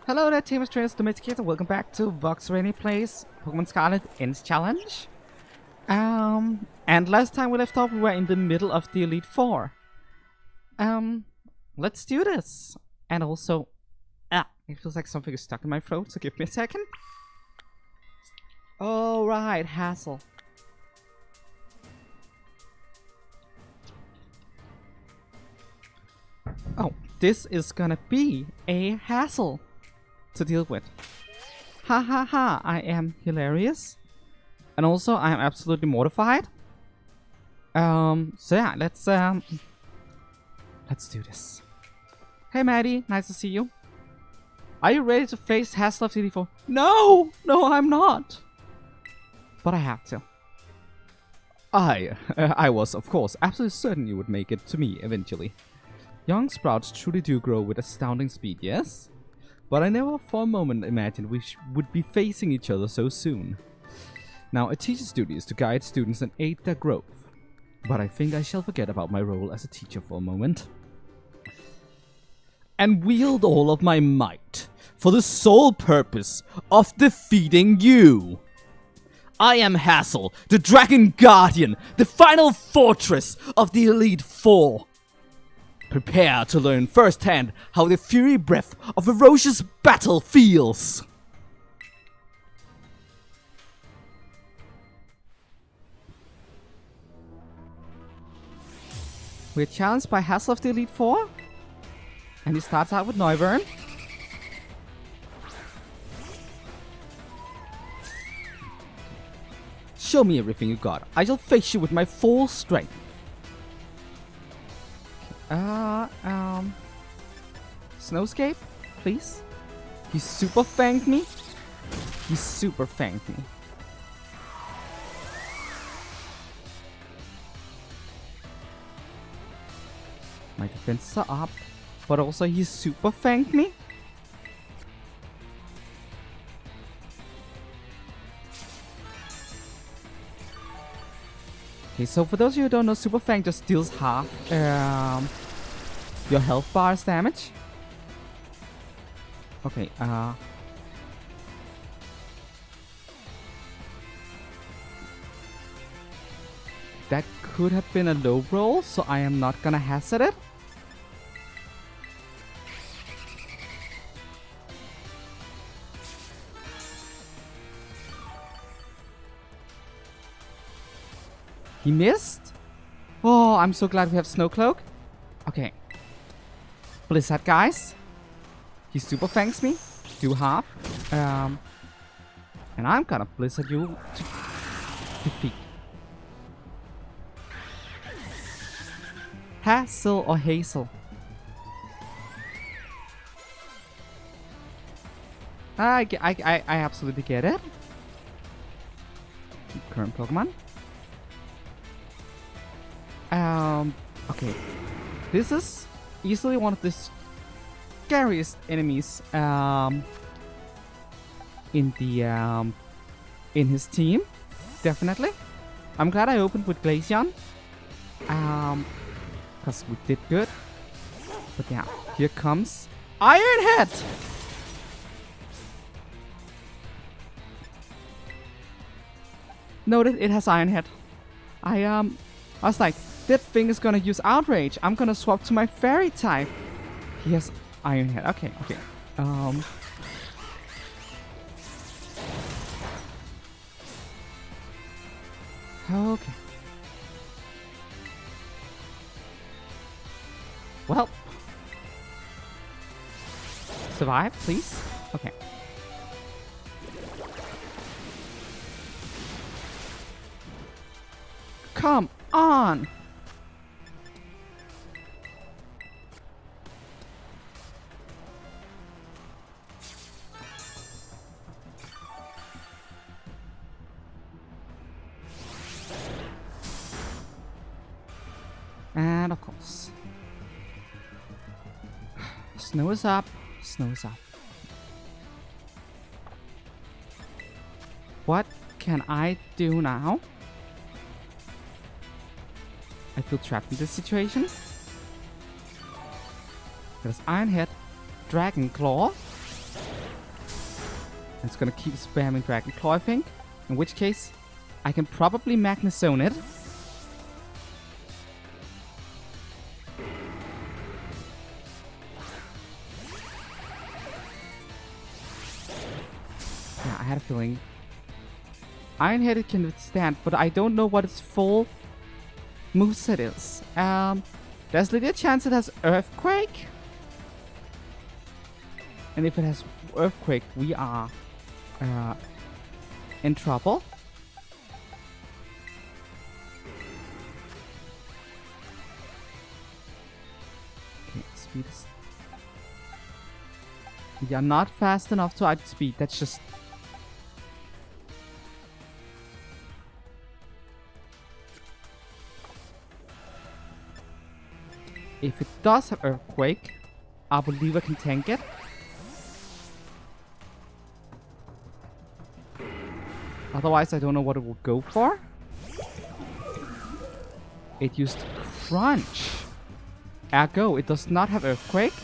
Hello there, Team Trainers Domesticator. Welcome back to Vox Syreni Plays Pokemon Scarlet Ends Challenge. And last time we left off, we were in the middle of the Elite Four. Let's do this. And also, it feels like something is stuck in my throat, so give me a second. All right, hassle. Oh, this is gonna be a hassle to deal with. Ha ha ha, I am hilarious. And also I am absolutely mortified. So yeah, let's do this. Hey Maddie, nice to see you. Are you ready to face Hassle of CD4? No! No, I'm not. But I have to. I was, of course, absolutely certain you would make it to me eventually. Young sprouts truly do grow with astounding speed, yes? But I never for a moment imagined we would be facing each other so soon. Now, a teacher's duty is to guide students and aid their growth. But I think I shall forget about my role as a teacher for a moment. And wield all of my might for the sole purpose of defeating you. I am Hassle, the Dragon Guardian, the final fortress of the Elite Four. Prepare to learn firsthand how the fury breath of ferocious battle feels. We're challenged by Hassle of the Elite Four. And he starts out with Noivern. Show me everything you got. I shall face you with my full strength. Snowscape, please. He super fanged me. He super fanged me. My defenses are up, but also he super fanged me. Okay, so for those of you who don't know, Super Fang just deals half your health bar's damage. Okay, that could have been a low roll, so I am not gonna hazard it. He missed? Oh, I'm so glad we have Snow Cloak. Okay. Blizzard, guys. He super fangs me. Do half. And I'm gonna Blizzard you to defeat. Hassle or Hazel? I absolutely get it. Current Pokemon. Okay. This is easily one of the scariest enemies in his team. Definitely. I'm glad I opened with Glaceon. Because we did good. But yeah, here comes Iron Head! Noted it has Iron Head. I was like, that thing is gonna use Outrage. I'm gonna swap to my Fairy type. He has Iron Head. Okay, okay. Okay. Well. Survive, please. Okay. Come on! And of course. Snow is up. Snow is up. What can I do now? I feel trapped in this situation. There's Iron Head, Dragon Claw. It's gonna keep spamming Dragon Claw, I think. In which case, I can probably Magnezone it. Yeah, I had a feeling. Iron-Headed can withstand, but I don't know what its full moveset is. There's little chance it has Earthquake. And if it has Earthquake, we are in trouble. Okay, speed is... We are not fast enough to outspeed, that's just... If it does have Earthquake, I believe I can tank it. Otherwise, I don't know what it will go for. It used Crunch. Ergo, it does not have Earthquake.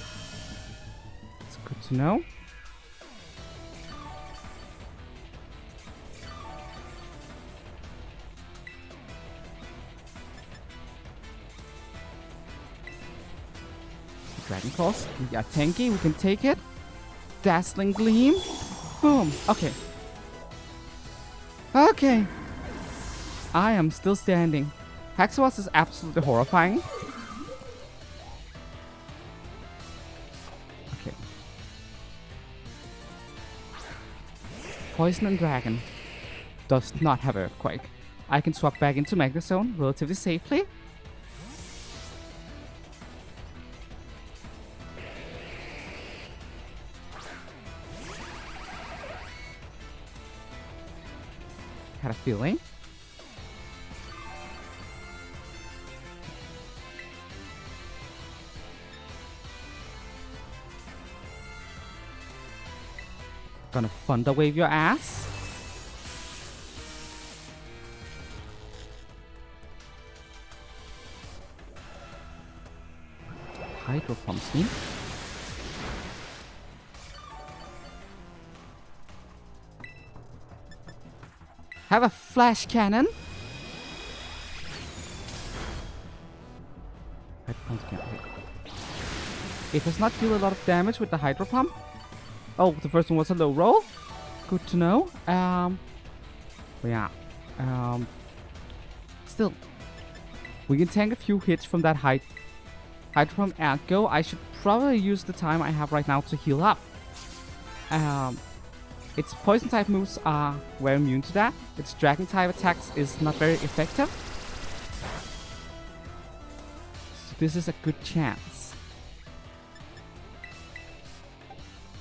It's good to know. Dragon Claws. We are tanky. We can take it. Dazzling Gleam. Boom. Okay. Okay. I am still standing. Haxorus is absolutely horrifying. Okay. Poison and Dragon does not have Earthquake. I can swap back into Magnezone relatively safely. Had a feeling. Gonna Thunder Wave your ass. Hydro Pumps me. Have a Flash Cannon. It does not deal a lot of damage with the Hydro Pump. Oh, the first one was a low roll. Good to know. Yeah. Still, we can tank a few hits from that Hydro Pump. Ergo, I should probably use the time I have right now to heal up. Its poison type moves are very immune to that. Its dragon type attacks is not very effective. So this is a good chance.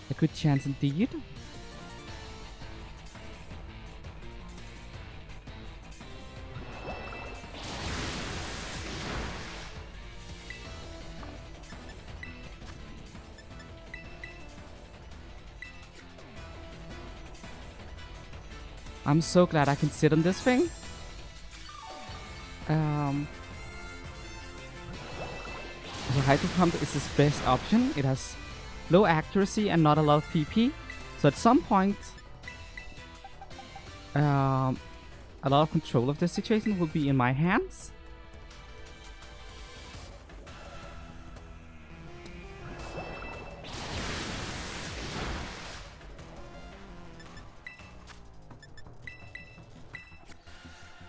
A good chance indeed. I'm so glad I can sit on this thing. The Hydro Pump is his best option. It has low accuracy and not a lot of PP. So at some point, a lot of control of this situation will be in my hands.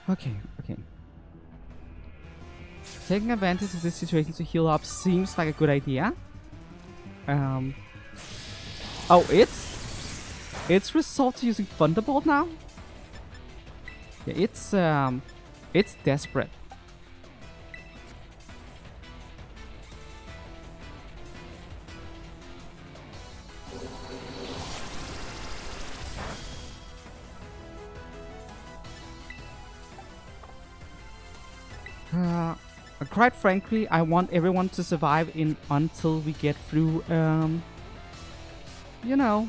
Okay. Taking advantage of this situation to heal up seems like a good idea. Oh, it's resolved to using Thunderbolt now. Yeah, it's desperate. Quite frankly, I want everyone to survive until we get through, you know,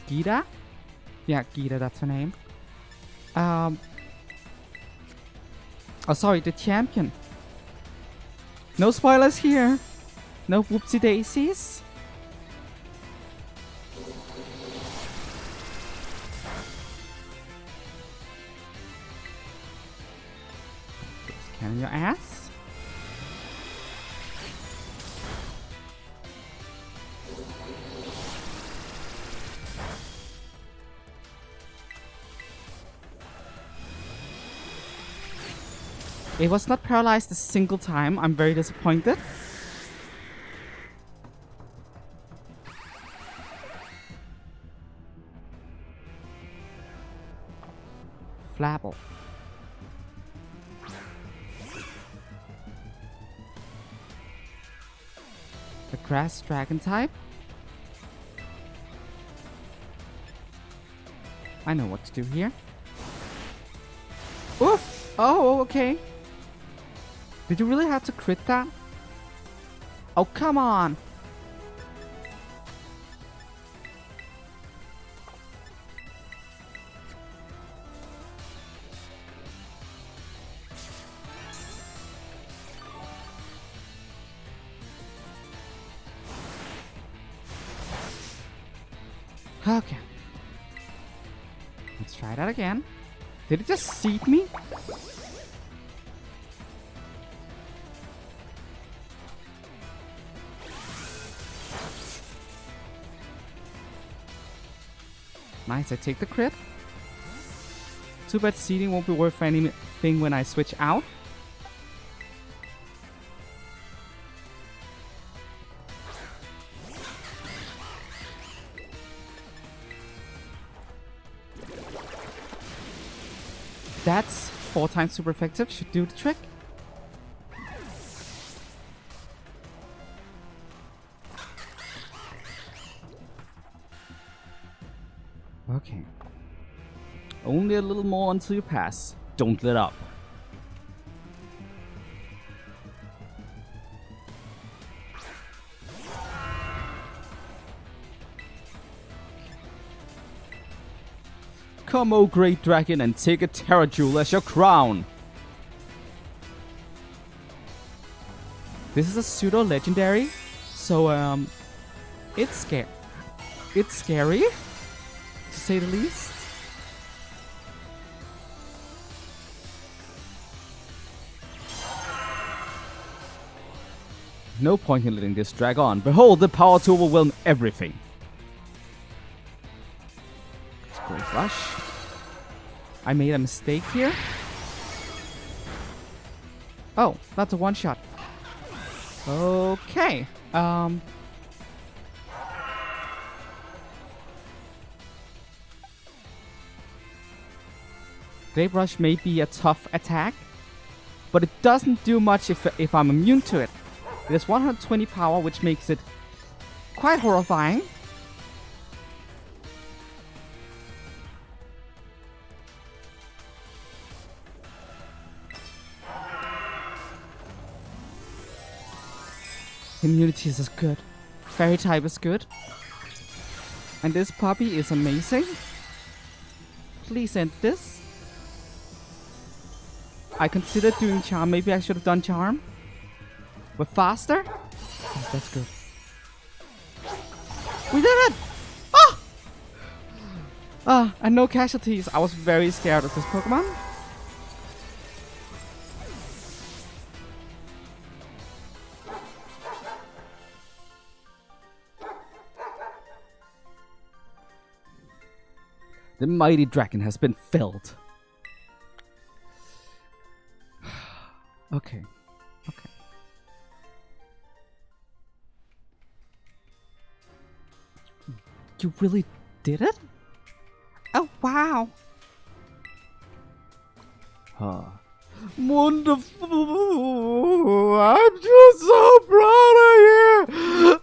Gita? Yeah, Gita, that's her name. Oh, sorry, the champion. No spoilers here. No whoopsie daisies. Just cannon your ass. It was not paralyzed a single time. I'm very disappointed. Flabble. The grass dragon type. I know what to do here. Oof! Oh, okay. Did you really have to crit that? Oh, come on! Okay. Let's try that again. Did it just seed me? Nice, I take the crit. Too bad seeding won't be worth anything when I switch out. That's 4 times super effective, should do the trick. Okay. Only a little more until you pass. Don't let up. Come, O great dragon, and take a Terra Jewel as your crown. This is a pseudo legendary, so it's scary. It's scary, to say the least. No point in letting this drag on. Behold the power to overwhelm everything. Great rush. I made a mistake here. Oh, that's a one-shot. Okay. Grape Rush may be a tough attack, but it doesn't do much if I'm immune to it. It has 120 power, which makes it quite horrifying. Immunities is good. Fairy type is good. And this puppy is amazing. Please end this. I considered doing charm. Maybe I should have done charm. But faster? Oh, that's good. We did it! Ah! And no casualties. I was very scared of this Pokemon. The mighty dragon has been felled. Okay. Okay. You really did it? Oh, wow. Huh. Wonderful. I'm just so proud of you.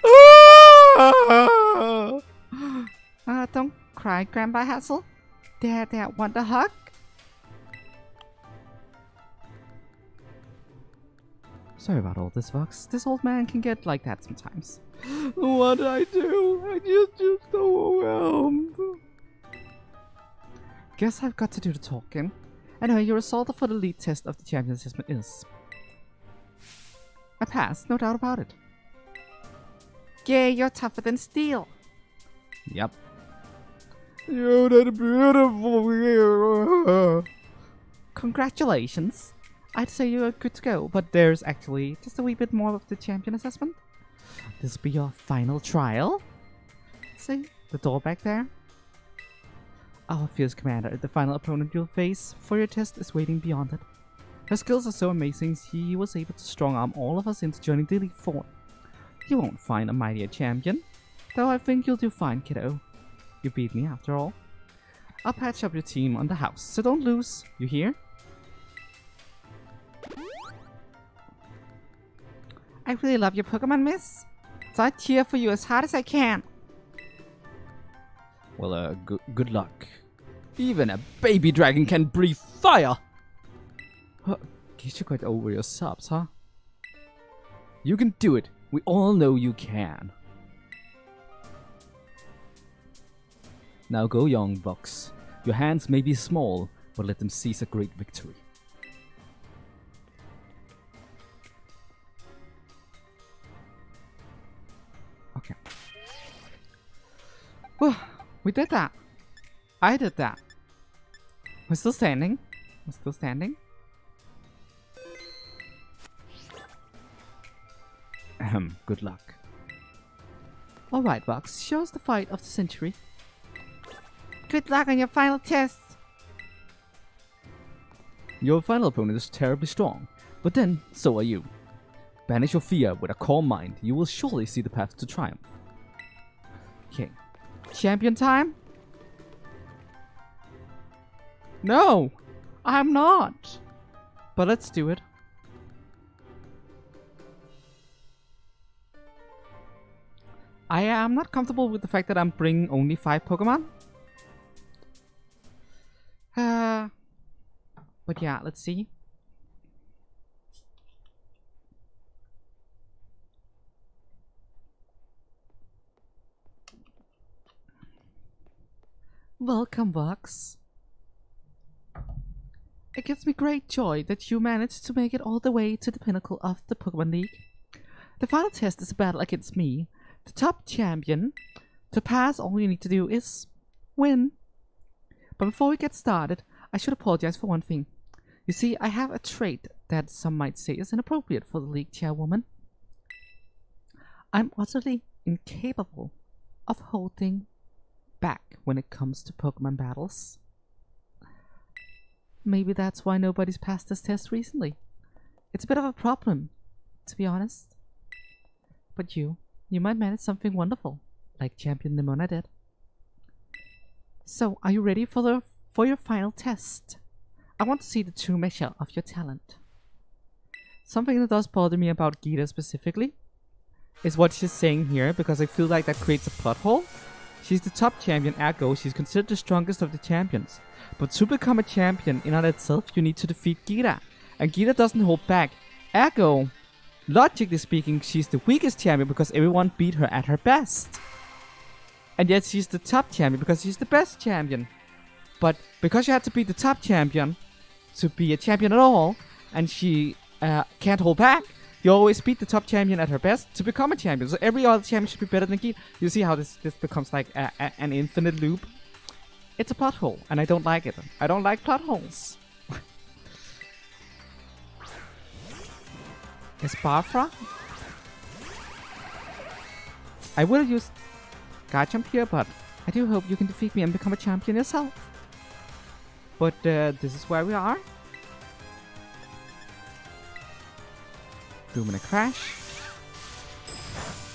Don't cry, Grandpa Hassel. Dad, want a hug? Sorry about all this, Vox. This old man can get like that sometimes. What did I do? I just so overwhelmed. Guess I've got to do the talking. Anyway, your result for the lead test of the champion assessment is... I passed, no doubt about it. Yay, you're tougher than steel. Yep. You're that beautiful. Congratulations. I'd say you're good to go, but there's actually just a wee bit more of the champion assessment. This will be your final trial. See the door back there? Our fierce commander, the final opponent you'll face for your test, is waiting beyond it. Her skills are so amazing, she was able to strong-arm all of us into joining the Elite Four. You won't find a mightier champion, though I think you'll do fine, kiddo. You beat me after all. I'll patch up your team on the house, so don't lose, you hear? I really love your Pokemon, miss. So I cheer for you as hard as I can. Well, good luck. Even a baby dragon can breathe fire! Guess you got over your subs, huh? You can do it. We all know you can. Now go, young Vox. Your hands may be small, but let them seize a great victory. Okay. Well, we did that. I did that. We're still standing. We're still standing. Good luck. Alright, Vox. Show us the fight of the century. Good luck on your final test. Your final opponent is terribly strong, but then so are you. Banish your fear with a calm mind. You will surely see the path to triumph. Okay. Champion time? No! I'm not! But let's do it. I am not comfortable with the fact that I'm bringing only 5 Pokemon. But yeah, let's see. Welcome, Vox. It gives me great joy that you managed to make it all the way to the pinnacle of the Pokemon League. The final test is a battle against me, the top champion. To pass, all you need to do is win. But before we get started, I should apologize for one thing. You see, I have a trait that some might say is inappropriate for the league chairwoman. I'm utterly incapable of holding back when it comes to Pokemon battles. Maybe that's why nobody's passed this test recently. It's a bit of a problem, to be honest. But you might manage something wonderful, like Champion Nimona did. So, are you ready for your final test? I want to see the true measure of your talent. Something that does bother me about Geeta specifically is what she's saying here, because I feel like that creates a plot hole. She's the top champion, ergo she's considered the strongest of the champions. But to become a champion in and of itself, you need to defeat Geeta. And Geeta doesn't hold back. Ergo, logically speaking, she's the weakest champion because everyone beat her at her best. And yet she's the top champion because she's the best champion. But because you had to beat the top champion to be a champion at all, and she can't hold back, you always beat the top champion at her best to become a champion. So every other champion should be better than Geeta. You see how this becomes like an infinite loop? It's a plot hole, and I don't like it. I don't like plot holes. Is Barfra? I will use Garchomp here, but I do hope you can defeat me and become a champion yourself. But this is where we are. Boom and a crash.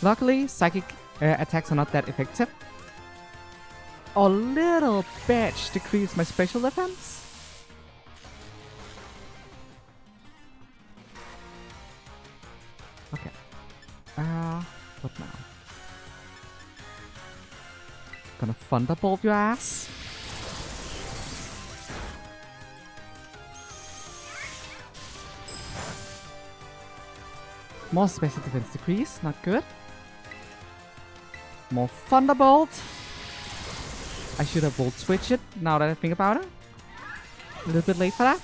Luckily, psychic attacks are not that effective. A little bitch decreased my special defense. Okay. What now? Gonna thunderbolt your ass. More special defense decrease, not good. More thunderbolt. I should have volt switched it now that I think about it. A little bit late for that.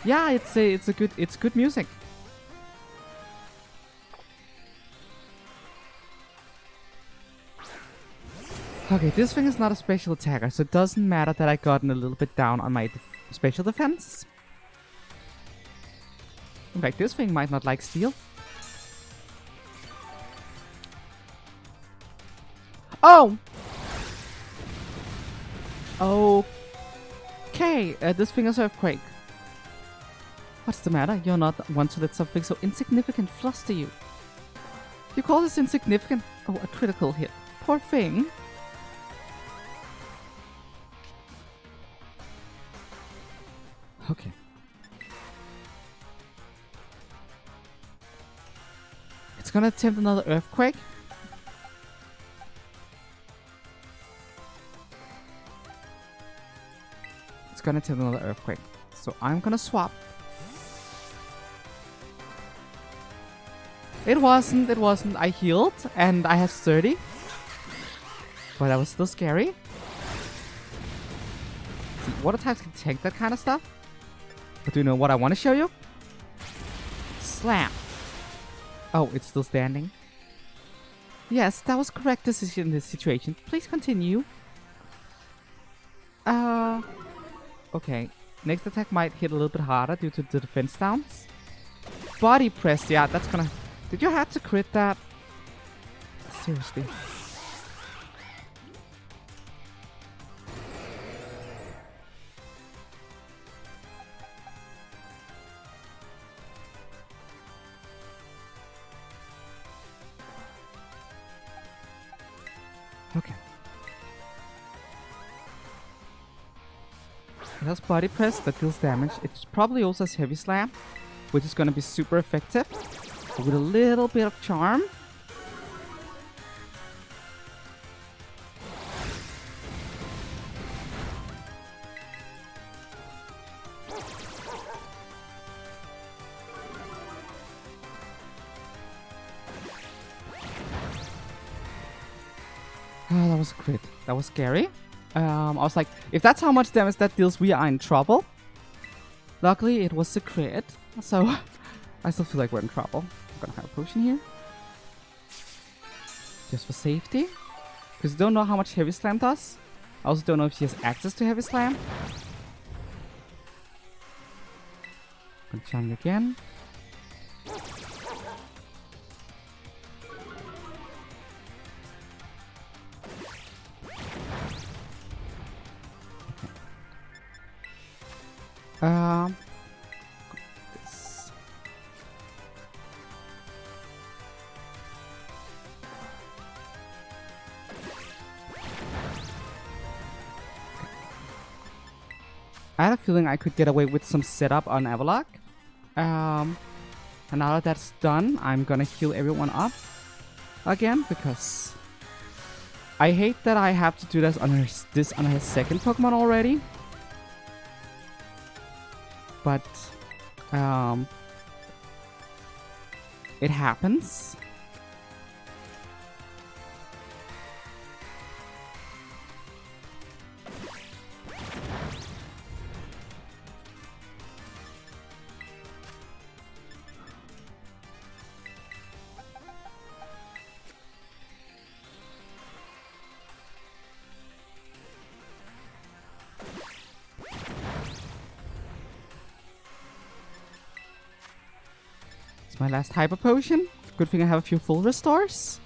Yeah, it's good music. Okay, this thing is not a special attacker, so it doesn't matter that I gotten a little bit down on my special defense. In fact, this thing might not like steel. Oh! Okay, this thing is Earthquake. What's the matter? You're not one to let something so insignificant fluster you. You call this insignificant? Oh, a critical hit. Poor thing. Okay. It's gonna attempt another Earthquake. It's gonna attempt another Earthquake. So I'm gonna swap. It wasn't. I healed and I have 30. But that was still scary. See, water types can tank that kind of stuff. But do you know what I want to show you? Slam. Oh, it's still standing. Yes, that was correct decision in this situation. Please continue. Okay. Next attack might hit a little bit harder due to the defense downs. Body press, yeah, that's gonna... Did you have to crit that? Seriously. Okay. It has body press that deals damage. It probably also has heavy slam, which is gonna be super effective. With a little bit of charm. Oh, that was a crit. That was scary. I was like, if that's how much damage that deals, we are in trouble. Luckily, it was a crit, so I still feel like we're in trouble. I'm gonna have a potion here. Just for safety. Because you don't know how much Heavy Slam does. I also don't know if she has access to Heavy Slam. Gonna charm you again. This. I had a feeling I could get away with some setup on Avalok. And now that that's done, I'm gonna heal everyone up again because I hate that I have to do this on her second Pokemon already. But it happens. My last Hyper Potion. Good thing I have a few full restores.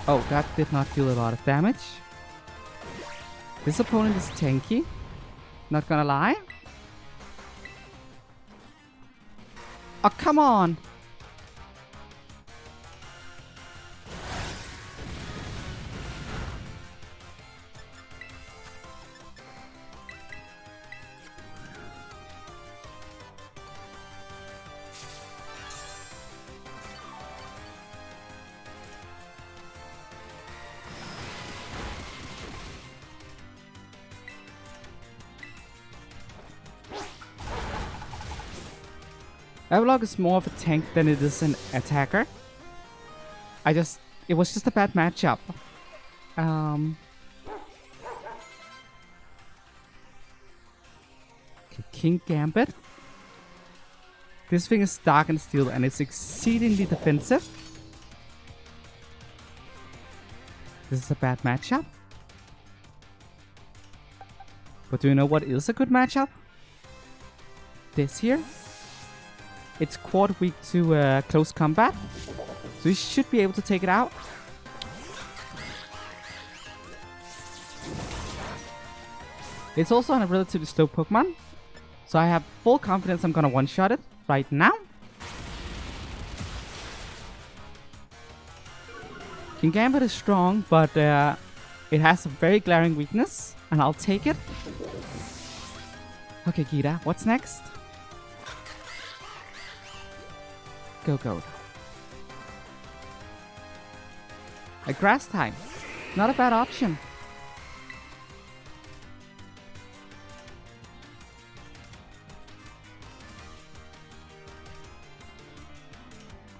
Oh, that did not deal a lot of damage. This opponent is tanky. Not gonna lie. Oh, come on! Avalok is more of a tank than it is an attacker. It was just a bad matchup. Okay, King Gambit. This thing is dark and steel and it's exceedingly defensive. This is a bad matchup. But do you know what is a good matchup? This here. It's quad weak to close combat. So you should be able to take it out. It's also a relatively slow Pokemon. So I have full confidence I'm gonna one-shot it right now. King Gambit is strong, but it has a very glaring weakness. And I'll take it. Okay, Gita, what's next? Go. A grass type. Not a bad option.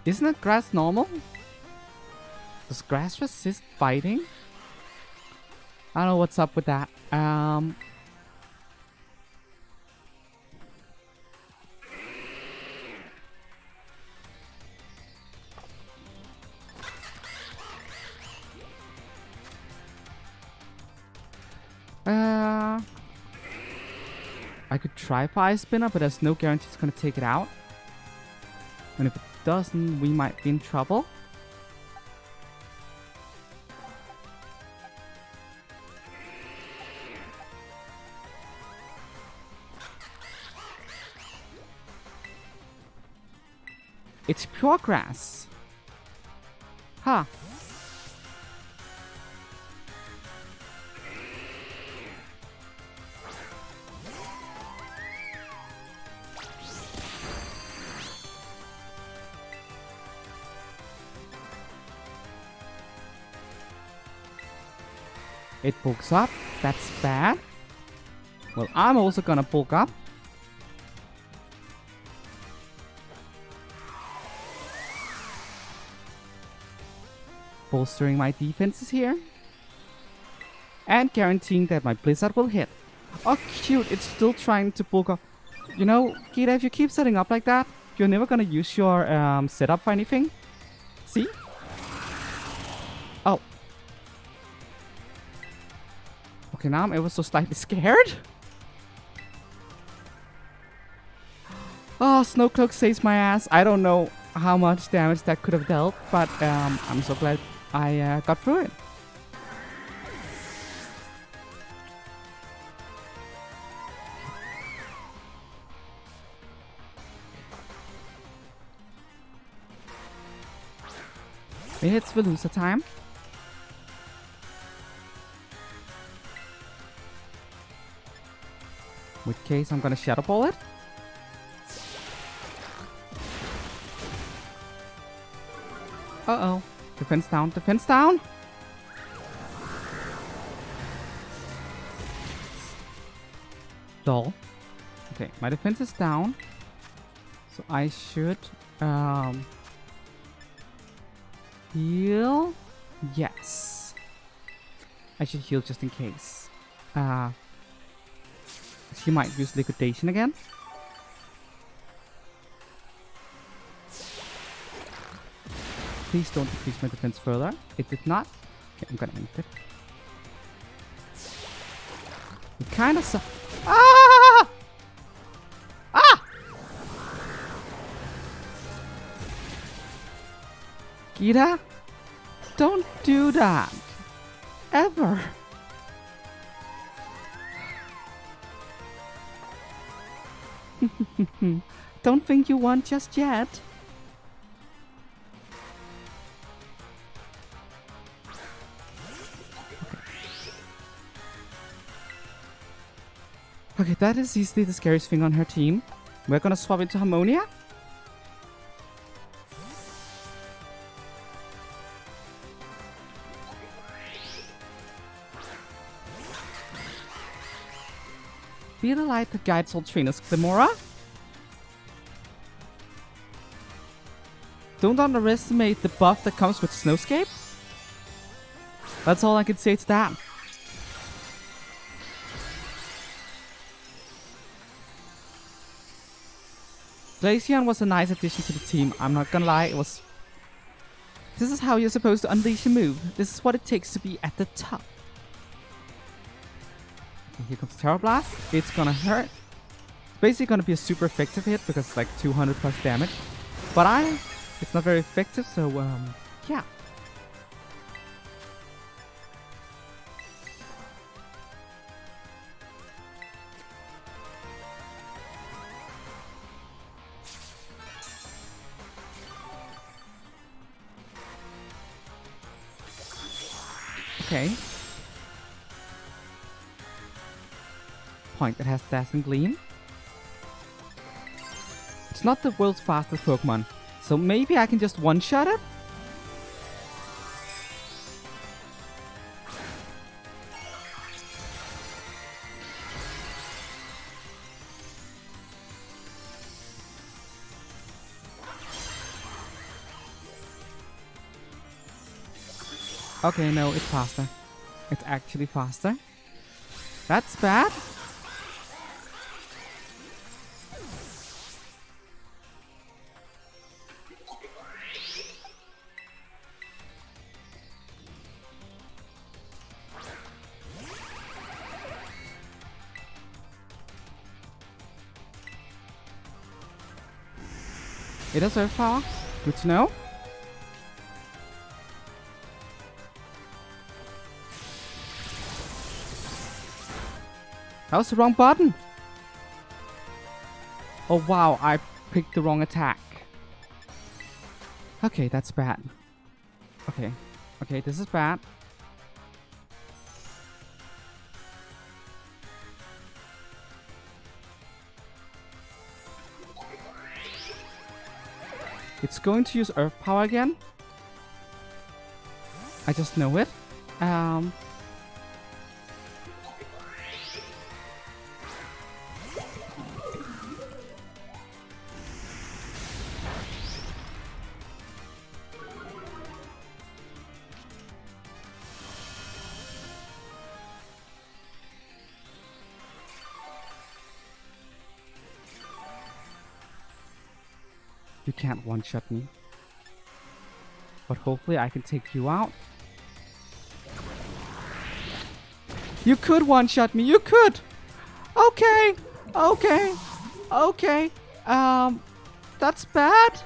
Isn't it grass normal? Does grass resist fighting? I don't know what's up with that. I could try Fire Spinner, but there's no guarantee it's gonna take it out. And if it doesn't, we might be in trouble. It's pure grass. Huh. It bulks up. That's bad. Well, I'm also gonna bulk up. Bolstering my defenses here. And guaranteeing that my Blizzard will hit. Oh, cute. It's still trying to bulk up. You know, Gita, if you keep setting up like that, you're never gonna use your setup for anything. See? Oh. Okay, now I'm ever so slightly scared. Oh, Snowcloak saves my ass. I don't know how much damage that could have dealt, but I'm so glad I got through it. It's Velusa time. In which case, I'm gonna Shadow Ball it. Uh-oh. Defense down, defense down! Lol. Okay, my defense is down. So I should, heal? Yes. I should heal just in case. She might use liquidation again. Please don't decrease my defense further. It did not. Okay, I'm gonna end it. It kinda Ah! Ah! Gita? Don't do that. Ever. Don't think you won just yet. Okay, that is easily the scariest thing on her team. We're gonna swap into Harmonia. Be the light that guides all trainers, Clemora. Don't underestimate the buff that comes with Snowscape. That's all I can say to that. Glaceon was a nice addition to the team. I'm not gonna lie, it was... This is how you're supposed to unleash a move. This is what it takes to be at the top. Okay, here comes Terra Blast. It's gonna hurt. It's basically gonna be a super effective hit because it's like 200 plus damage. But it's not very effective, so yeah. Okay. Point that has Dazzling Gleam. It's not the world's fastest Pokemon, so maybe I can just one-shot it? Okay, no, it's faster. It's actually faster. That's bad. It has Earth Power. Good to know. That was the wrong button. Oh wow, I picked the wrong attack. Okay, that's bad. Okay, this is bad. It's going to use Earth Power again. I just know it. You can't one-shot me. But hopefully I can take you out. You could one-shot me, you could! Okay! That's bad!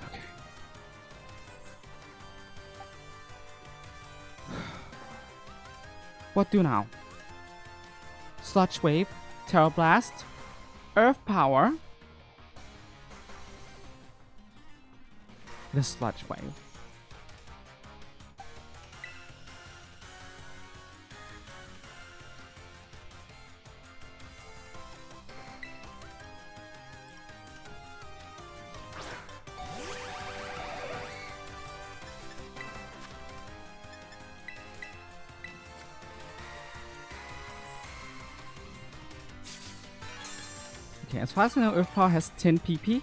Okay. What do now? Sludge Wave, Terra Blast, Earth Power, the Sludge Wave. Okay, as far as I know, Earth Power has 10 PP.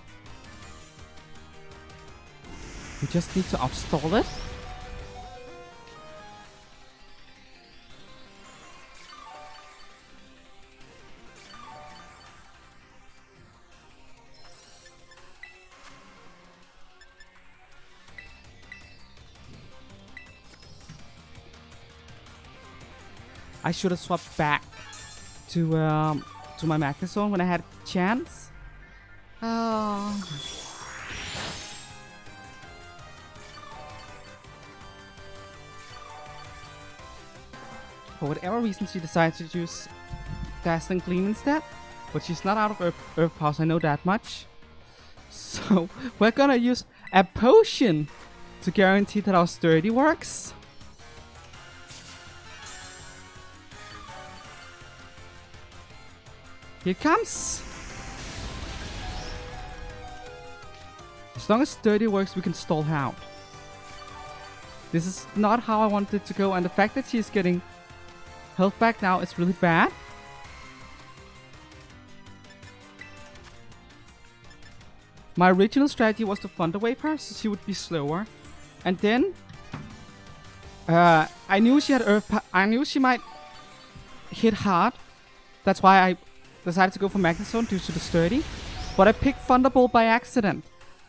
We just need to outstall it. I should have swapped back to my Magnet Zone when I had the chance. Oh. For whatever reason, she decided to use Dazzling Gleam instead. But she's not out of Earth Power, I know that much. So we're gonna use a potion to guarantee that our Sturdy works. Here it comes! As long as Sturdy works, we can stall her out. This is not how I wanted it to go, and the fact that she's getting health back now is really bad. My original strategy was to Thunder Wave her so she would be slower. And then I knew she had I knew she might hit hard. That's why I decided to go for Magnet Zone due to the sturdy. But I picked Thunderbolt by accident.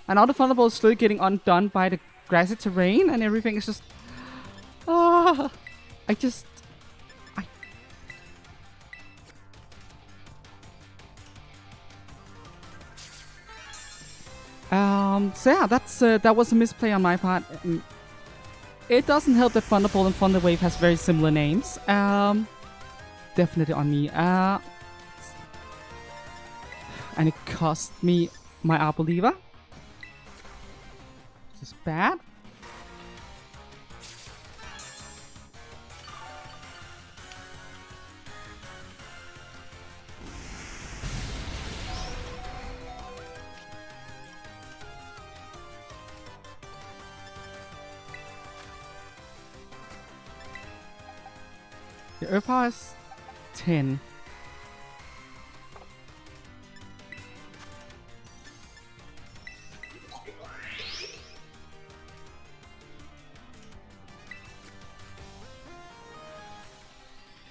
And now the Thunderbolt is slowly getting undone by the grassy terrain and everything is just... so yeah, that was a misplay on my part. It doesn't help that Thunderbolt and Thunder Wave has very similar names. Definitely on me. And it cost me my Arboliva. Which is bad. The Earth Power is 10.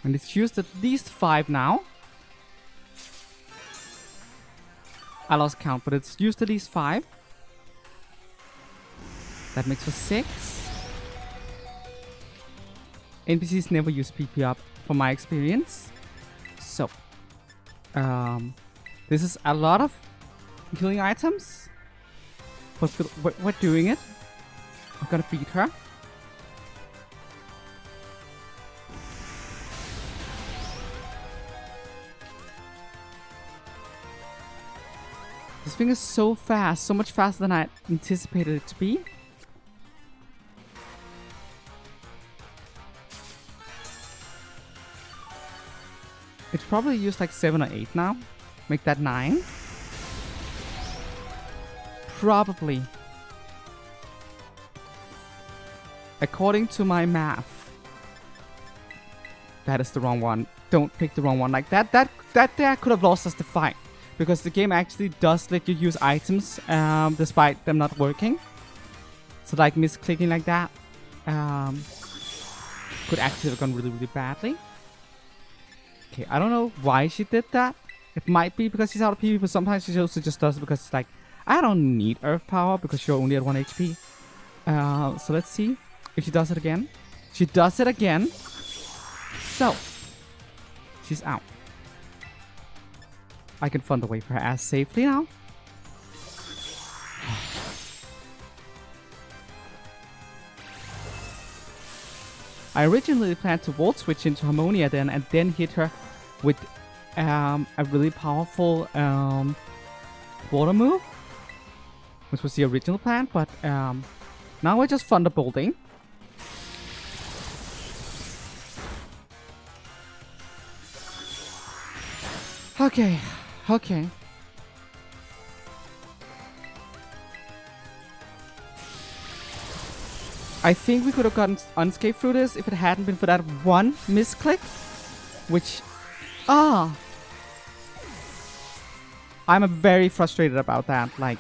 And it's used at least 5 now. I lost count, but it's used at least 5. That makes for 6. NPCs never use PP up, from my experience. So, this is a lot of healing items, but we're doing it. I'm gonna feed her. This thing is so fast, so much faster than I anticipated it to be. It's probably used like 7 or 8 now. Make that 9. Probably. According to my math. That is the wrong one. Don't pick the wrong one. Like that there could have lost us the fight. Because the game actually does let you use items despite them not working. So like misclicking like that could actually have gone really, really badly. Okay, I don't know why she did that. It might be because she's out of PvP, but sometimes she also just does it because it's like, I don't need Earth Power because you're only at 1 HP. So let's see if she does it again. She does it again. So, she's out. I can Thunder Wave her ass safely now. I originally planned to Volt Switch into Harmonia then and then hit her with a really powerful water move, which was the original plan, but now we're just Thunderbolting. Okay, okay. I think we could have gotten unscathed through this if it hadn't been for that one misclick, which, I'm very frustrated about that, like,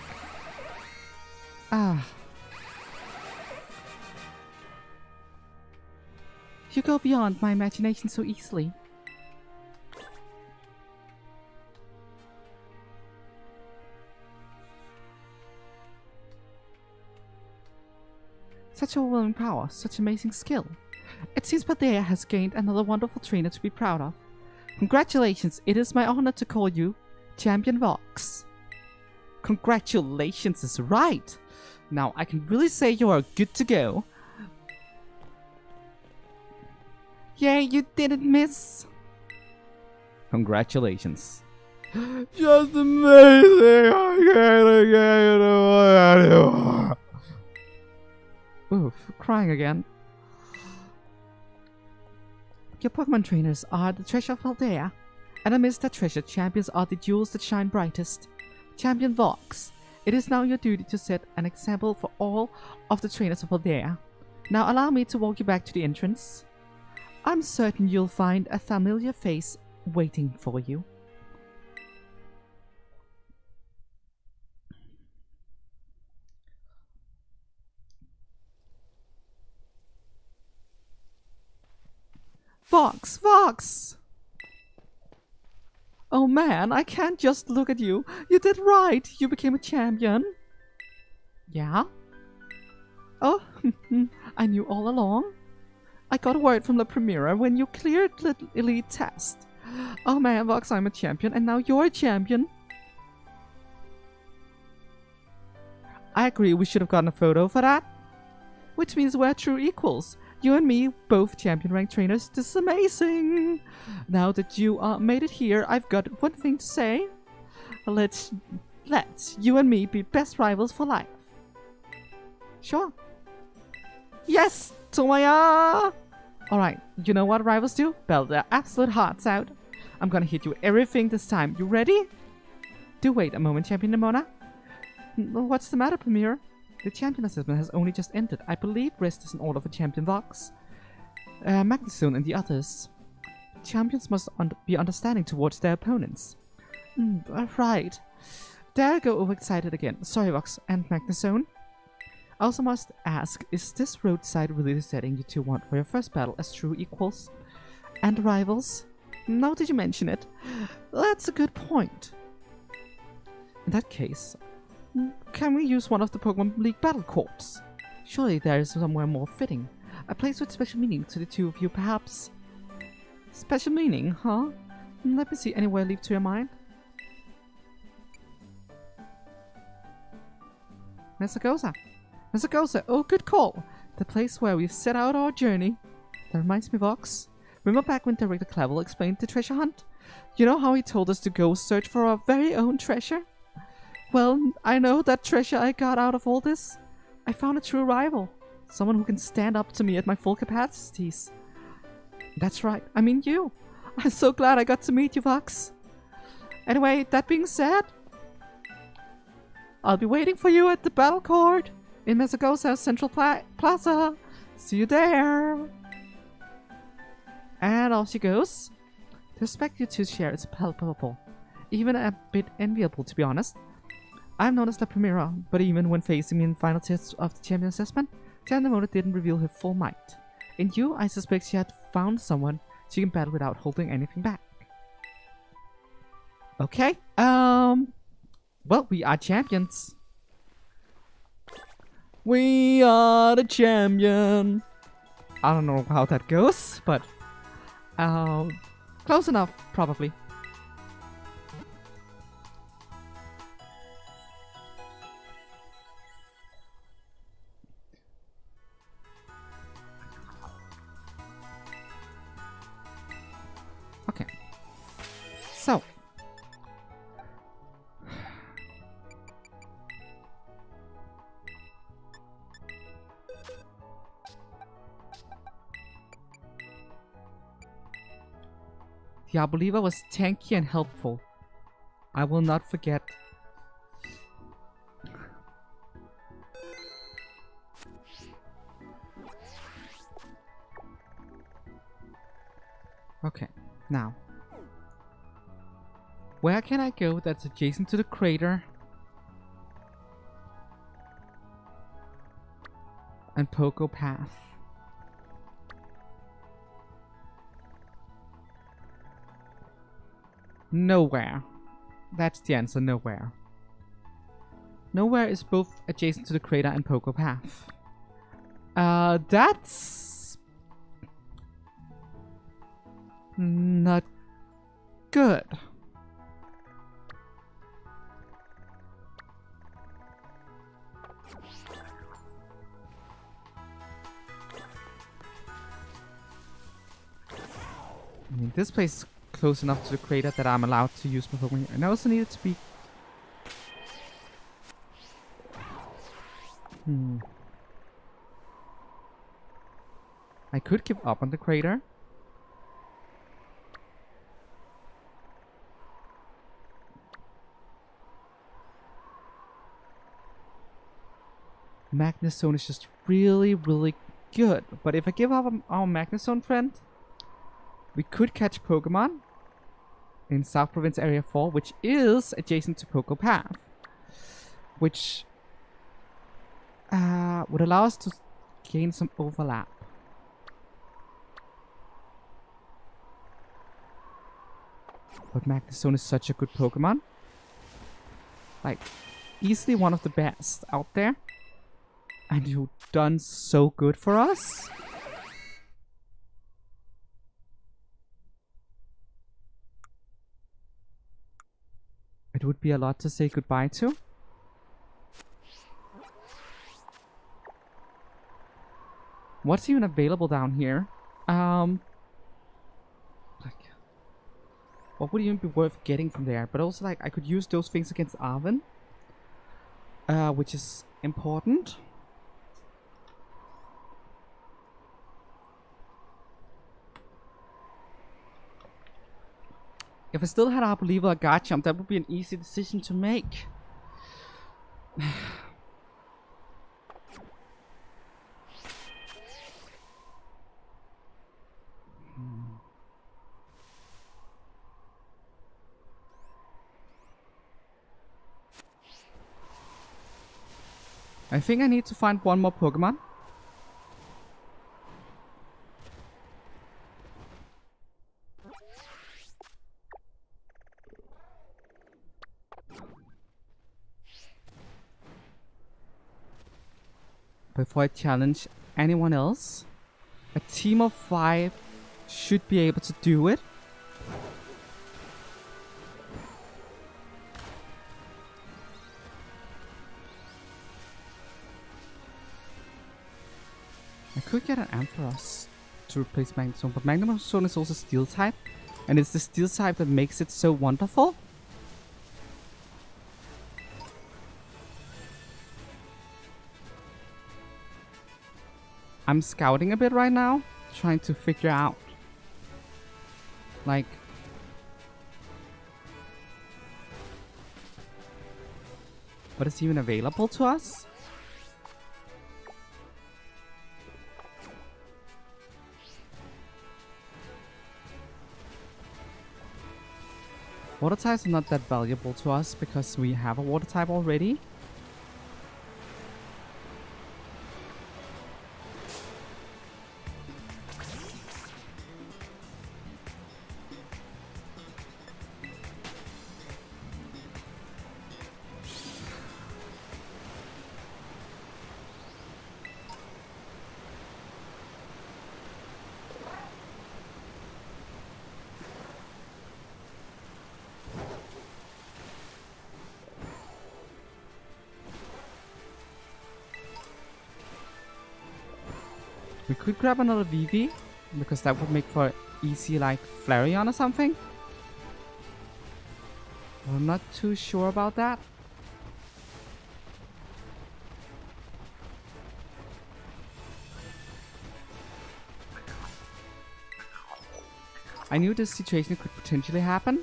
You go beyond my imagination so easily. Such overwhelming power, such amazing skill. It seems Paldea has gained another wonderful trainer to be proud of. Congratulations, it is my honor to call you Champion Vox. Congratulations is right. Now I can really say you are good to go. Yay, you didn't miss. Congratulations. Just amazing. Oof, crying again. Your Pokemon trainers are the treasure of Paldea, and amidst that treasure, champions are the jewels that shine brightest. Champion Vox, it is now your duty to set an example for all of the trainers of Paldea. Now allow me to walk you back to the entrance. I'm certain you'll find a familiar face waiting for you. Vox! Vox! Oh man, I can't just look at you. You did right. You became a champion. Yeah? Oh, I knew all along. I got word from the Primera when you cleared the elite test. Oh man, Vox, I'm a champion, and now you're a champion. I agree, we should have gotten a photo for that. Which means we're true equals. You and me, both champion rank trainers. This is amazing. Now that you made it here, I've got one thing to say. Let's you and me be best rivals for life. Sure. Yes, Tomaya! Alright, you know what rivals do? Belt their absolute hearts out. I'm gonna hit you everything this time. You ready? Do wait a moment, Champion Nimona. What's the matter, Premier? The champion assessment has only just ended. I believe rest is in order for Champion Vox, Magnezone and the others. Champions must be understanding towards their opponents. Right. There I go overexcited again. Sorry, Vox and Magnezone. I also must ask, is this roadside really the setting you two want for your first battle as true equals and rivals? Now that you mention it, that's a good point. In that case, can we use one of the Pokemon League battle courts? Surely there is somewhere more fitting. A place with special meaning to the two of you, perhaps? Special meaning, huh? Let me see, anywhere leap to your mind? Mesagoza. Mesagoza, oh good call. The place where we set out our journey. That reminds me, Vox. Remember back when Director Clavel explained the treasure hunt? You know how he told us to go search for our very own treasure? Well, I know that treasure I got out of all this. I found a true rival. Someone who can stand up to me at my full capacities. That's right, I mean you. I'm so glad I got to meet you, Vox. Anyway, that being said, I'll be waiting for you at the battle court in Mesagoza's Central Plaza. See you there. And off she goes. The respect you two share is palpable. Even a bit enviable, to be honest. I'm known as the Primera, but even when facing me in the final test of the champion assessment, Chandamona didn't reveal her full might. In you, I suspect she had found someone she can battle without holding anything back. Okay, well, we are champions. We are the champion. I don't know how that goes, but close enough, probably. Okay. So. Diaboliva was tanky and helpful. I will not forget. Okay, now. Where can I go that's adjacent to the crater? And Poco Path. Nowhere. That's the answer, nowhere. Nowhere is both adjacent to the crater and Poco Path. That's not good. I mean, this place is close enough to the crater that I'm allowed to use my Pokemon here. And I also need it to be... I could give up on the crater. Magnezone is just really, really good. But if I give up on our Magnezone friend, we could catch Pokemon in South Province Area 4, which is adjacent to Poco Path, which would allow us to gain some overlap. But Magnezone is such a good Pokemon. Like, easily one of the best out there. And you've done so good for us. It would be a lot to say goodbye to. What's even available down here? Like, what would even be worth getting from there? But also, like, I could use those things against Arven, which is important. If I still had Arboliva or Garchomp, that would be an easy decision to make. I think I need to find one more Pokemon. Before I challenge anyone else, a team of 5 should be able to do it. I could get an Ampharos to replace Magnezone, but Magnezone is also Steel type, and it's the Steel type that makes it so wonderful. I'm scouting a bit right now, trying to figure out, like, what is even available to us. Water types are not that valuable to us because we have a water type already. We could grab another VV, because that would make for easy, like, Flareon or something. I'm not too sure about that. I knew this situation could potentially happen.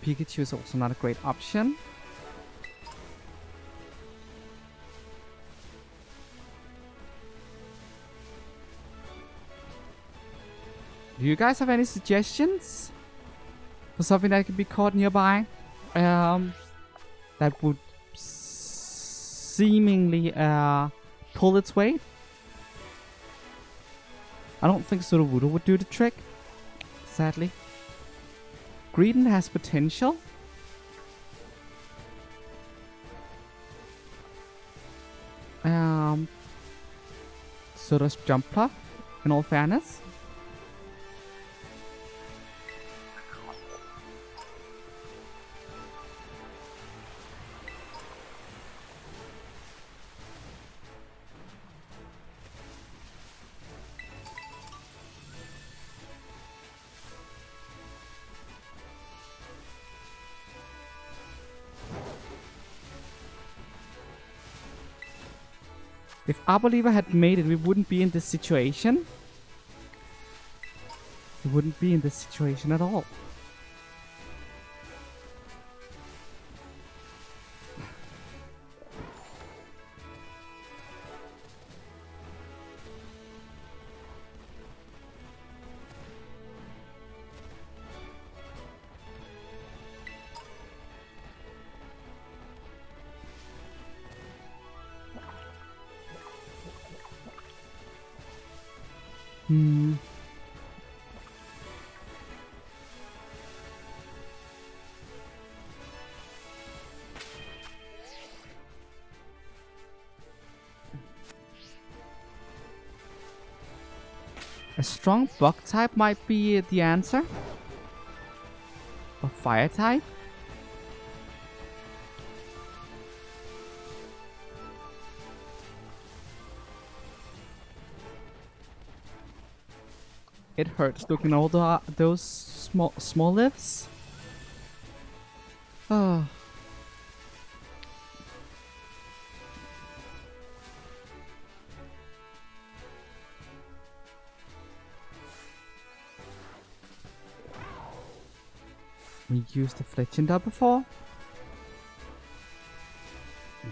Pikachu is also not a great option. Do you guys have any suggestions for something that could be caught nearby? That would seemingly pull its weight. I don't think Zorua would do the trick, sadly. Greedent has potential. So does Jumpluff, in all fairness. If Arboliva had made it, we wouldn't be in this situation. We wouldn't be in this situation at all. A strong bug type might be the answer. A fire type? It hurts looking at all those small lives. Oh. We used the Fletchinder before.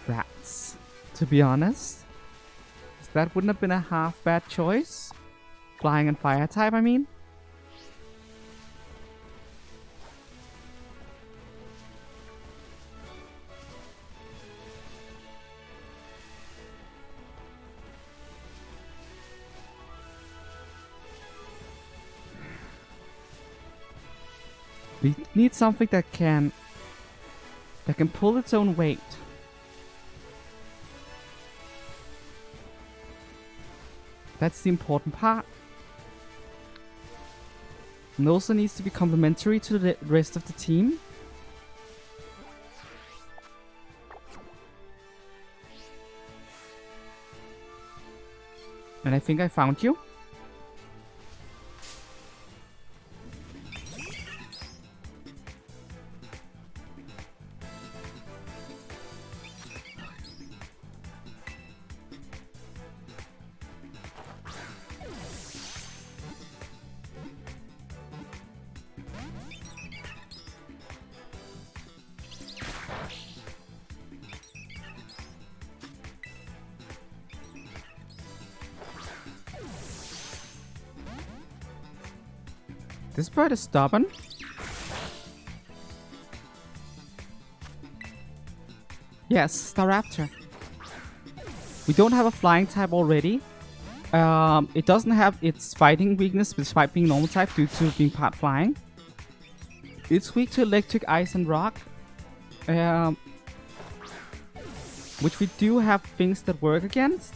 Rats. To be honest, that wouldn't have been a half bad choice. Flying and fire type, I mean. We need something that can pull its own weight. That's the important part. And also needs to be complementary to the rest of the team. And I think I found you. This bird is stubborn. Yes, Staraptor. We don't have a flying type already. It doesn't have its fighting weakness despite being normal type due to being part flying. It's weak to electric, ice, and rock. Which we do have things that work against.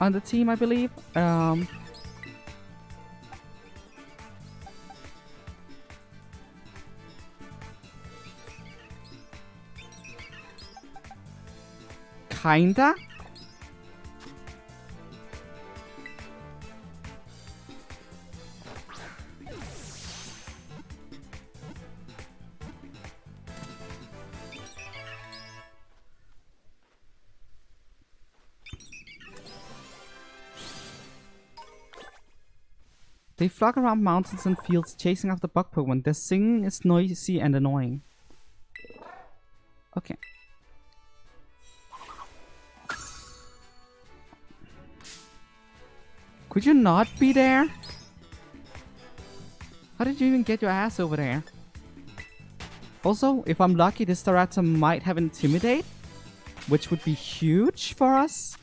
On the team, I believe. Kinda. They flock around mountains and fields chasing after bug Pokemon. Their singing is noisy and annoying. Okay. Could you not be there? How did you even get your ass over there? Also, if I'm lucky, this Staraptor might have Intimidate, which would be huge for us.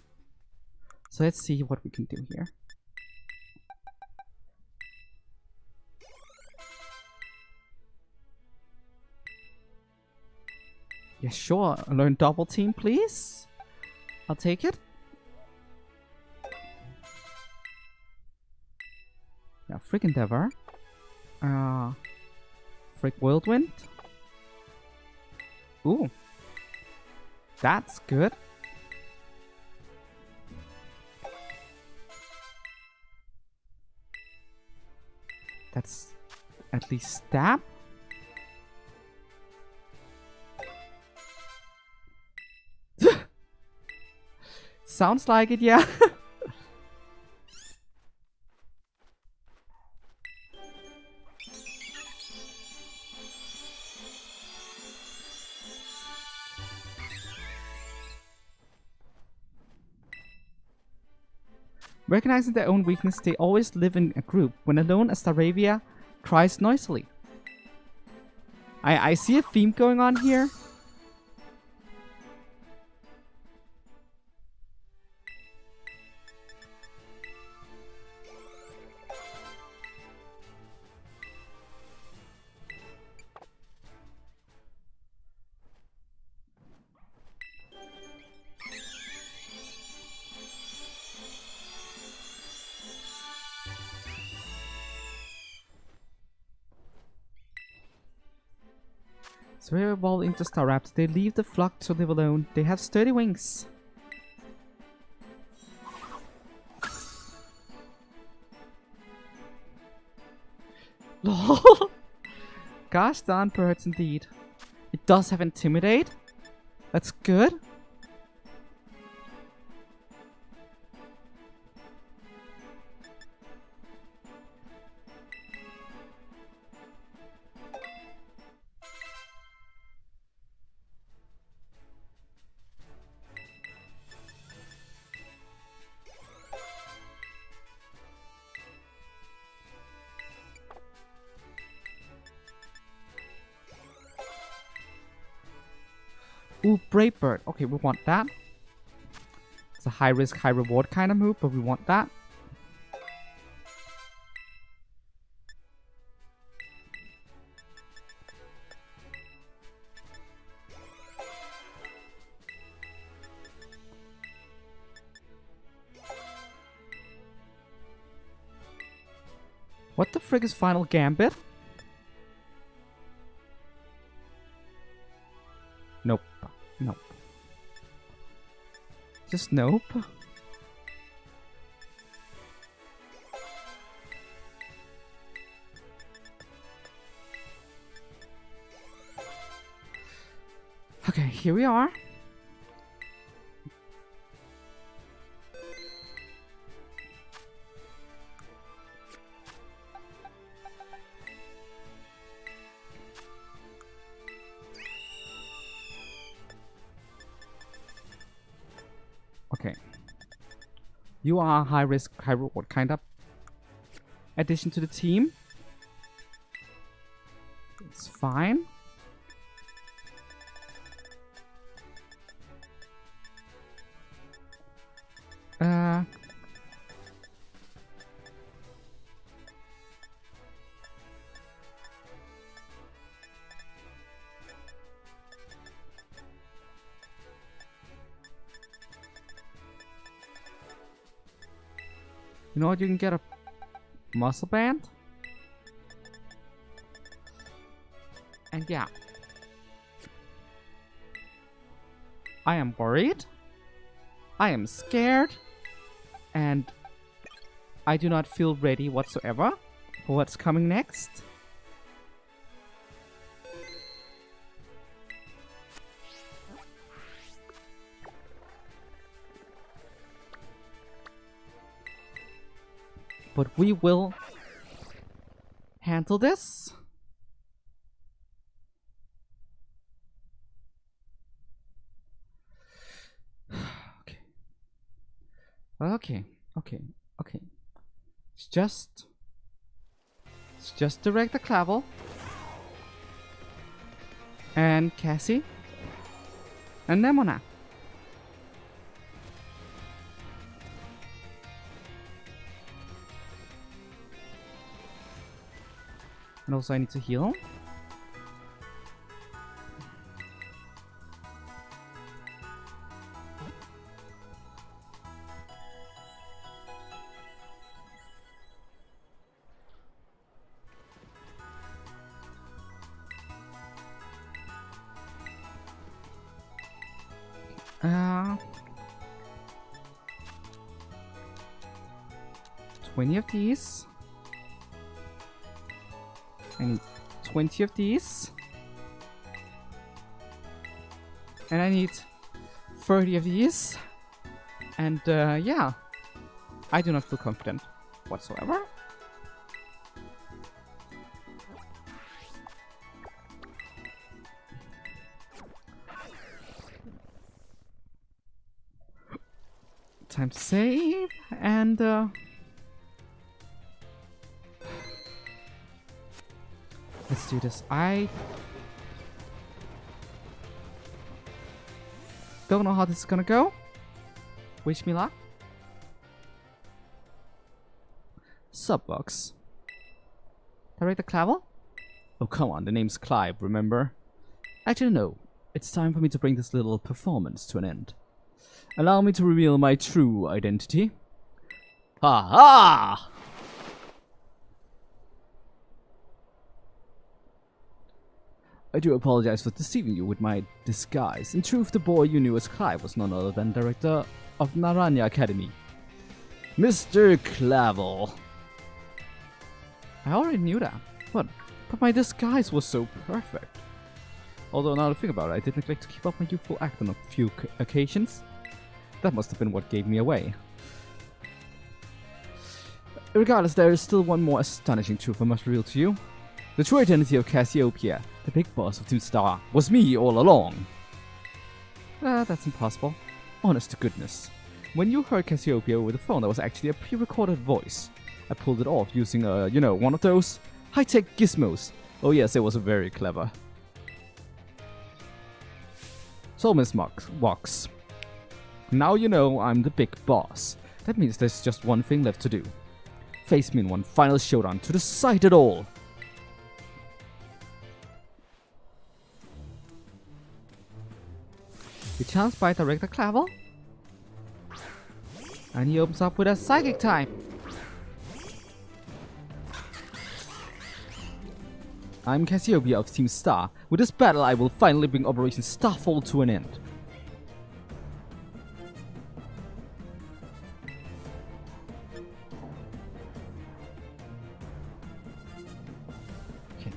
So let's see what we can do here. Yeah, sure. Learn double team, please. I'll take it. Yeah, Frick Endeavor. Frick Whirlwind. Ooh. That's good. That's at least stab. Sounds like it, yeah. Recognizing their own weakness, they always live in a group. When alone, a Staravia cries noisily. I see a theme going on here. So they evolve into Star Raptor. They leave the flock to live alone. They have sturdy wings. Lol. Gosh darn birds indeed. It does have Intimidate. That's good. Ooh, Brave Bird. Okay, we want that. It's a high risk, high reward kind of move, but we want that. What the frig is Final Gambit? Nope. Nope. Just nope. Okay, here we are. Okay. You are a high risk, high reward kind of addition to the team. It's fine. You know what? You can get a muscle band. And yeah. I am worried. I am scared. And I do not feel ready whatsoever for what's coming next. But we will handle this. Okay. It's just direct the clavel. And Cassie. And Nemona. And also I need to heal. Uh, 20 of these. I need 20 of these. And I need 30 of these. And yeah, I do not feel confident whatsoever. Time to save, and let's do this. I don't know how this is gonna go. Wish me luck. Vox. Direct the clavel? Oh, come on, the name's Clive, remember? Actually, no. It's time for me to bring this little performance to an end. Allow me to reveal my true identity. Ha ha! I do apologize for deceiving you with my disguise. In truth, the boy you knew as Clive was none other than director of Naranja Academy, Mr. Clavel. I already knew that, but my disguise was so perfect. Although now to think about it, I did neglect to keep up my youthful act on a few occasions. That must have been what gave me away. Regardless, there is still one more astonishing truth I must reveal to you. The true identity of Cassiopeia, the big boss of Team Star, was me all along. That's impossible. Honest to goodness. When you heard Cassiopeia over the phone, that was actually a pre-recorded voice. I pulled it off using, one of those high-tech gizmos. Oh yes, it was very clever. So, Miss Vox, now you know I'm the big boss. That means there's just one thing left to do. Face me in one final showdown to decide it all. He challenged by Director Clavel. And he opens up with a psychic type. I'm Cassiopeia of Team Star. With this battle, I will finally bring Operation Starfall to an end. Okay.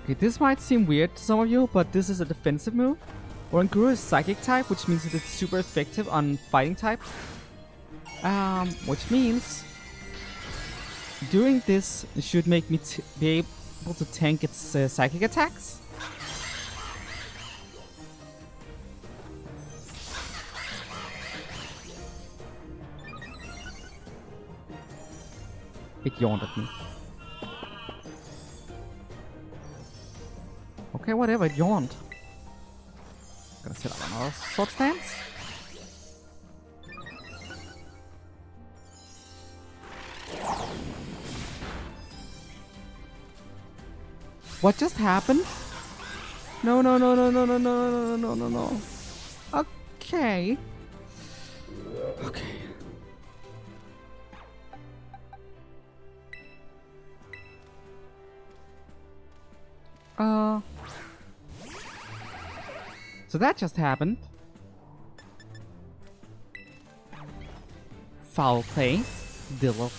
Okay, this might seem weird to some of you, but this is a defensive move. Oranguru is Psychic type, which means that it's super effective on Fighting type. Which means doing this should make me be able to tank its Psychic attacks. It yawned at me. Okay, whatever, it yawned. Gonna set up another sword stance. What just happened? No, no, no, no, no, no, no, no, no, no, no. Okay. Okay. So that just happened. Foul play. Dillo.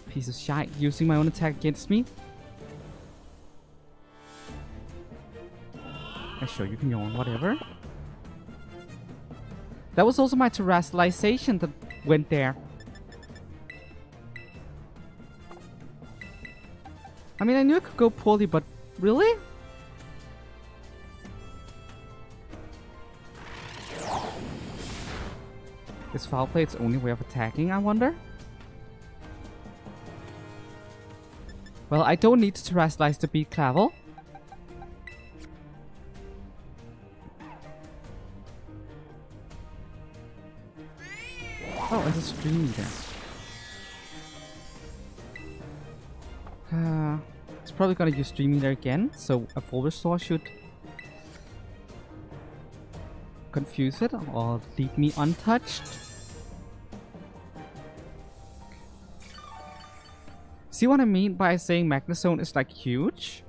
Piece of shit. Using my own attack against me. Sure, you can yawn, whatever. That was also my terrestrialization that went there. I mean, I knew it could go poorly, but really? Is foul play its only way of attacking, I wonder? Well, I don't need to terrestrialize to beat Clavel. Oh, it's a stream meter. It's probably gonna use stream meter again, so a full restore should confuse it or leave me untouched. See what I mean by saying Magnezone is like huge?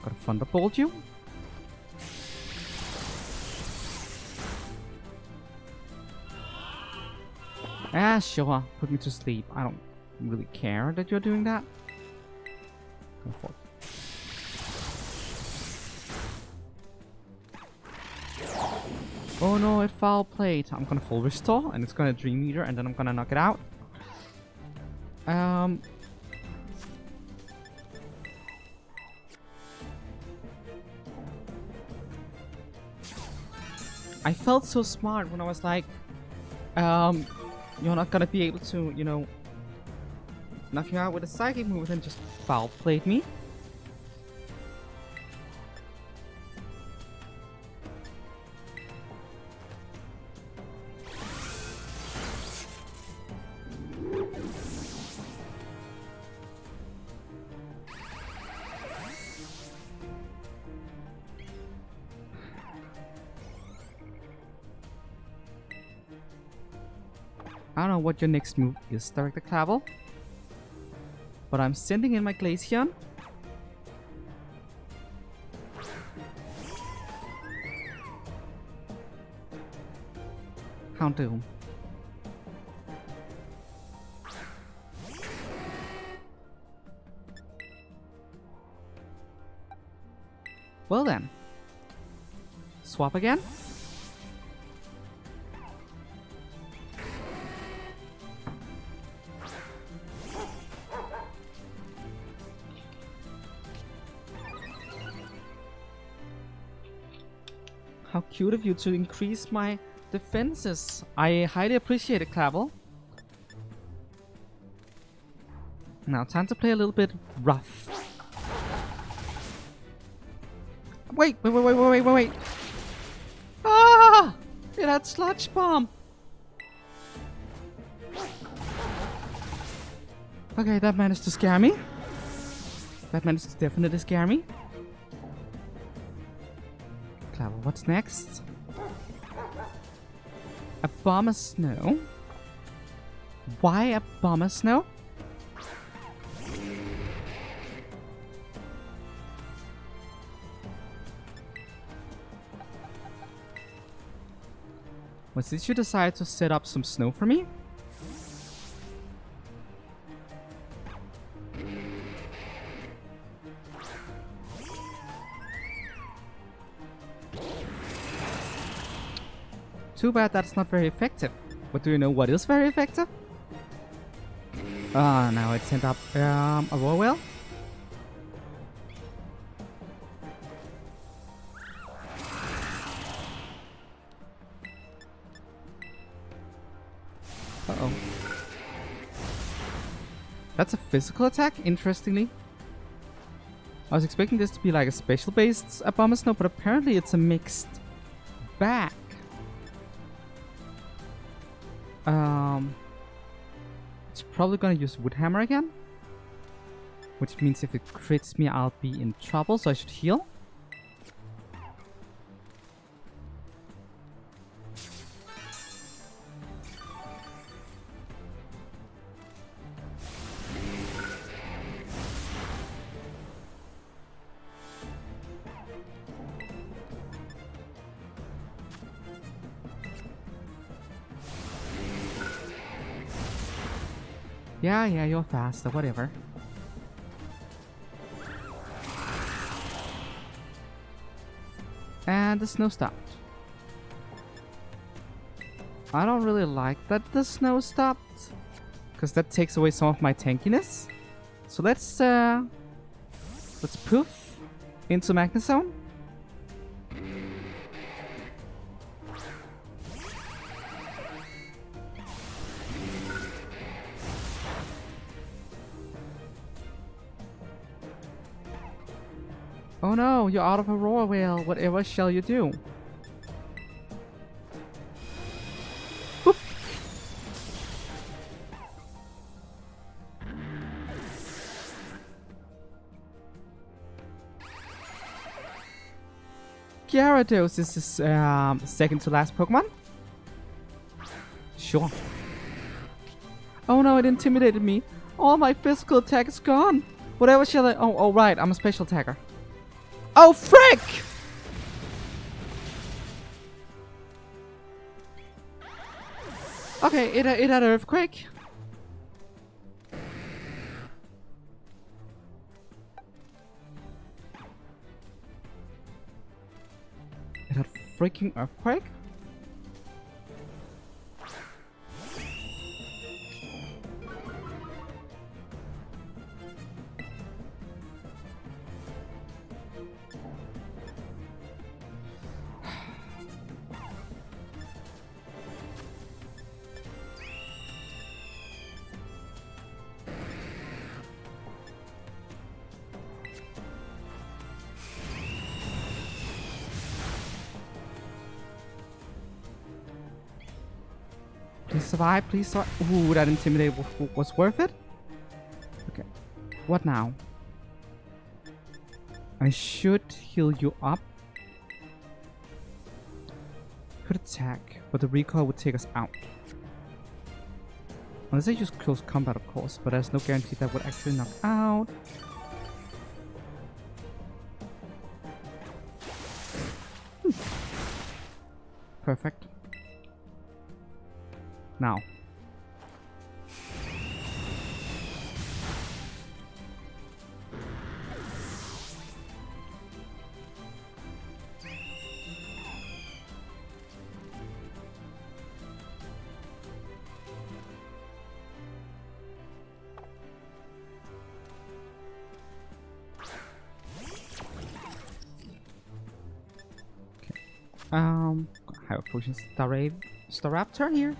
Gotta Thunderbolt you. Ah, sure. Put me to sleep. I don't really care that you're doing that. Go for it. Oh no, it foul played. I'm gonna full restore and it's gonna Dream Eater and then I'm gonna knock it out. I felt so smart when I was like, you're not gonna be able to, you know, knock you out with a psychic move and just foul played me. I don't know what your next move is, Director Clavel. But I'm sending in my Glaceon. Houndoom. Well then. Swap again. How cute of you to increase my defenses. I highly appreciate it, Clavel. Now, time to play a little bit rough. Wait. Ah! It had Sludge Bomb. Okay, that managed to scare me. That managed to definitely scare me. Clavel, what's next? A Bomber Snow? Why a Bomber Snow? Was did you decide to set up some snow for me? Too bad that's not very effective. But do you know what is very effective? Ah, now it sent up a Royal. Uh-oh. That's a physical attack, interestingly. I was expecting this to be like a special-based Bomber Snow, but apparently it's a mixed bag. It's probably gonna use Wood Hammer again. Which means if it crits me, I'll be in trouble, so I should heal. Yeah, you're faster, whatever. And the snow stopped. I don't really like that the snow stopped, because that takes away some of my tankiness. So let's poof into Magnezone. Oh no, you're out of Aurora Whale. Whatever shall you do? Boop. Gyarados is his second to last Pokemon? Sure. Oh no, it intimidated me. All my physical attack is gone. Whatever shall I... Oh, right, I'm a special attacker. Oh, frick! Okay, it had Earthquake. It had freaking Earthquake? Please survive, please survive. Ooh, that Intimidate was worth it. Okay, what now? I should heal you up. Could attack, but the recoil would take us out. Unless I use close combat, of course, but there's no guarantee that would actually knock out. Perfect. Now. Higher potion Staraptor here.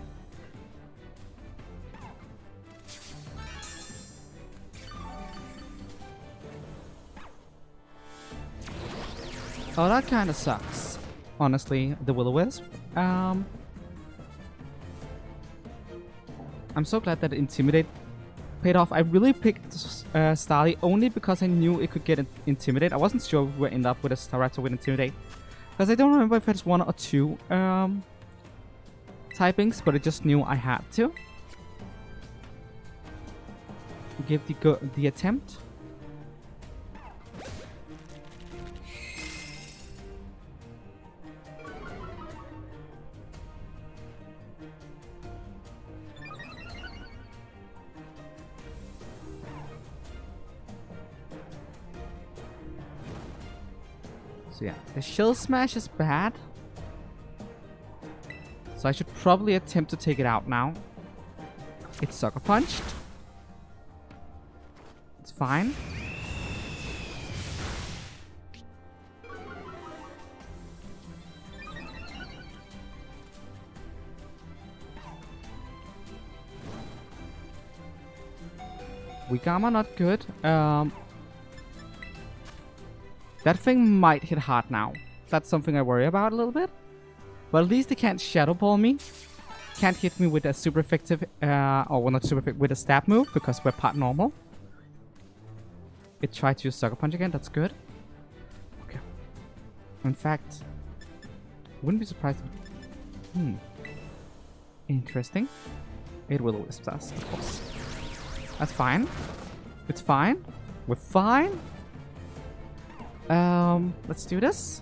Oh, that kind of sucks. Honestly, the Will-O-Wisp. I'm so glad that Intimidate paid off. I really picked Starly only because I knew it could get Intimidate. I wasn't sure we would end up with a Staraptor with Intimidate. Because I don't remember if it's 1 or 2 typings, but I just knew I had to. Give the attempt. So yeah, the Shell Smash is bad. So I should probably attempt to take it out now. It's Sucker Punched. It's fine. Weak Armor, not good. That thing might hit hard now. That's something I worry about a little bit. But at least it can't Shadow Ball me. Can't hit me with a super effective, or well, not super effective, with a stab move because we're part normal. It tried to use Sucker Punch again. That's good. Okay. In fact, wouldn't be surprised. Interesting. It will Will-O-Wisp us, of course. That's fine. It's fine. We're fine. Let's do this.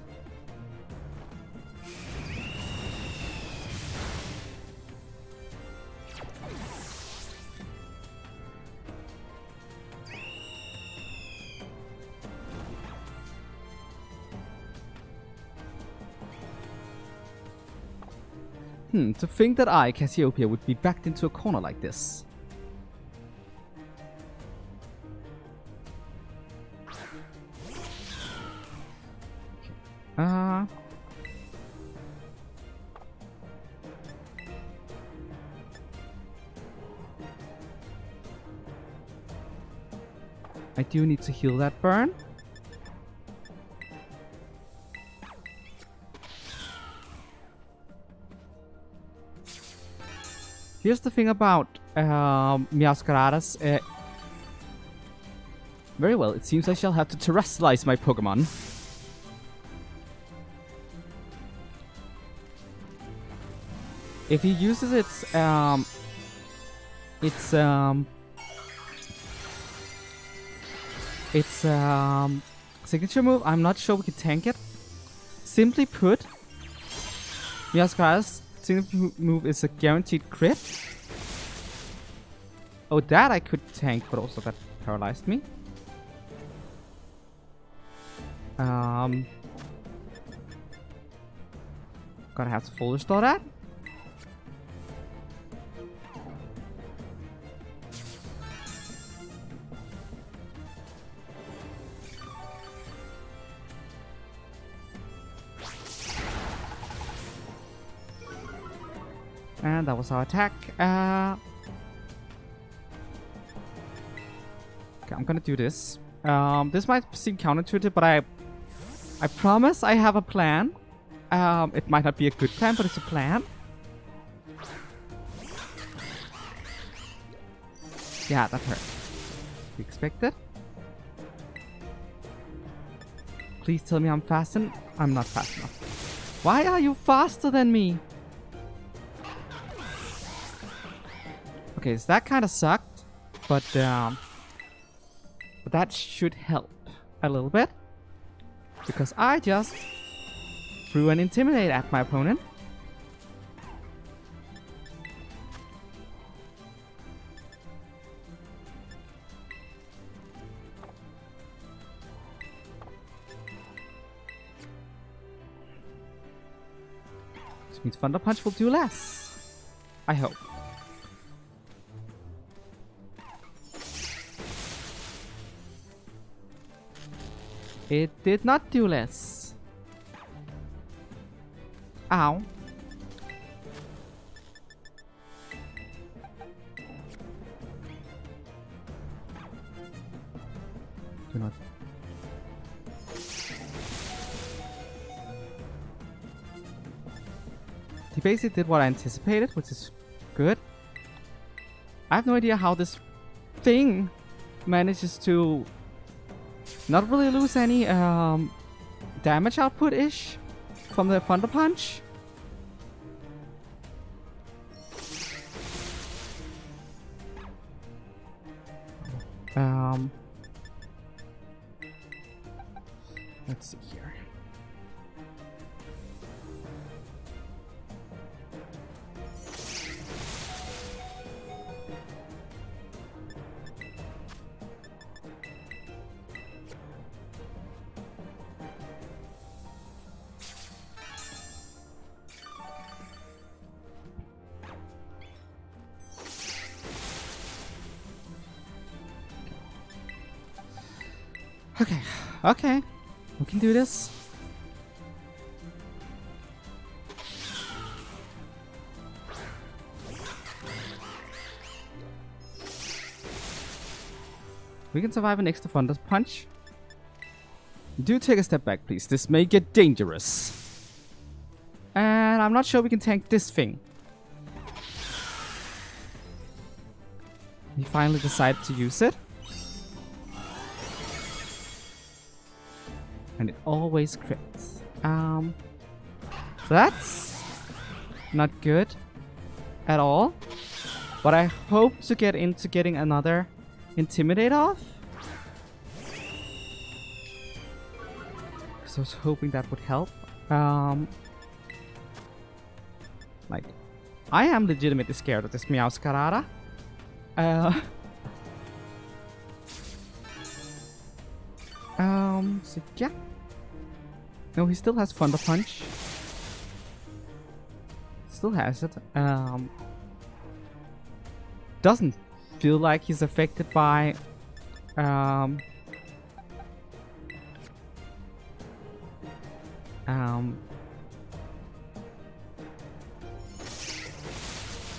To think that I, Cassiopeia, would be backed into a corner like this. I do need to heal that burn. Here's the thing about Meowscaradas. Very well, it seems I shall have to terrestrialize my Pokemon. If he uses its signature move, I'm not sure we can tank it. Simply put, Meowscaradas' signature move is a guaranteed crit. Oh, that I could tank, but also that paralyzed me. Gonna have to full restore that. And that was our attack. Okay, I'm gonna do this. This might seem counterintuitive, but I promise I have a plan. It might not be a good plan, but it's a plan. Yeah, that hurt. We expected. Please tell me I'm fast enough. I'm not fast enough. Why are you faster than me? Okay, so that kind of sucked, but that should help a little bit because I just threw an intimidate at my opponent. Which means Thunder Punch will do less. I hope. It did not do less. Ow. Do not. He basically did what I anticipated, which is good. I have no idea how this thing manages to not really lose any damage output-ish from the Thunder Punch. Let's see here. Okay, okay, we can do this. We can survive an extra Thunder Punch. Do take a step back, please. This may get dangerous. And I'm not sure we can tank this thing. He finally decided to use it. And it always crits. So that's not good at all. But I hope to get into getting another Intimidate off. So I was hoping that would help. Like, I am legitimately scared of this Meowscarada. So yeah. No, he still has Thunder Punch. Still has it. Doesn't feel like he's affected by the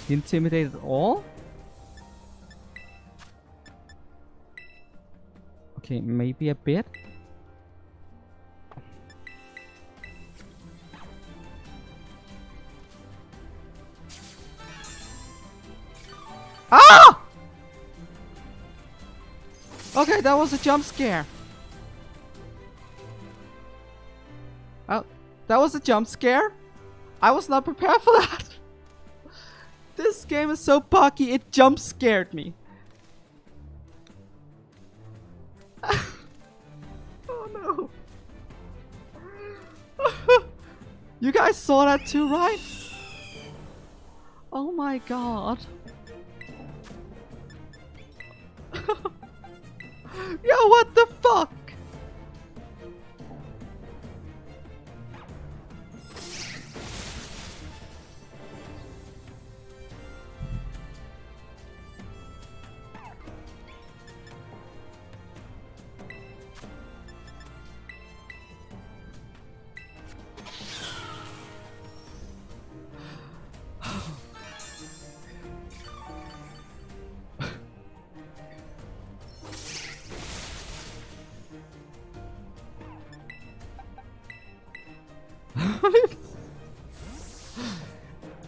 Intimidate at all. Okay, maybe a bit. Ah! Okay, that was a jump scare. Oh, that was a jump scare? I was not prepared for that. This game is so buggy, it jump scared me. Oh no. You guys saw that too, right? Oh my god. Yo, what the fuck?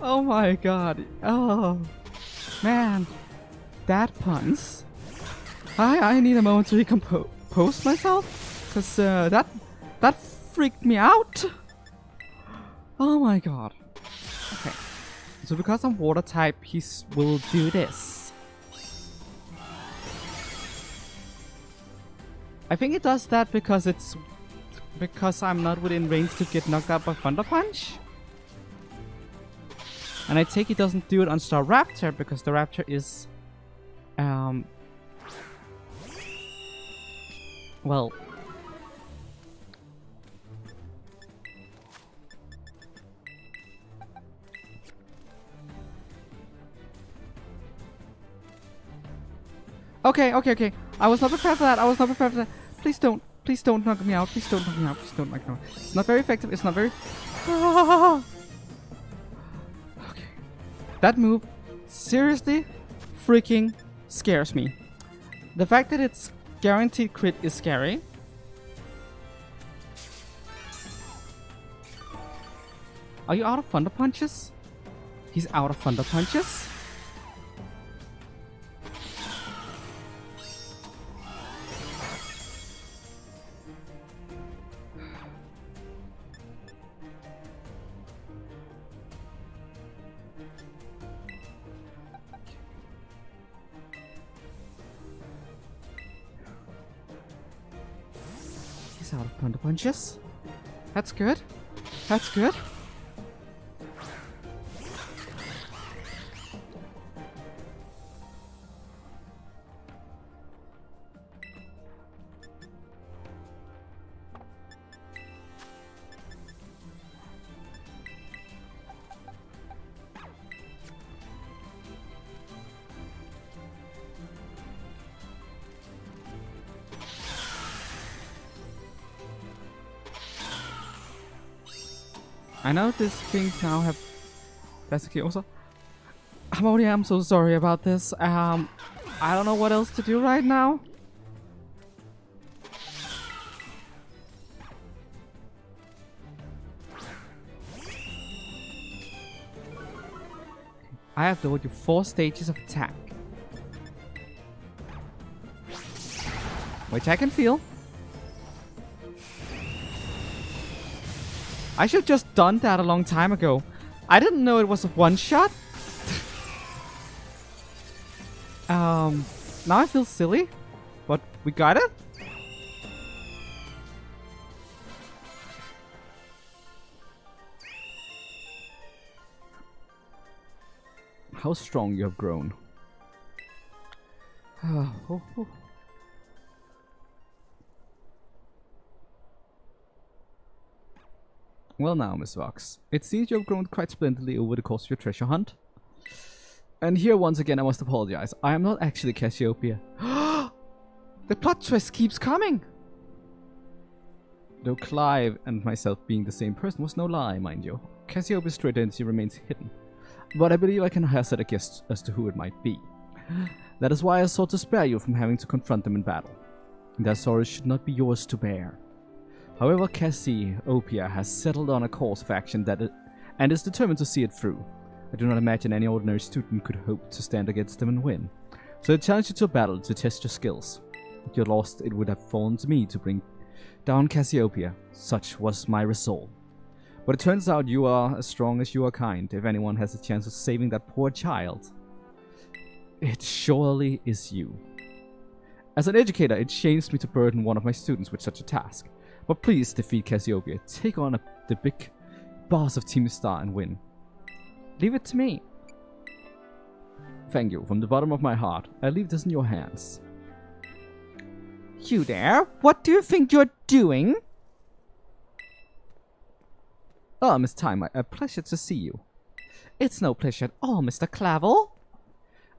Oh my god. Oh man, that puns. I need a moment to recompose myself, cause that freaked me out. Oh my god. Okay, so because I'm water type, he will do this. I think it does that because I'm not within range to get knocked out by Thunder Punch. And I take it doesn't do it on Staraptor because the Raptor is well, okay. I was not prepared for that. Please don't knock me out. Please don't knock me out. It's not very effective. It's not very. Okay. That move seriously freaking scares me. The fact that it's guaranteed crit is scary. Are you out of Thunder Punches? He's out of Thunder Punches? He's out of Thunder Punches. That's good. That's good. I know these things now have basically also. I'm so sorry about this. I don't know what else to do right now. I have told you 4 stages of attack, which I can feel. I should have just done that a long time ago. I didn't know it was a one-shot. Now I feel silly, but we got it. How strong you have grown. Well now, Miss Vox, it seems you have grown quite splendidly over the course of your treasure hunt. And here once again I must apologize. I am not actually Cassiopeia. The plot twist keeps coming! Though Clive and myself being the same person was no lie, mind you. Cassiopeia's true identity remains hidden. But I believe I can hazard a guess as to who it might be. That is why I sought to spare you from having to confront them in battle. Their sorrows should not be yours to bear. However, Cassiopeia has settled on a course of action and is determined to see it through. I do not imagine any ordinary student could hope to stand against them and win. So I challenge you to a battle to test your skills. If you lost, it would have fallen to me to bring down Cassiopeia. Such was my resolve. But it turns out you are as strong as you are kind. If anyone has a chance of saving that poor child, it surely is you. As an educator, it shames me to burden one of my students with such a task. But please defeat Cassiopeia, take on the big boss of Team Star and win. Leave it to me. Thank you, from the bottom of my heart. I leave this in your hands. You there? What do you think you're doing? Oh, Miss Time, a pleasure to see you. It's no pleasure at all, Mr. Clavel.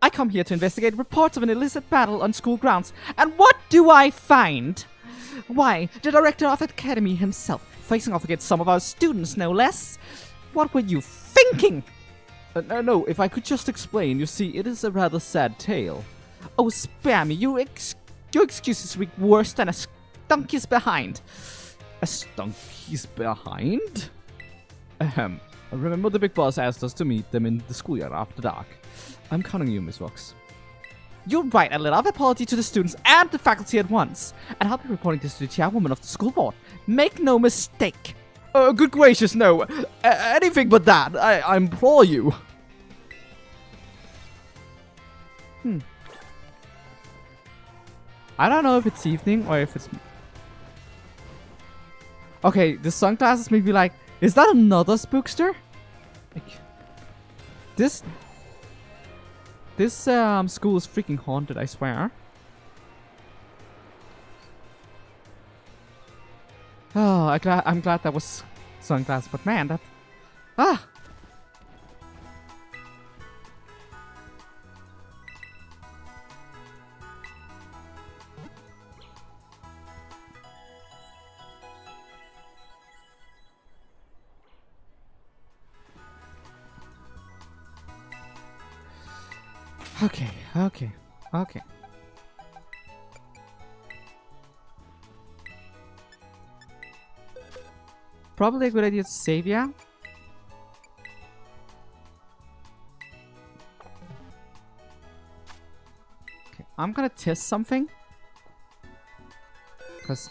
I come here to investigate reports of an illicit battle on school grounds, and what do I find? Why, the director of the academy himself, facing off against some of our students, no less. What were you thinking? No, if I could just explain. You see, it is a rather sad tale. Oh, spare me. Your excuses reek worse than a stunky's behind. A stunky's behind? Ahem. Remember the big boss asked us to meet them in the schoolyard after dark. I'm counting you, Miss Vox. You're right, a letter of apology to the students and the faculty at once. And I'll be reporting this to the chairwoman of the school board. Make no mistake. Good gracious, no. Anything but that. I implore you. I don't know if it's evening or if it's... Okay, the sunglasses may be like, is that another spookster? Like, this school is freaking haunted, I swear. Oh, I'm glad that was sunglasses, but man, that... Ah! Okay. Probably a good idea to save, yeah? Okay, I'm gonna test something. Because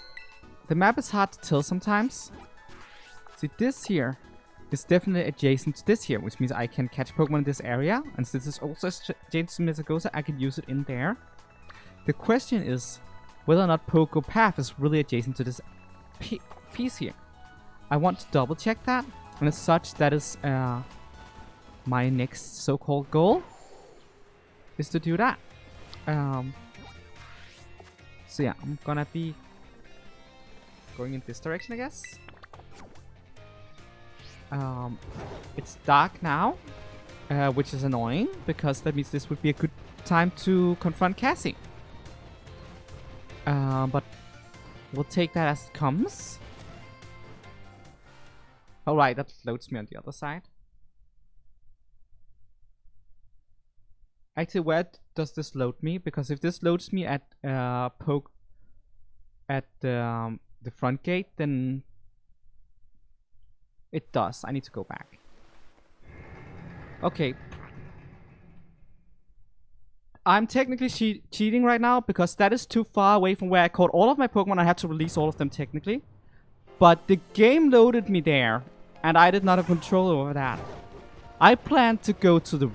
the map is hard to tell sometimes. See, this here is definitely adjacent to this here, which means I can catch Pokemon in this area. And since it's also adjacent to Metagosa, I can use it in there. The question is whether or not Poké Path is really adjacent to this piece here. I want to double check that. And as such, that is my next so-called goal. Is to do that. So yeah, I'm gonna be going in this direction, I guess. It's dark now, which is annoying because that means this would be a good time to confront Cassie. But we'll take that as it comes. Alright, that loads me on the other side. Actually, where does this load me? Because if this loads me at the front gate, then it does. I need to go back. Okay. I'm technically cheating right now because that is too far away from where I caught all of my Pokemon. I had to release all of them technically. But the game loaded me there, and I did not have control over that. I planned to go to the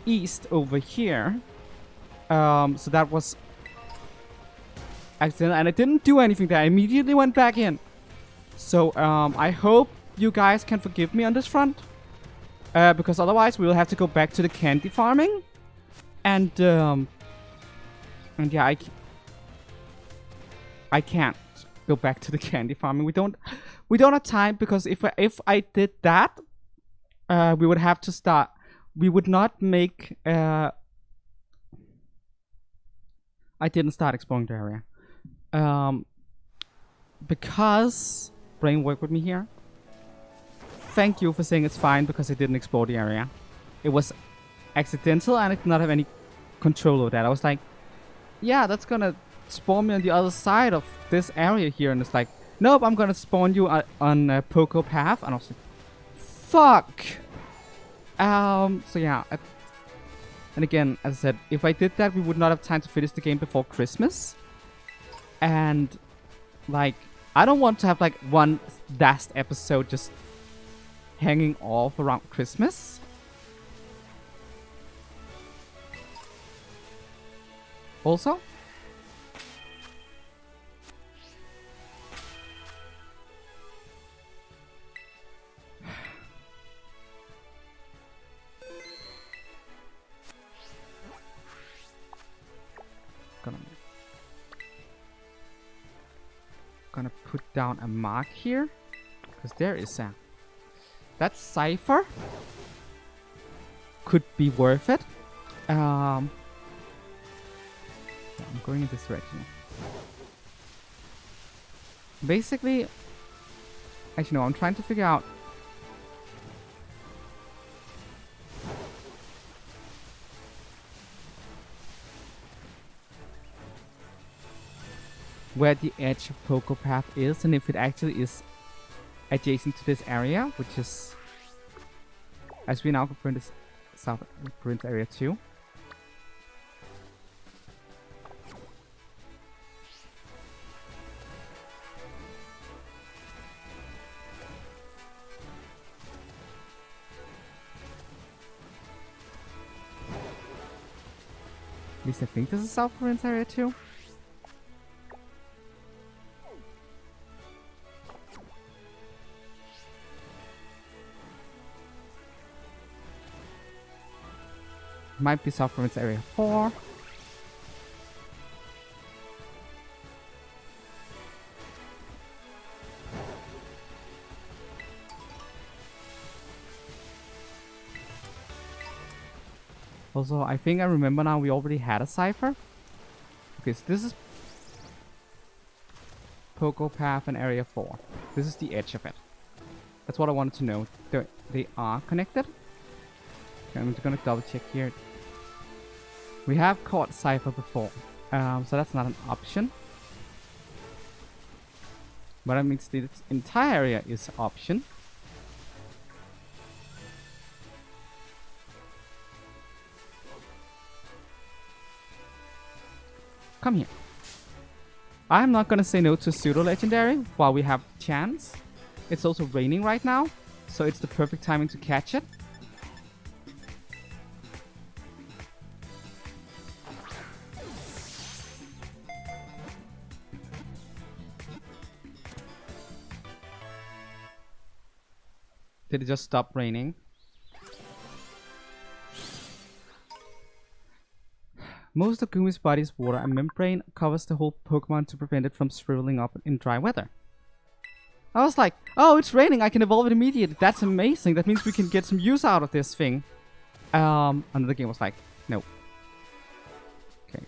east over here. So that was accident, and I didn't do anything there. I immediately went back in. So I hope you guys can forgive me on this front. Because otherwise we will have to go back to the candy farming. And yeah, I can't go back to the candy farming. We don't have time, because if I did that, we would have to start. We would not make. I didn't start exploring the area. Because Brain, work with me here. Thank you for saying it's fine because I didn't explore the area. It was accidental and I did not have any control over that. I was like, yeah, that's gonna spawn me on the other side of this area here, and it's like, nope, I'm gonna spawn you on Poké Path, and I was like, fuck. So yeah, and again, as I said, if I did that, we would not have time to finish the game before Christmas, and like, I don't want to have like one last episode just hanging off around Christmas. Also, gonna put down a mark here, because there is a that cipher could be worth it. I'm going in this direction. Basically, actually no, I'm trying to figure out where the edge of Poké Path is, and if it actually is adjacent to this area, which is, as we now confirm, this South Prince area 2. At least I think this is South Prince area 2. Might be South Province Area 4. Also, I think I remember now we already had a cipher. Okay, so this is Poco Path and Area 4. This is the edge of it. That's what I wanted to know. They are connected. Okay, I'm just gonna double check here. We have caught cipher before, so that's not an option. But that means the entire area is an option. Come here. I'm not gonna say no to pseudo legendary while we have chance. It's also raining right now, so it's the perfect timing to catch it. Did it just stop raining? Most of Gumi's body's water and membrane covers the whole Pokemon to prevent it from shriveling up in dry weather. I was like, oh, it's raining, I can evolve it immediately. That's amazing. That means we can get some use out of this thing. And the game was like, no. Okay.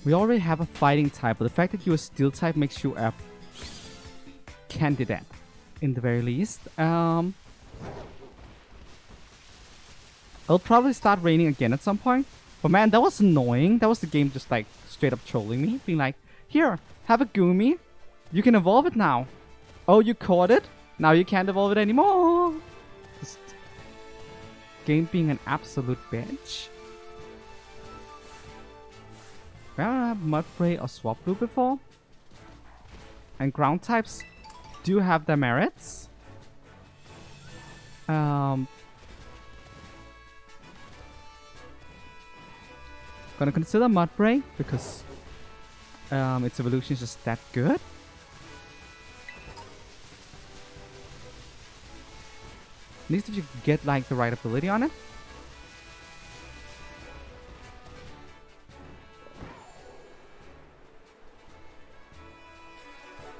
We already have a fighting type, but the fact that you're a steel type makes you a candidate, in the very least. It'll probably start raining again at some point. But man, that was annoying. That was the game just like straight up trolling me, being like, here, have a Gumi. You can evolve it now. Oh, you caught it? Now you can't evolve it anymore. Just game being an absolute bitch. We haven't had Mudbray or Swablu before. And ground types do have their merits. Gonna consider Mudbray because its evolution is just that good. At least if you get like the right ability on it.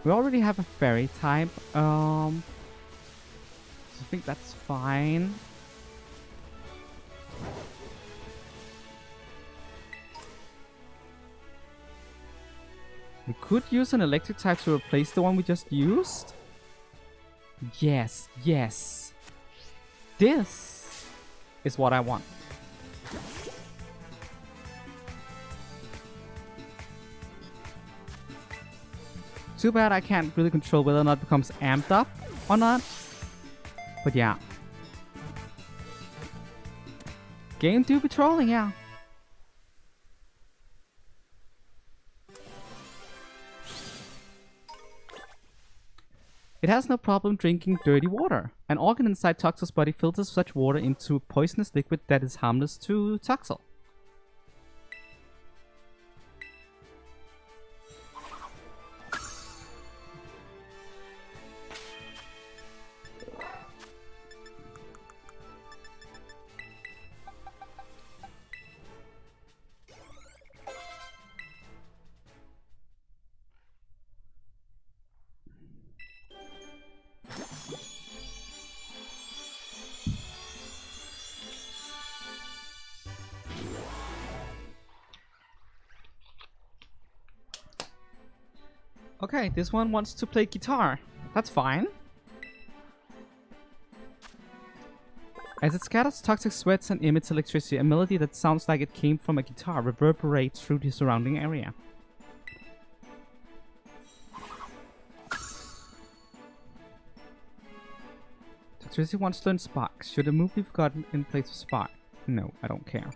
We already have a fairy type. I think that's fine. We could use an electric type to replace the one we just used. Yes, yes. This is what I want. Too bad I can't really control whether or not it becomes amped up or not. But yeah. Game do be trolling, yeah. It has no problem drinking dirty water. An organ inside Toxel's body filters such water into poisonous liquid that is harmless to Toxel. Okay, this one wants to play guitar. That's fine. As it scatters toxic sweats and emits electricity, a melody that sounds like it came from a guitar reverberates through the surrounding area. Toxicity wants to learn Spark. Should a move be forgotten in place of Spark? No, I don't care.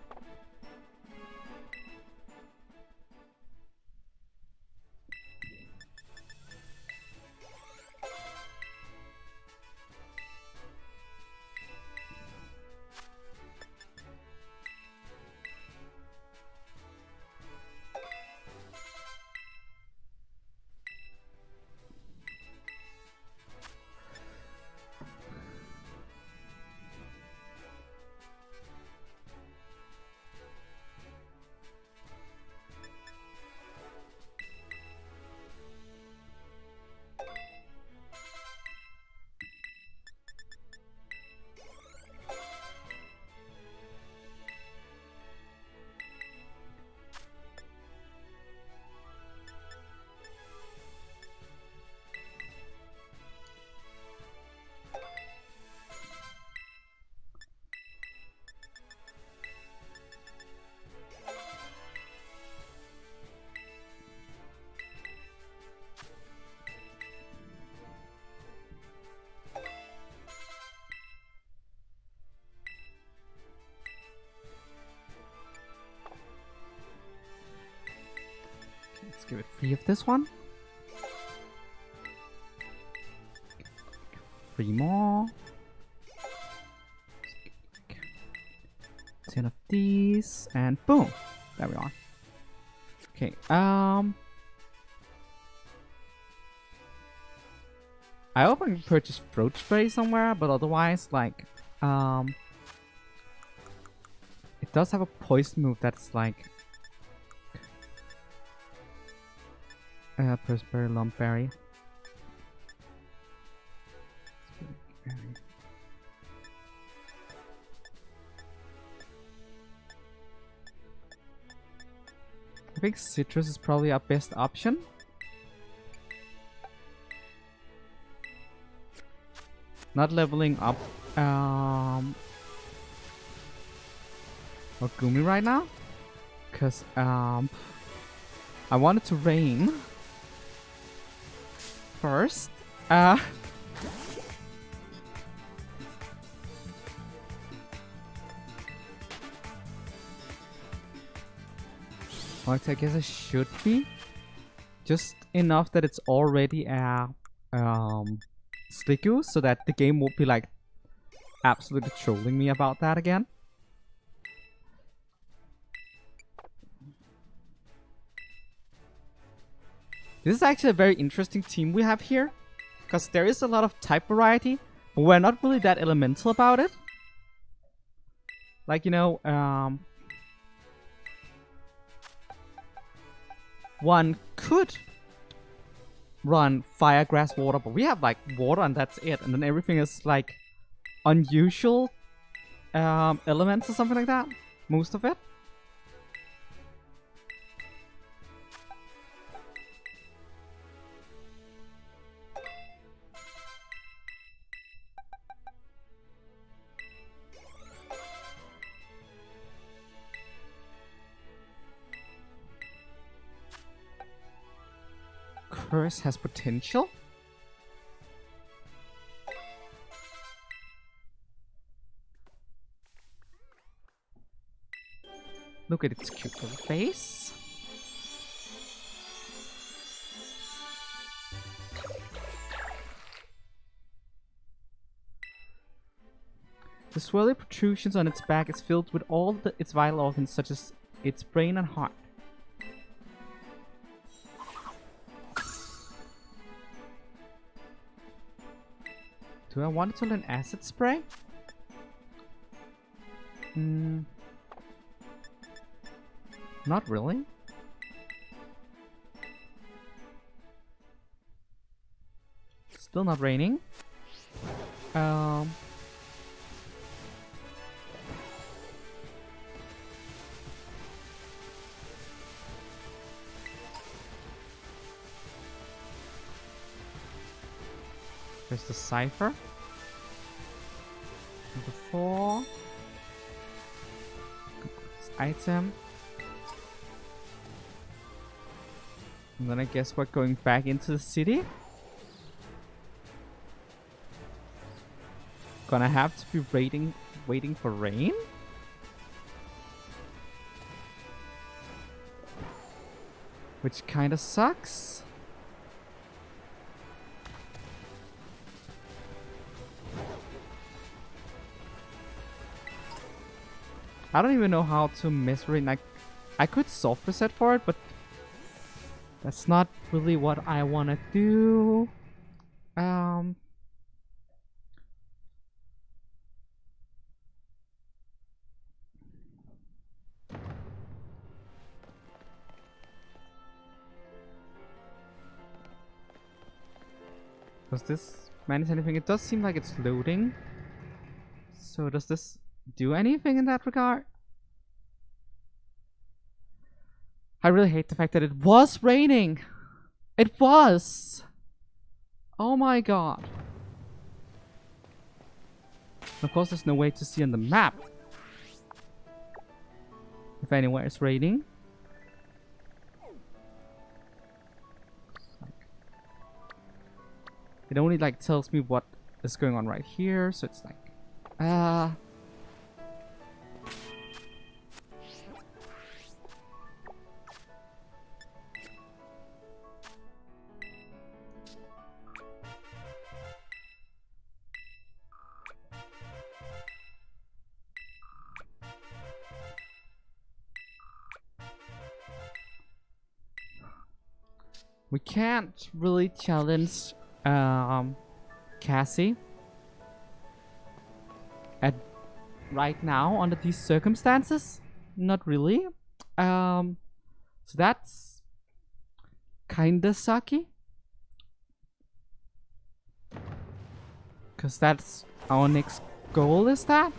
Let's give it 3 of this one. 3 more. 10 of these, and boom! There we are. Okay, I hope I can purchase throat spray somewhere, but otherwise, like, it does have a poison move that's like, Perspire Lumpberry. I think citrus is probably our best option. Not leveling up Gumi right now, because I wanted to rain first. What I guess I should be just enough that it's already a Sliggoo, so that the game won't be like absolutely trolling me about that again. This is actually a very interesting team we have here, because there is a lot of type variety, but we're not really that elemental about it. Like, you know, one could run fire, grass, water, but we have like water and that's it, and then everything is like unusual elements or something like that, most of it. Curse has potential. Look at its cute little face. The swirly protrusions on its back is filled with all its vital organs, such as its brain and heart. Do I want it to learn acid spray? Not really. Still not raining. There's the cipher. Number 4. This item. And then I guess we're going back into the city. Gonna have to be waiting for rain. Which kinda sucks. I don't even know how to mess with it. Like, I could soft reset for it, but that's not really what I want to do. Does this manage anything? It does seem like it's loading. So does this do anything in that regard? I really hate the fact that it was raining. It was. Oh my god. Of course, there's no way to see on the map if anywhere is raining. It only like tells me what is going on right here, so it's like We can't really challenge Cassie at right now under these circumstances. Not really. So that's kinda sucky. Cause that's our next goal, is that?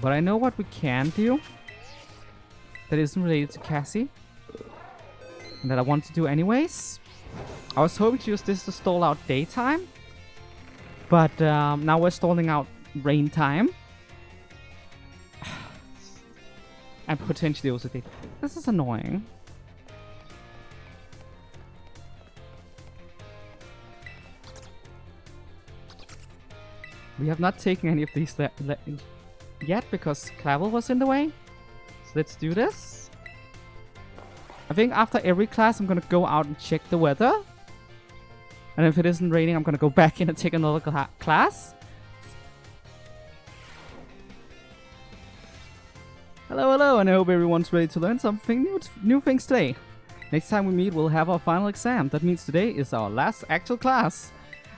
But I know what we can do that isn't related to Cassie, and that I want to do anyways. I was hoping to use this to stall out daytime, but now we're stalling out rain time. And potentially also day. This is annoying. We have not taken any of these yet because Clavel was in the way. So let's do this. I think after every class I'm gonna go out and check the weather. And if it isn't raining, I'm gonna go back in and take another class. Hello, hello, and I hope everyone's ready to learn something new things today. Next time we meet, we'll have our final exam. That means today is our last actual class.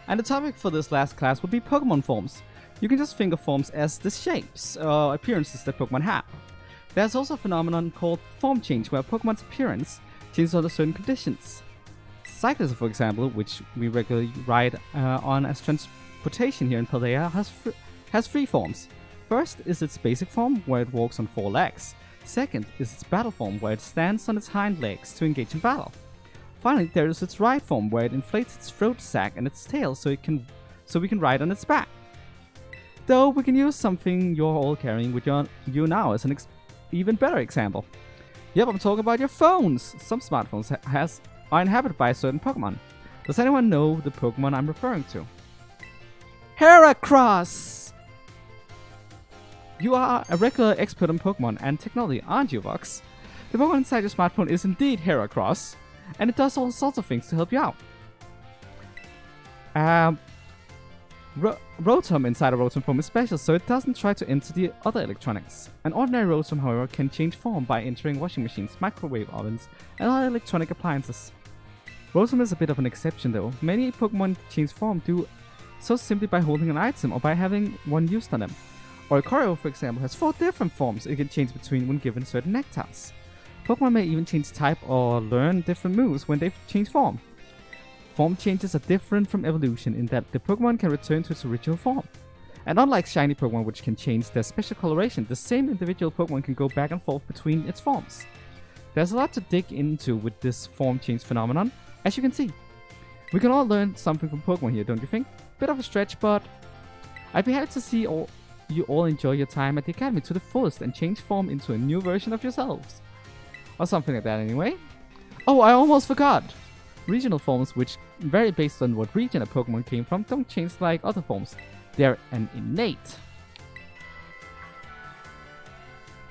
And the topic for this last class will be Pokemon forms. You can just think of forms as the shapes or appearances that Pokemon have. There's also a phenomenon called form change, where Pokemon's appearance changes under certain conditions. Cyclism, for example, which we regularly ride on as transportation here in Paldea, has three forms. First is its basic form, where it walks on 4 legs. Second is its battle form, where it stands on its hind legs to engage in battle. Finally, there is its ride form, where it inflates its throat sac and its tail so we can ride on its back. Though we can use something you're all carrying with you now as an even better example. Yep, I'm talking about your phones. Some smartphones are inhabited by a certain Pokemon. Does anyone know the Pokemon I'm referring to? Heracross! You are a regular expert on Pokemon and technology, aren't you, Vox? The Pokemon inside your smartphone is indeed Heracross, and it does all sorts of things to help you out. Rotom inside a Rotom form is special, so it doesn't try to enter the other electronics. An ordinary Rotom, however, can change form by entering washing machines, microwave ovens, and other electronic appliances. Rotom is a bit of an exception though. Many Pokemon change form do so simply by holding an item or by having one used on them. Oricorio, for example, has 4 different forms it can change between when given certain nectars. Pokemon may even change type or learn different moves when they change form. Form changes are different from evolution in that the Pokemon can return to its original form. And unlike shiny Pokemon, which can change their special coloration, the same individual Pokemon can go back and forth between its forms. There's a lot to dig into with this form change phenomenon, as you can see. We can all learn something from Pokemon here, don't you think? Bit of a stretch, but I'd be happy to see you all enjoy your time at the Academy to the fullest and change form into a new version of yourselves. Or something like that anyway. Oh, I almost forgot! Regional forms, which vary based on what region a Pokemon came from, don't change like other forms. They're an innate.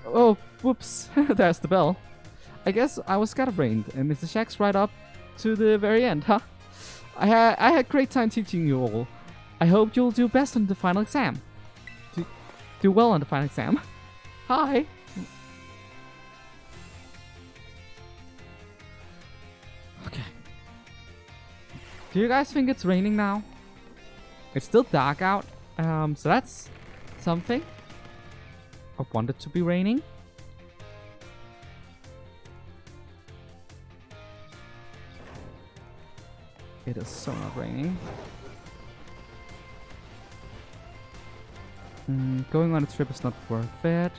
Oh, whoops. There's the bell. I guess I was scatterbrained and Mr. Shack's right up to the very end, huh? I had great time teaching you all. I hope you'll do best on the final exam. Do well on the final exam. Hi! Okay. Do you guys think it's raining now? It's still dark out, so that's something. I want it to be raining. It is so not raining. Going on a trip is not worth it.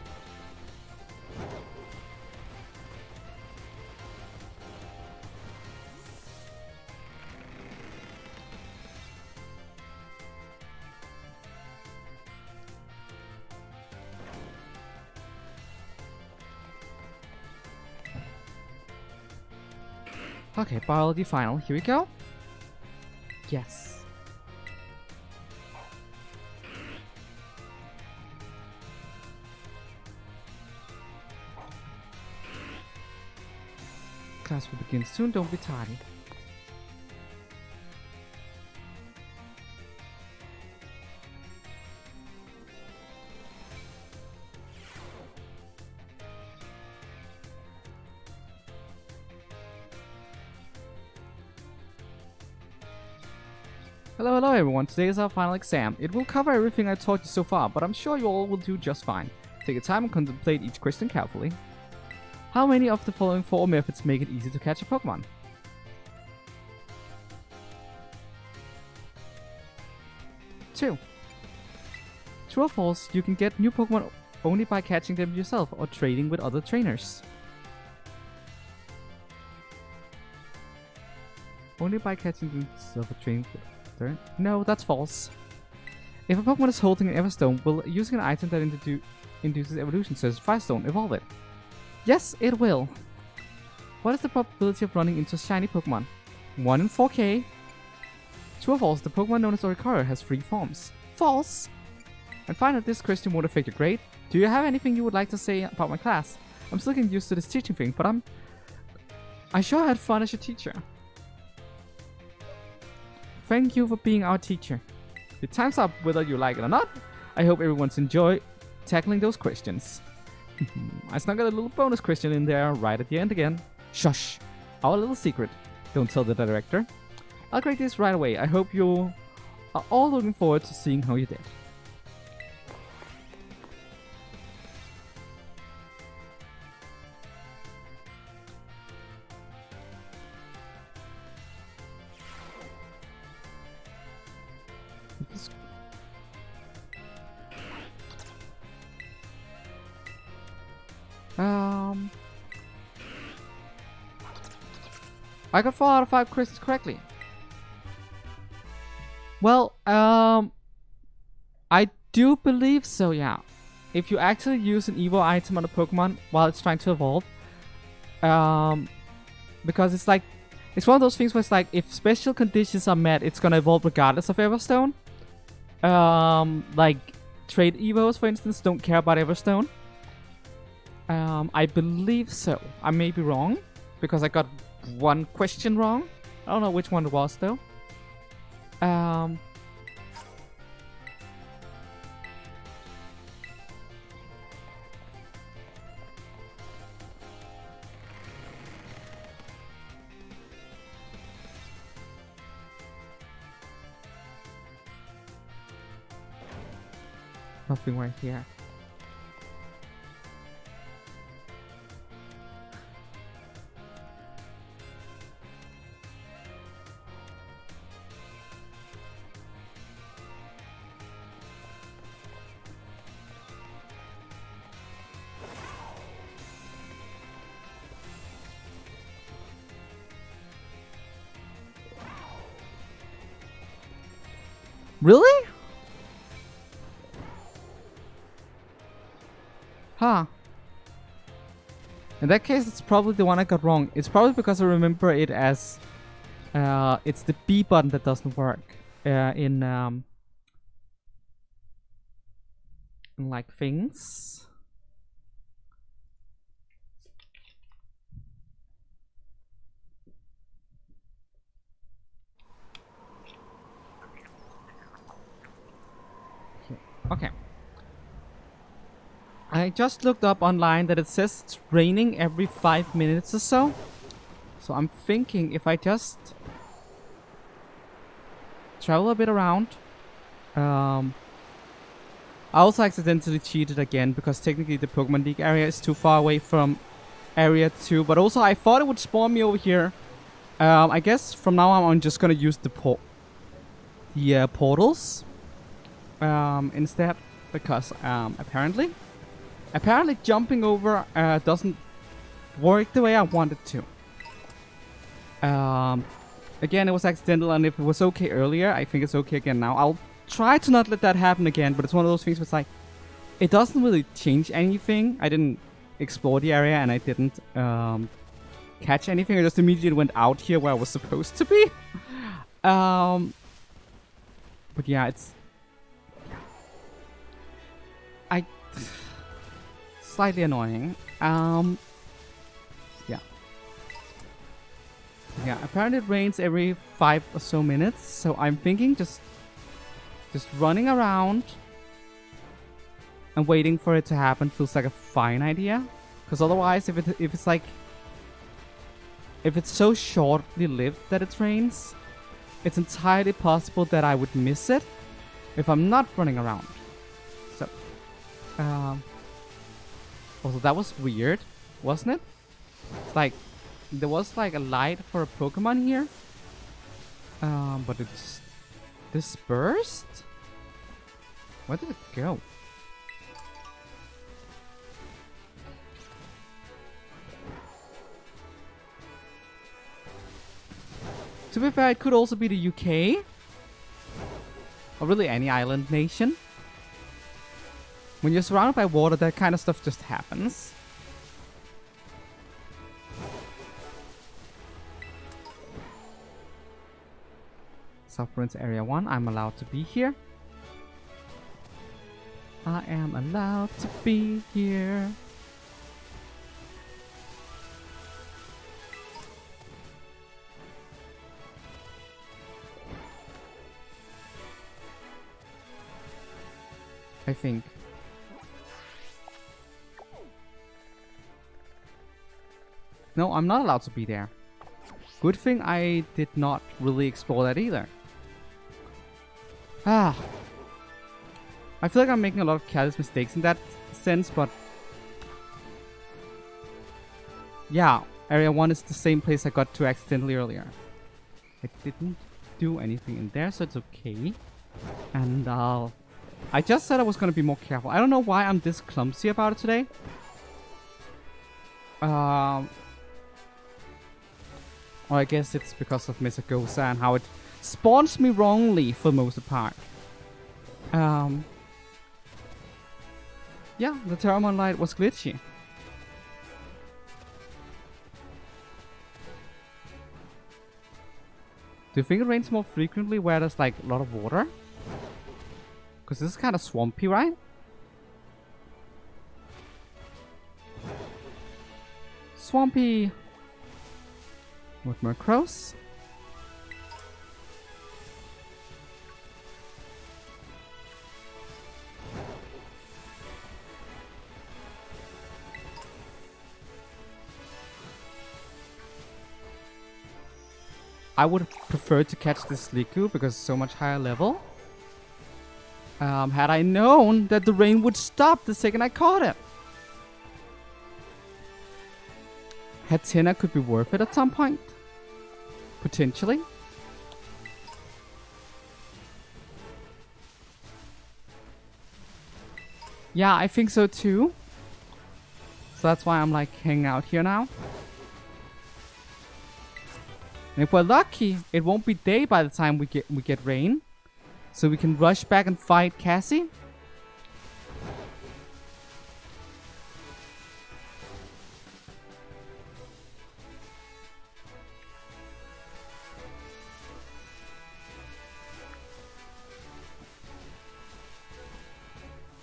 Okay, biology final. Here we go. Yes. Class will begin soon. Don't be tardy. Hello everyone, today is our final exam. It will cover everything I taught you so far, but I'm sure you all will do just fine. Take your time and contemplate each question carefully. How many of the following 4 methods make it easy to catch a Pokemon? 2. True or false, you can get new Pokemon only by catching them yourself or trading with other trainers. Only by catching them yourself or trading with No, that's false. If a Pokemon is holding an Everstone, will using an item that induces evolution says Firestone evolve it? Yes, it will. What is the probability of running into a shiny Pokemon? 1 in 4k. True or false, the Pokemon known as Oricorio has 3 forms? False. And finally, this question won't affect your grade. Do you have anything you would like to say about my class? I'm still getting used to this teaching thing, but I sure had fun as your teacher. Thank you for being our teacher. Your time's up whether you like it or not. I hope everyone's enjoyed tackling those questions. I snuck a little bonus question in there right at the end again. Shush! Our little secret. Don't tell the director. I'll grade this right away. I hope you are all looking forward to seeing how you did. I got 4 out of 5 questions correctly. Well, I do believe so, yeah. If you actually use an Evo item on a Pokemon while it's trying to evolve, because it's like, it's one of those things where it's like, if special conditions are met, it's gonna evolve regardless of Everstone. Like, trade Evos, for instance, don't care about Everstone. I believe so. I may be wrong, because I got 1 question wrong. I don't know which one it was, though. Nothing right here. Really? Huh. In that case, it's probably the one I got wrong. It's probably because I remember it as... it's the B button that doesn't work. In like things. Okay. I just looked up online that it says it's raining every 5 minutes or so. So I'm thinking if I just travel a bit around. I also accidentally cheated again because technically the Pokemon League area is too far away from area 2. But also I thought it would spawn me over here. I guess from now on I'm just gonna use the portals instead, because apparently jumping over doesn't work the way I want it to. Again, it was accidental, and if it was okay earlier, I think it's okay again now. I'll try to not let that happen again, but it's one of those things where it's like, it doesn't really change anything. I didn't explore the area, and I didn't catch anything. I just immediately went out here where I was supposed to be. But yeah, it's... slightly annoying. Yeah, apparently it rains every 5 or so minutes, so I'm thinking just running around and waiting for it to happen feels like a fine idea. Because otherwise, if it's so shortly lived that it rains, it's entirely possible that I would miss it if I'm not running around. So, also that was weird, wasn't it? It's like there was like a light for a Pokemon here, but it's dispersed. Where did it go? To be fair, it could also be the UK. Or really any island nation. When you're surrounded by water, that kind of stuff just happens. South Province Area 1, I'm allowed to be here. I am allowed to be here. I think. No, I'm not allowed to be there. Good thing I did not really explore that either. I feel like I'm making a lot of careless mistakes in that sense, but... yeah, Area 1 is the same place I got to accidentally earlier. I didn't do anything in there, so it's okay. And I just said I was going to be more careful. I don't know why I'm this clumsy about it today. Or I guess it's because of Mesagosa and how it spawns me wrongly for the most part. Yeah, the Terramon light was glitchy. Do you think it rains more frequently where there's like a lot of water? Because this is kind of swampy, right? Swampy. With more crows. I would prefer to catch this Liku because it's so much higher level. Had I known that the rain would stop the second I caught it. Hatena could be worth it at some point. Potentially. Yeah, I think so too. So that's why I'm like hanging out here now. And if we're lucky, it won't be day by the time we get rain. So we can rush back and fight Cassie.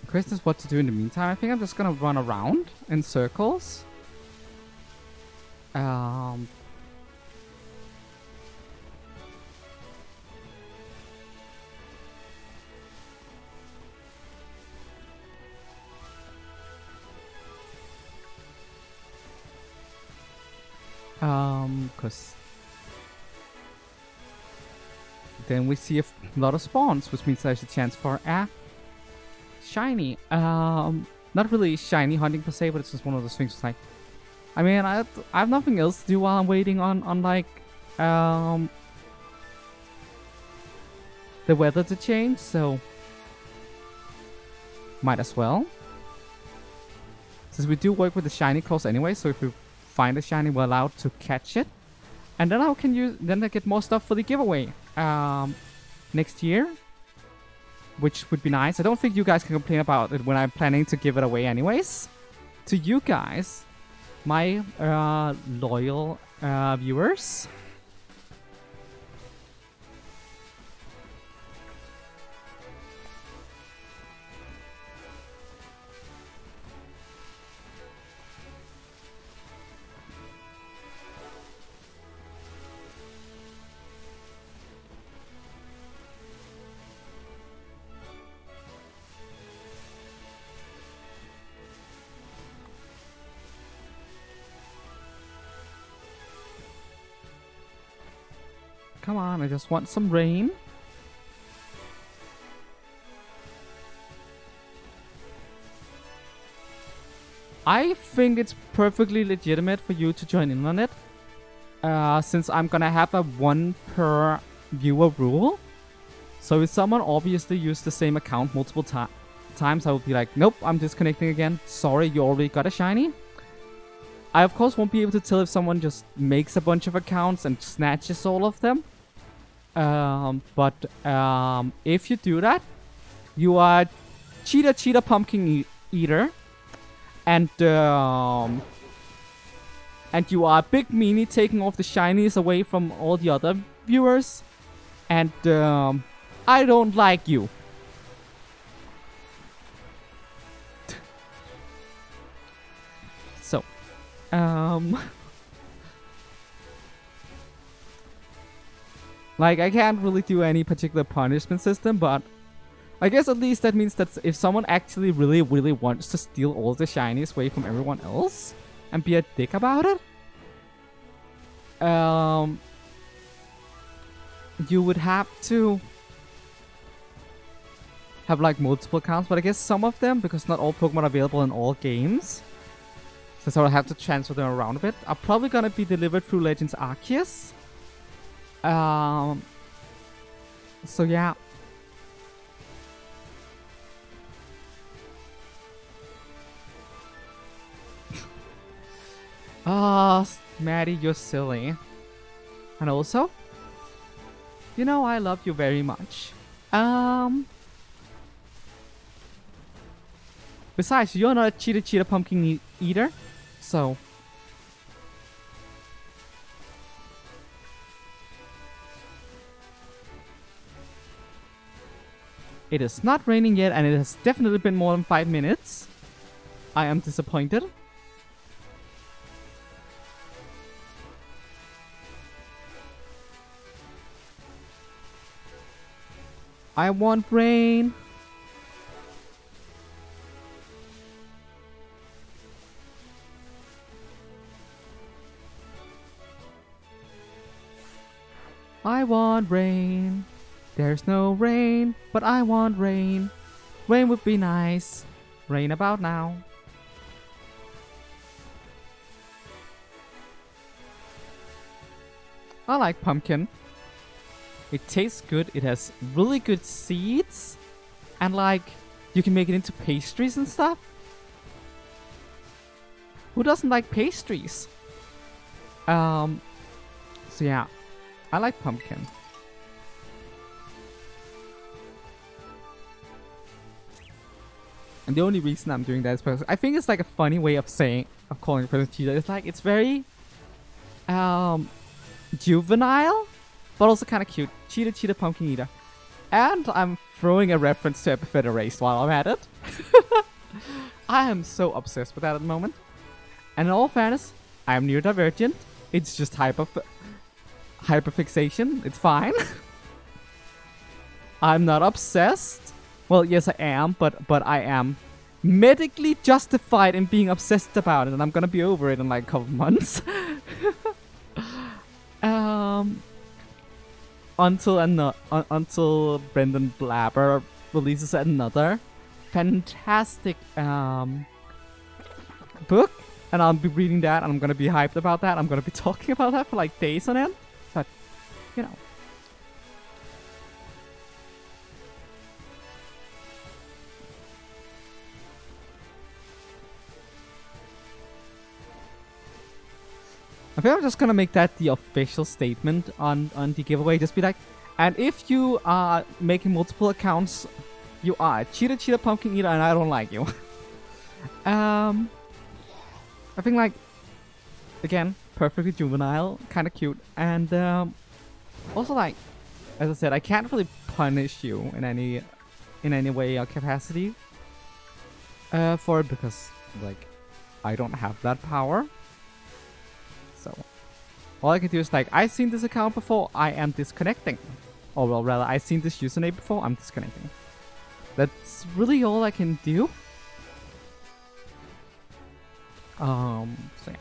The question is what to do in the meantime. I think I'm just gonna run around in circles. Because then we see a lot of spawns, which means there's a chance for a shiny. Not really shiny hunting per se, but it's just one of those things. It's like, I mean, I have nothing else to do while I'm waiting on like the weather to change, so might as well. Since we do work with the shiny claws anyway, so if we find a shiny, we're allowed to catch it, and then I get more stuff for the giveaway next year, which would be nice. I don't think you guys can complain about it when I'm planning to give it away anyways to you guys, my loyal viewers. Come on, I just want some rain. I think it's perfectly legitimate for you to join in on it. Since I'm gonna have a 1 per viewer rule. So if someone obviously used the same account multiple times, I will be like, nope, I'm disconnecting again. Sorry, you already got a shiny. I of course won't be able to tell if someone just makes a bunch of accounts and snatches all of them. But if you do that, you are cheetah pumpkin eater, and you are a big meanie taking off the shinies away from all the other viewers, and I don't like you. So, like, I can't really do any particular punishment system, but I guess at least that means that if someone actually really wants to steal all the shinies away from everyone else and be a dick about it, you would have to have like multiple accounts, but I guess some of them, because not all Pokemon are available in all games, so I'll have to transfer them around a bit, are probably gonna be delivered through Legends Arceus. So yeah. Maddie, you're silly. And also, you know, I love you very much. Besides, you're not a cheetah pumpkin eater, so it is not raining yet, and it has definitely been more than 5 minutes. I am disappointed. I want rain. I want rain. There's no rain, but I want rain. Rain would be nice. Rain about now. I like pumpkin. It tastes good. It has really good seeds. And like, you can make it into pastries and stuff. Who doesn't like pastries? So yeah, I like pumpkin. And the only reason I'm doing that is because I think it's like a funny way of calling a person cheetah. It's like, it's very juvenile, but also kind of cute. Cheetah pumpkin eater. And I'm throwing a reference to Epiphyta Race while I'm at it. I am so obsessed with that at the moment. And in all fairness, I am neurodivergent. It's just hyperfixation. It's fine. I'm not obsessed. Well, yes, I am, but I am medically justified in being obsessed about it, and I'm gonna be over it in like a couple months. Until Brendan Blabber releases another fantastic book, and I'll be reading that, and I'm gonna be hyped about that. I'm gonna be talking about that for like days on end, but you know. I think I'm just gonna make that the official statement on the giveaway. Just be like, and if you are making multiple accounts, you are a cheetah pumpkin eater, and I don't like you. I think, like, again, perfectly juvenile, kind of cute, and also like, as I said, I can't really punish you in any way or capacity for it because like I don't have that power. So all I can do is like, I've seen this account before, I am disconnecting, or well, rather, I've seen this username before, I'm disconnecting. That's really all I can do. So yeah.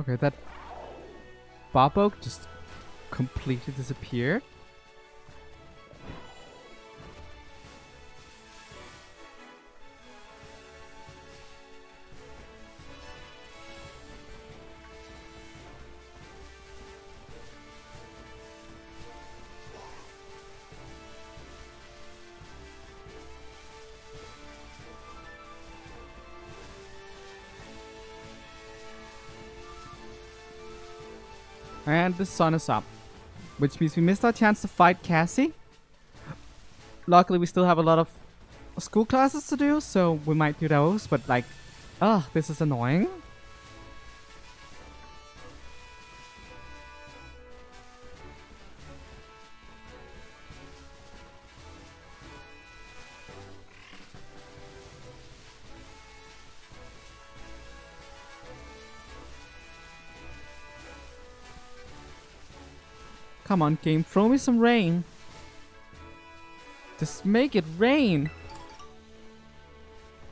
Okay, that Barboak just completely disappeared. And the sun is up, which means we missed our chance to fight Cassie. Luckily, we still have a lot of school classes to do, so we might do those, but like, this is annoying. Come on, game, throw me some rain. Just make it rain.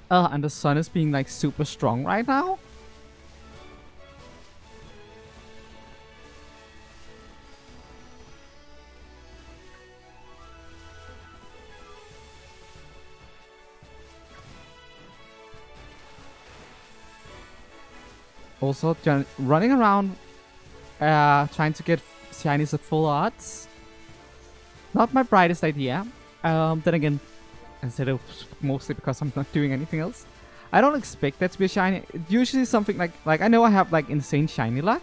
And the sun is being like super strong right now. Also, running around trying to get shinies at full odds. Not my brightest idea. Then again, instead of mostly because I'm not doing anything else. I don't expect that to be a shiny. Usually something like I know I have like insane shiny luck,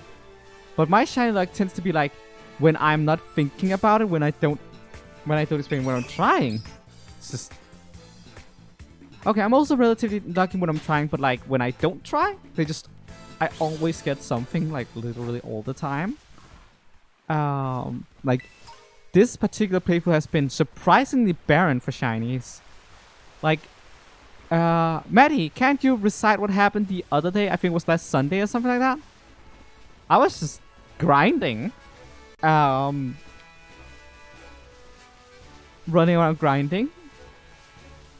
but my shiny luck tends to be like when I'm not thinking about it, when I don't explain when I'm trying. It's just okay. I'm also relatively lucky when I'm trying, but like when I don't try, I always get something like literally all the time. Like this particular playthrough has been surprisingly barren for shinies. Like, Maddie, can't you recite what happened the other day? I think it was last Sunday or something like that. I was just grinding, running around grinding,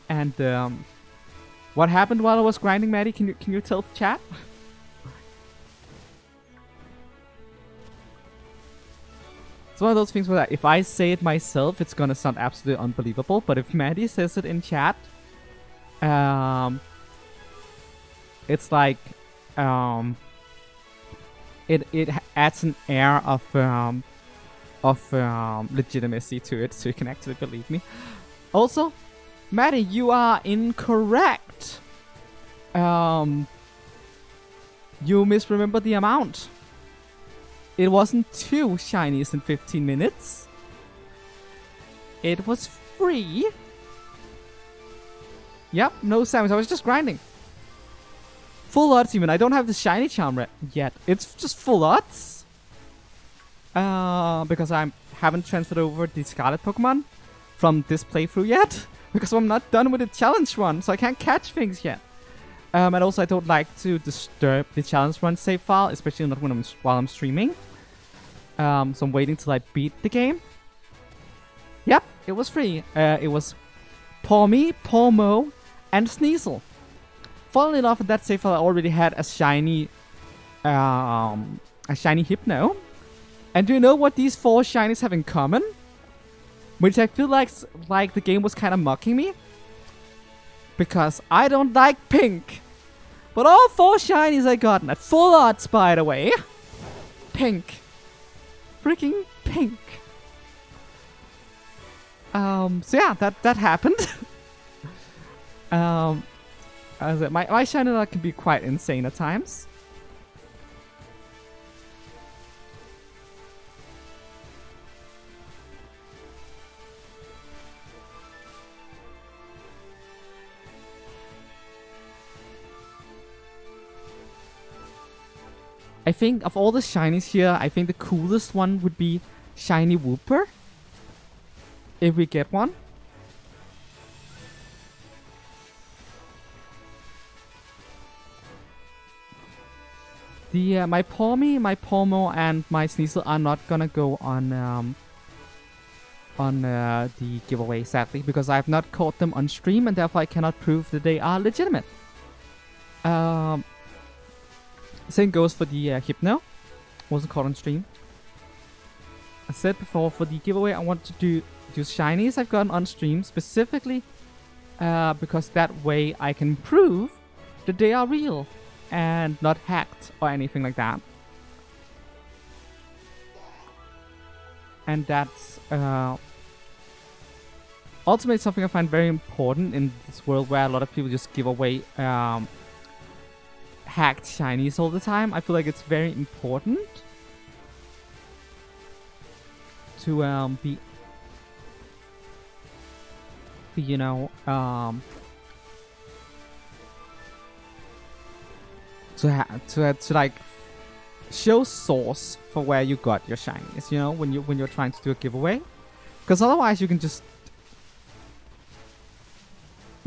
and what happened while I was grinding, Maddie? Can you tell the chat? It's one of those things where if I say it myself, it's gonna sound absolutely unbelievable. But if Maddie says it in chat, it's like it adds an air of legitimacy to it, so you can actually believe me. Also, Maddie, you are incorrect. You misremember the amount. It wasn't 2 shinies in 15 minutes. It was 3. Yep, no Samus. I was just grinding. Full odds even. I don't have the shiny charm yet. It's just full odds. Because I haven't transferred over the Scarlet Pokemon from this playthrough yet. Because I'm not done with the challenge run, so I can't catch things yet. And also, I don't like to disturb the challenge run save file, especially not when while I'm streaming. So I'm waiting till I beat the game. Yep, it was free. It was Pawmi, Pawmo, and Sneasel. Funnily enough, in that save file, I already had a shiny Hypno. And do you know what these 4 shinies have in common? Which I feel like the game was kind of mocking me. Because I don't like pink. But all 4 shinies I gotten at full odds, by the way. Pink. Freaking pink. So yeah, that happened. My shiny luck can be quite insane at times. I think of all the shinies here, I think the coolest one would be Shiny Wooper. If we get one. The my Pawmi, my Pawmo, and my Sneasel are not gonna go on the giveaway, sadly, because I have not caught them on stream, and therefore I cannot prove that they are legitimate. Same goes for the Hypno. Wasn't caught on stream. I said before, for the giveaway, I want to do shinies I've gotten on stream specifically because that way I can prove that they are real and not hacked or anything like that. And that's ultimately something I find very important in this world where a lot of people just give away hacked shinies all the time. I feel like it's very important to be you know, to like show source for where you got your shinies, you know, when you're trying to do a giveaway, because otherwise you can just,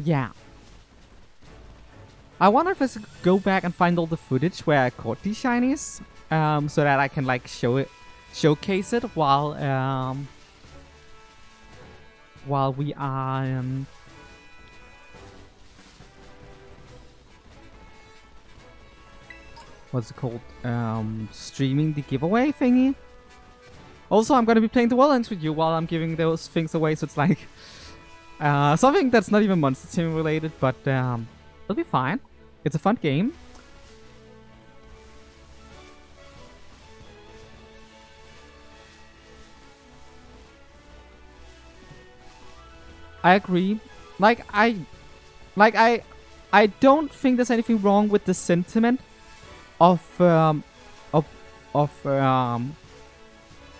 yeah. I wonder if I should go back and find all the footage where I caught these shinies, so that I can like showcase it while we are what's it called, streaming the giveaway thingy. Also, I'm gonna be playing the Wildlands with you while I'm giving those things away, so it's like something that's not even Monster Team related, but it'll be fine. It's a fun game. I agree. I don't think there's anything wrong with the sentiment of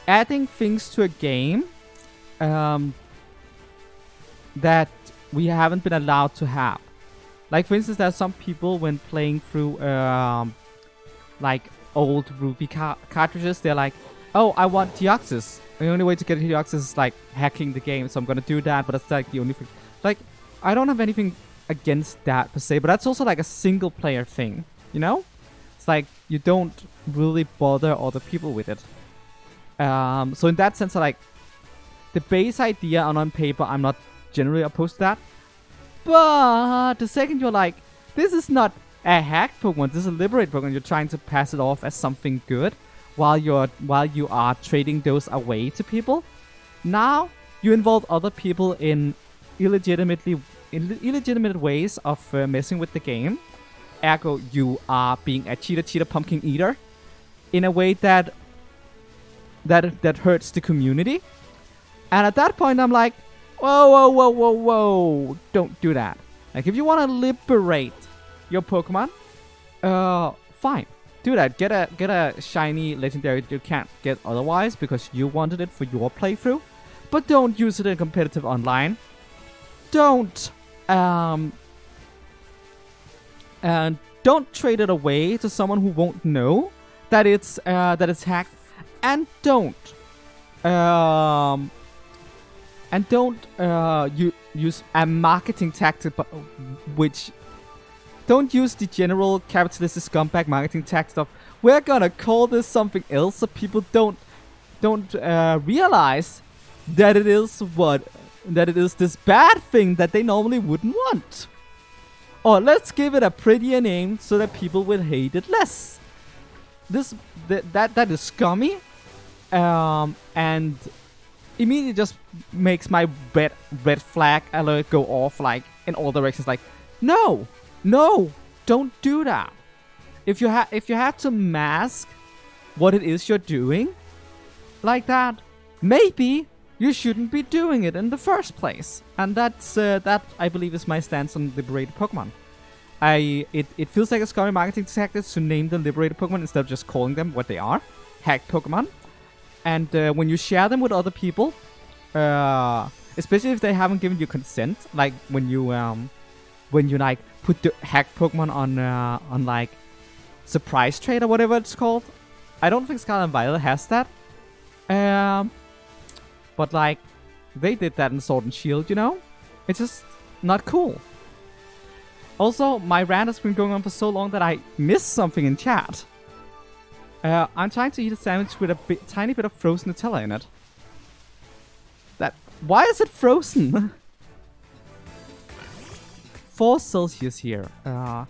adding things to a game that we haven't been allowed to have. Like, for instance, there are some people when playing through like old Ruby cartridges, they're like, oh, I want Deoxys. The only way to get Deoxys is like hacking the game, so I'm gonna do that, but that's like the only thing. Like, I don't have anything against that per se, but that's also like a single player thing, you know? It's like you don't really bother other people with it. So in that sense, like, the base idea on paper, I'm not generally opposed to that. But the second you're like, this is not a hack Pokemon, this is a liberate Pokemon, you're trying to pass it off as something good while you are trading those away to people. Now you involve other people in illegitimate ways of messing with the game. Ergo, you are being a cheater pumpkin eater in a way that hurts the community. And at that point, I'm like, whoa, don't do that. Like, if you want to liberate your Pokemon, fine, do that. Get a shiny legendary you can't get otherwise because you wanted it for your playthrough, but don't use it in competitive online. Don't don't trade it away to someone who won't know that it's hacked, and don't use a marketing tactic, which don't use the general capitalistic scumbag marketing tactic of, we're gonna call this something else, so people don't realize that it is this bad thing that they normally wouldn't want. Or let's give it a prettier name so that people will hate it less. That is scummy, and immediately just makes my red flag alert go off, like, in all directions. Like, no, don't do that. If you have to mask what it is you're doing like that, maybe you shouldn't be doing it in the first place. And that's that, I believe, is my stance on liberated Pokemon. It feels like a scummy marketing tactic to name the liberated Pokemon instead of just calling them what they are, hacked Pokemon. And when you share them with other people, especially if they haven't given you consent, like when you like put the hacked Pokemon on like surprise trade or whatever it's called. I don't think Scarlet and Violet has that. But like, they did that in Sword and Shield, you know? It's just not cool. Also, my rant has been going on for so long that I missed something in chat. I'm trying to eat a sandwich with a tiny bit of frozen Nutella in it. Why is it frozen? 4 Celsius here. Yeah,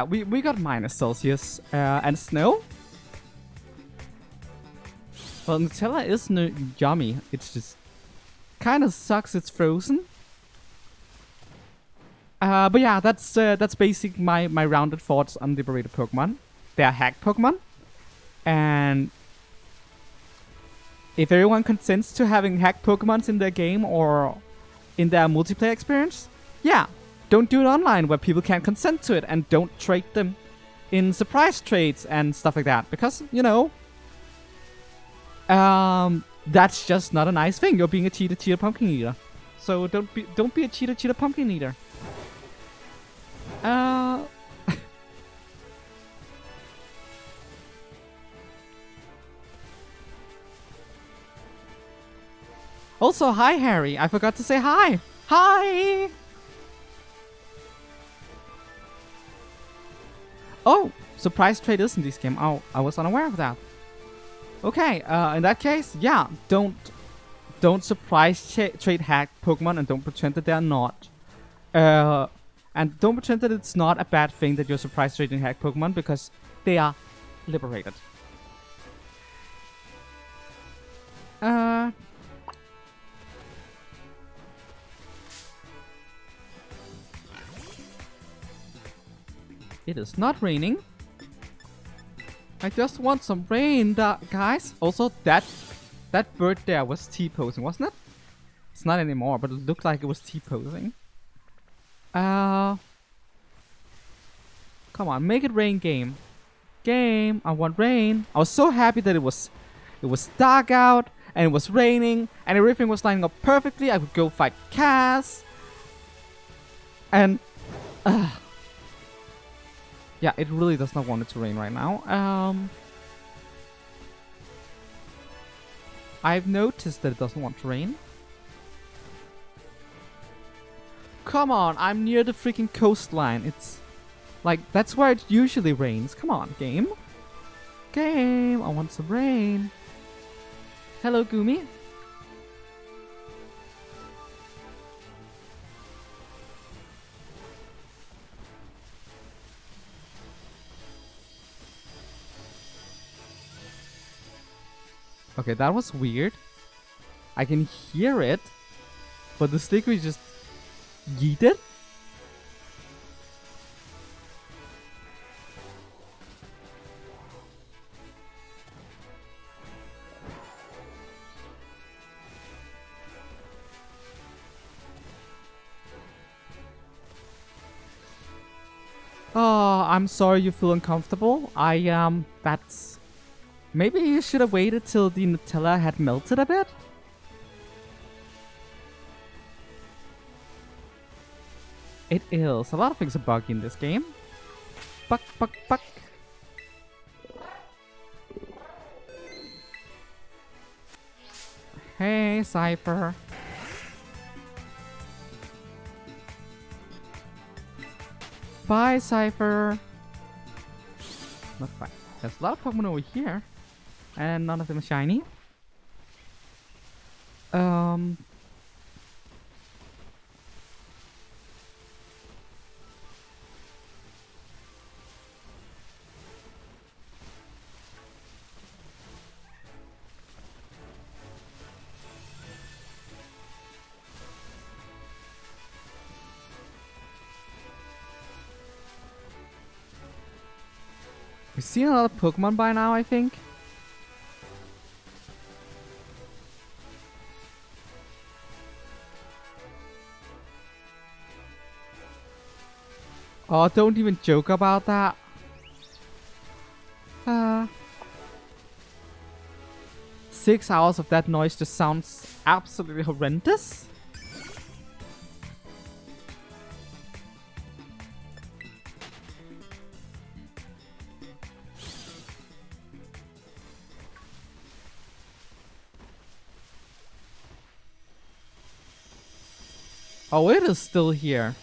we got -Celsius. And snow? Well, Nutella is yummy. It's just kind of sucks it's frozen. But yeah, that's basically my rounded thoughts on liberated Pokemon. They are hacked Pokemon. And if everyone consents to having hacked Pokemons in their game or in their multiplayer experience, yeah, don't do it online where people can't consent to it, and don't trade them in surprise trades and stuff like that, because, you know, that's just not a nice thing. You're being a cheater pumpkin eater. So don't be a cheater pumpkin eater. Also, hi Harry. I forgot to say hi. Hi. Oh, surprise trade is in this game. Oh, I was unaware of that. Okay, in that case, yeah, don't surprise trade hack Pokemon, and don't pretend that they're not. And don't pretend that it's not a bad thing that you're surprise trading hack Pokemon, because they are liberated. It is not raining. I just want some rain, guys. Also, that bird there was T-posing, wasn't it? It's not anymore, but it looked like it was T-posing. Come on, make it rain, game. Game, I want rain. I was so happy that it was dark out and it was raining and everything was lining up perfectly. I could go fight Cass. And yeah, it really does not want it to rain right now. I've noticed that it doesn't want to rain. Come on, I'm near the freaking coastline. It's like, that's where it usually rains. Come on, game. Game, I want some rain. Hello, Gumi. Okay, that was weird. I can hear it, but the sticker just yeeted. Oh, I'm sorry you feel uncomfortable. That's... Maybe you should have waited till the Nutella had melted a bit? It is. A lot of things are buggy in this game. Buck. Hey, Cypher. Bye, Cypher. Not fine. There's a lot of Pokemon over here. And none of them are shiny. We've seen a lot of Pokemon by now, I think. Oh, don't even joke about that. 6 hours of that noise just sounds absolutely horrendous. Oh, it is still here.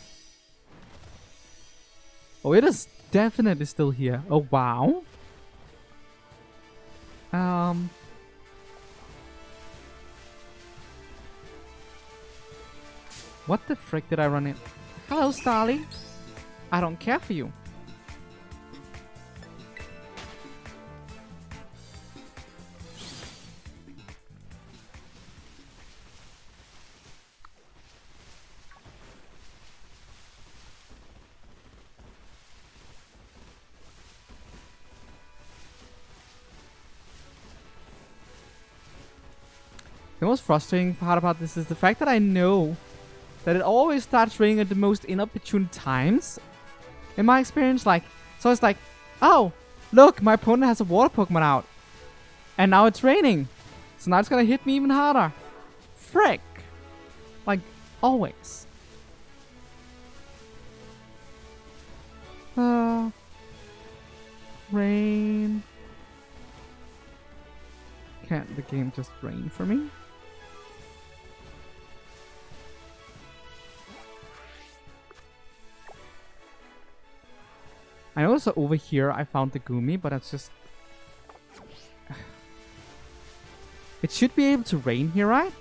Oh, it is definitely still here. Oh, wow. What the frick did I run in? Hello, Starly. I don't care for you. The most frustrating part about this is the fact that I know that it always starts raining at the most inopportune times. In my experience, so it's like, oh, look, my opponent has a water Pokemon out. And now it's raining. So now it's gonna hit me even harder. Frick. Like, always. Rain. Can't the game just rain for me? I know also over here I found the Gumi, but it's just... It should be able to rain here, right?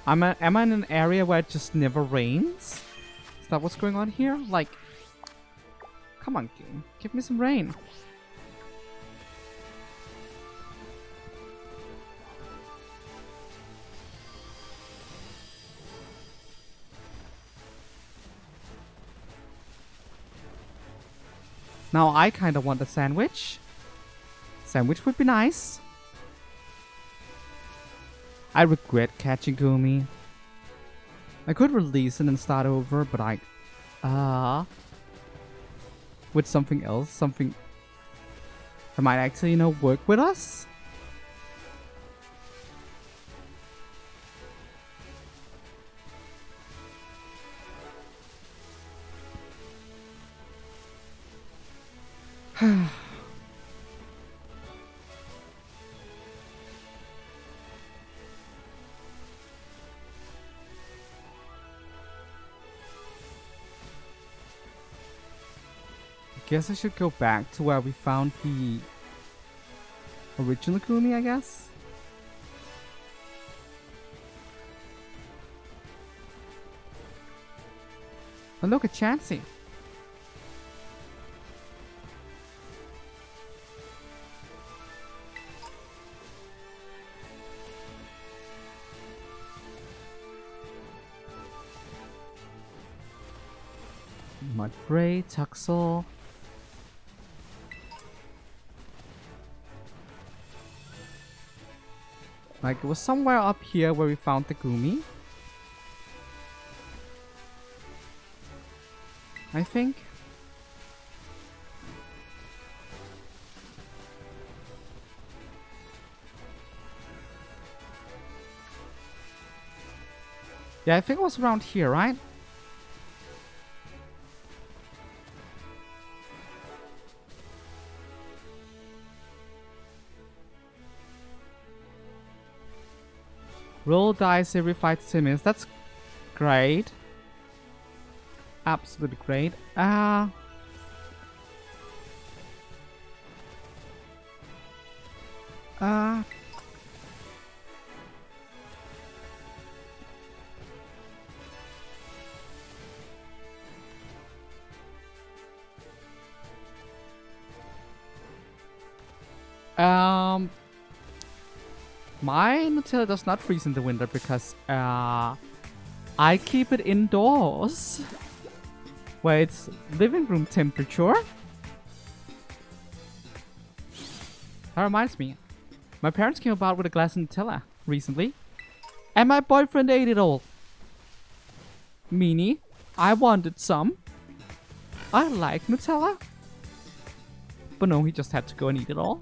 Am I in an area where it just never rains? Is that what's going on here? Like... Come on, game. Give me some rain. Now I kind of want a sandwich. Sandwich would be nice. I regret catching Gumi. I could release it and start over, but with something else, something that might actually, you know, work with us. Guess I should go back to where we found the original Gumi, I guess. Oh, look at Chansey. Mudbray, Tuxel. Like, it was somewhere up here where we found the Gumi. I think. Yeah, I think it was around here, right? Roll dice every 5 to 10 minutes. That's great. Absolutely great. My Nutella does not freeze in the winter because I keep it indoors where it's living room temperature. That reminds me, my parents came about with a glass of Nutella recently and my boyfriend ate it all. Meanie, I wanted some. I like Nutella. But no, he just had to go and eat it all.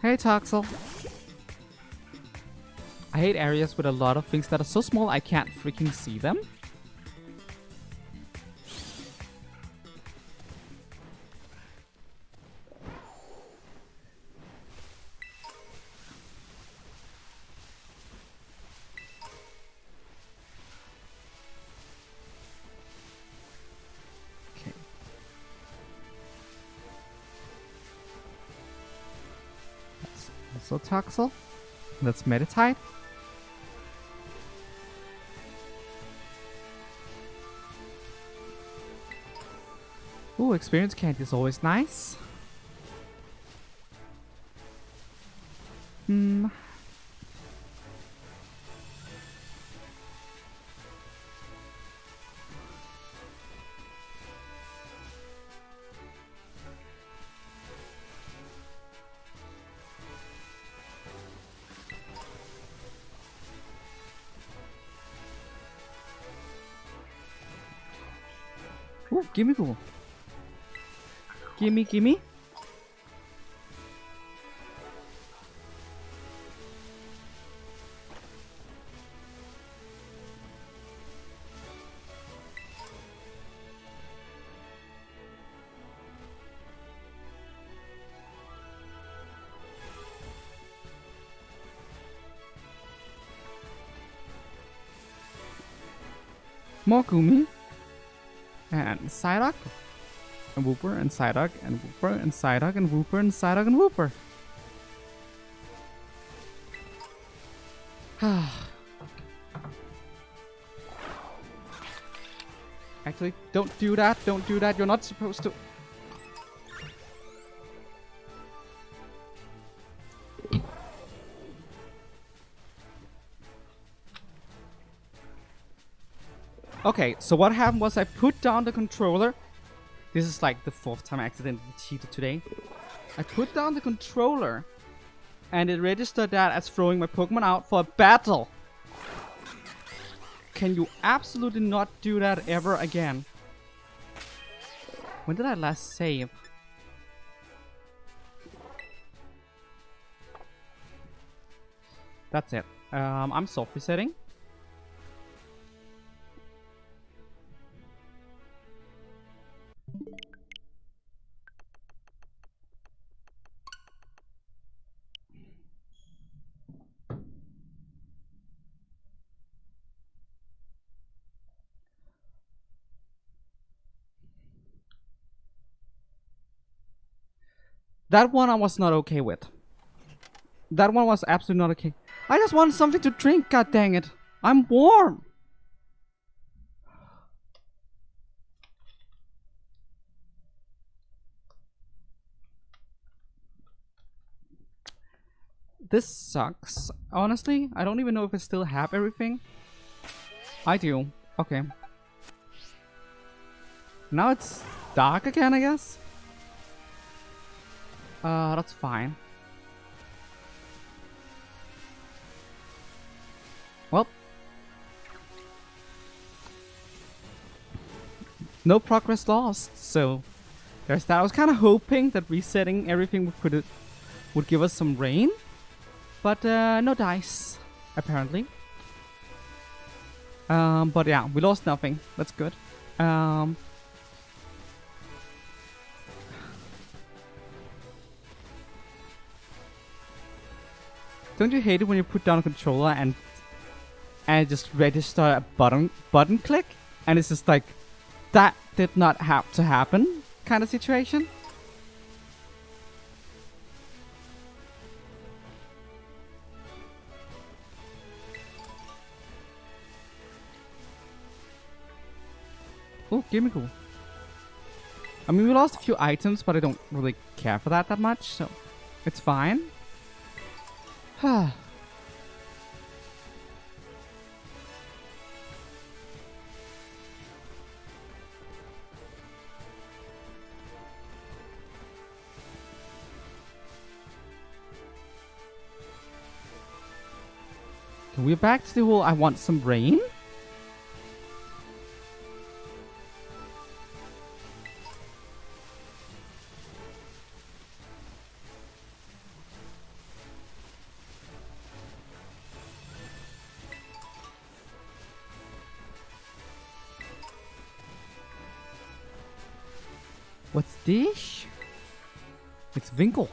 Hey, Toxel. I hate areas with a lot of things that are so small I can't freaking see them. Okay. That's also Toxel. Let's meditate. Ooh, experience candy is always nice. Hmm. Ooh, gimme cool. Gimme. More Gumi. And Psyduck. And Wooper and Psyduck and Wooper and Psyduck and Wooper and Psyduck and Wooper. Actually, don't do that. Don't do that. You're not supposed to. Okay, so what happened was I put down the controller. This is like the 4th time I accidentally cheated today. I put down the controller and it registered that as throwing my Pokemon out for a battle. Can you absolutely not do that ever again? When did I last save? That's it. I'm soft resetting. That one I was not okay with. That one was absolutely not okay. I just want something to drink, god dang it. I'm warm. This sucks. Honestly, I don't even know if I still have everything. I do. Okay. Now it's dark again, I guess. That's fine. Well. No progress lost, so there's that. I was kind of hoping that resetting everything would give us some rain. But no dice, apparently. But yeah, we lost nothing. That's good. Don't you hate it when you put down a controller and just register a button click, and it's just like that did not have to happen kind of situation? Oh, gimme cool. I mean, we lost a few items, but I don't really care for that much, so it's fine. Can we back to the whole I want some rain? What's this? It's Winkle.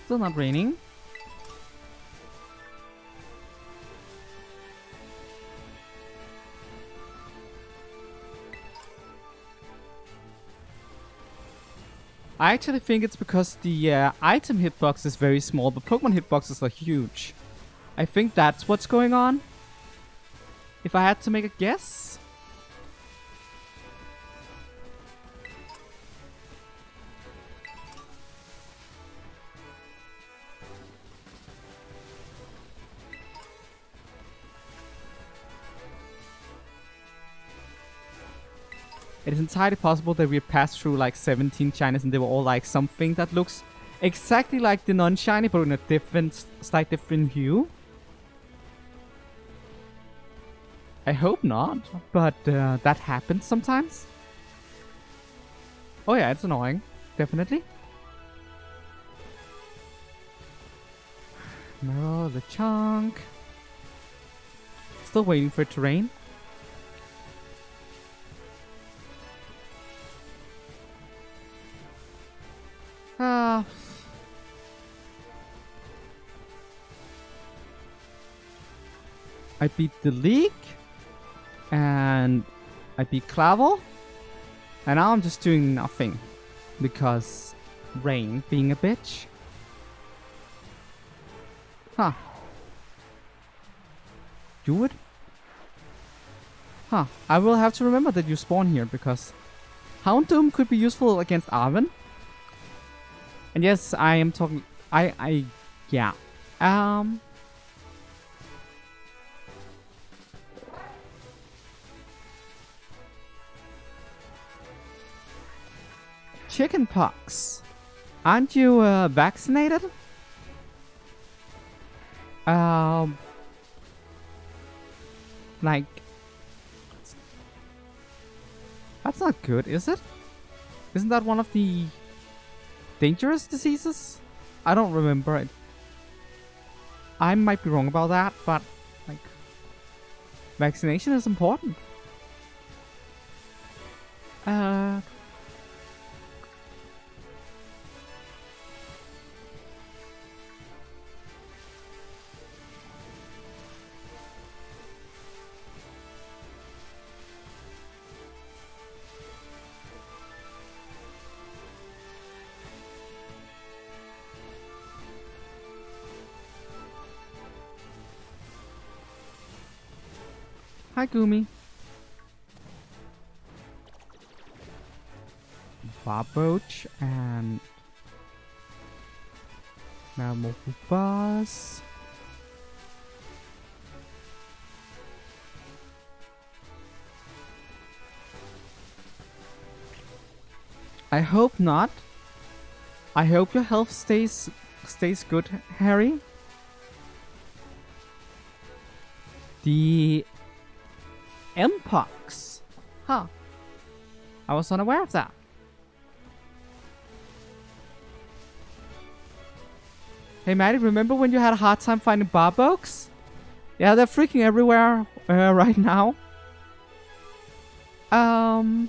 Still not raining. I actually think it's because the item hitbox is very small, but Pokemon hitboxes are huge. I think that's what's going on. If I had to make a guess. It is entirely possible that we passed through like 17 shinies and they were all like something that looks exactly like the non-shiny but in a different, slight different hue. I hope not, but that happens sometimes. Oh yeah, it's annoying. Definitely. No, the chunk. Still waiting for it to rain. I beat the league, and I beat Clavel, and now I'm just doing nothing because rain being a bitch. Huh. You would? Huh. I will have to remember that you spawn here because Houndoom could be useful against Arven. And yes, I am talking. Yeah. Chickenpox. Aren't you vaccinated? Like, that's not good, is it? Isn't that one of the dangerous diseases? I don't remember it. I might be wrong about that, but like, vaccination is important. Hi, Gumi. Barboach and Buzz. I hope not. I hope your health stays good, Harry. The Mpox. Huh. I was unaware of that. Hey Maddie, remember when you had a hard time finding Barboaks? Yeah, they're freaking everywhere right now. I'm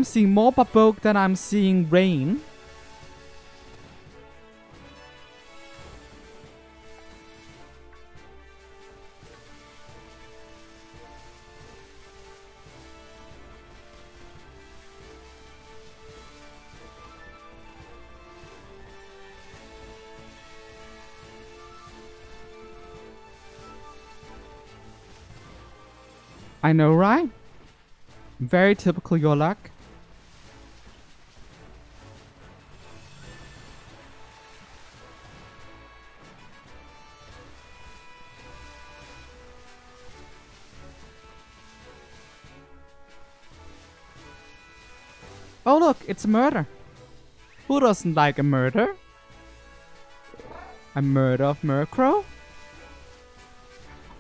seeing more Barboak than I'm seeing rain. I know, right? Very typical your luck. Oh look, it's a murder. Who doesn't like a murder? A murder of Murkrow?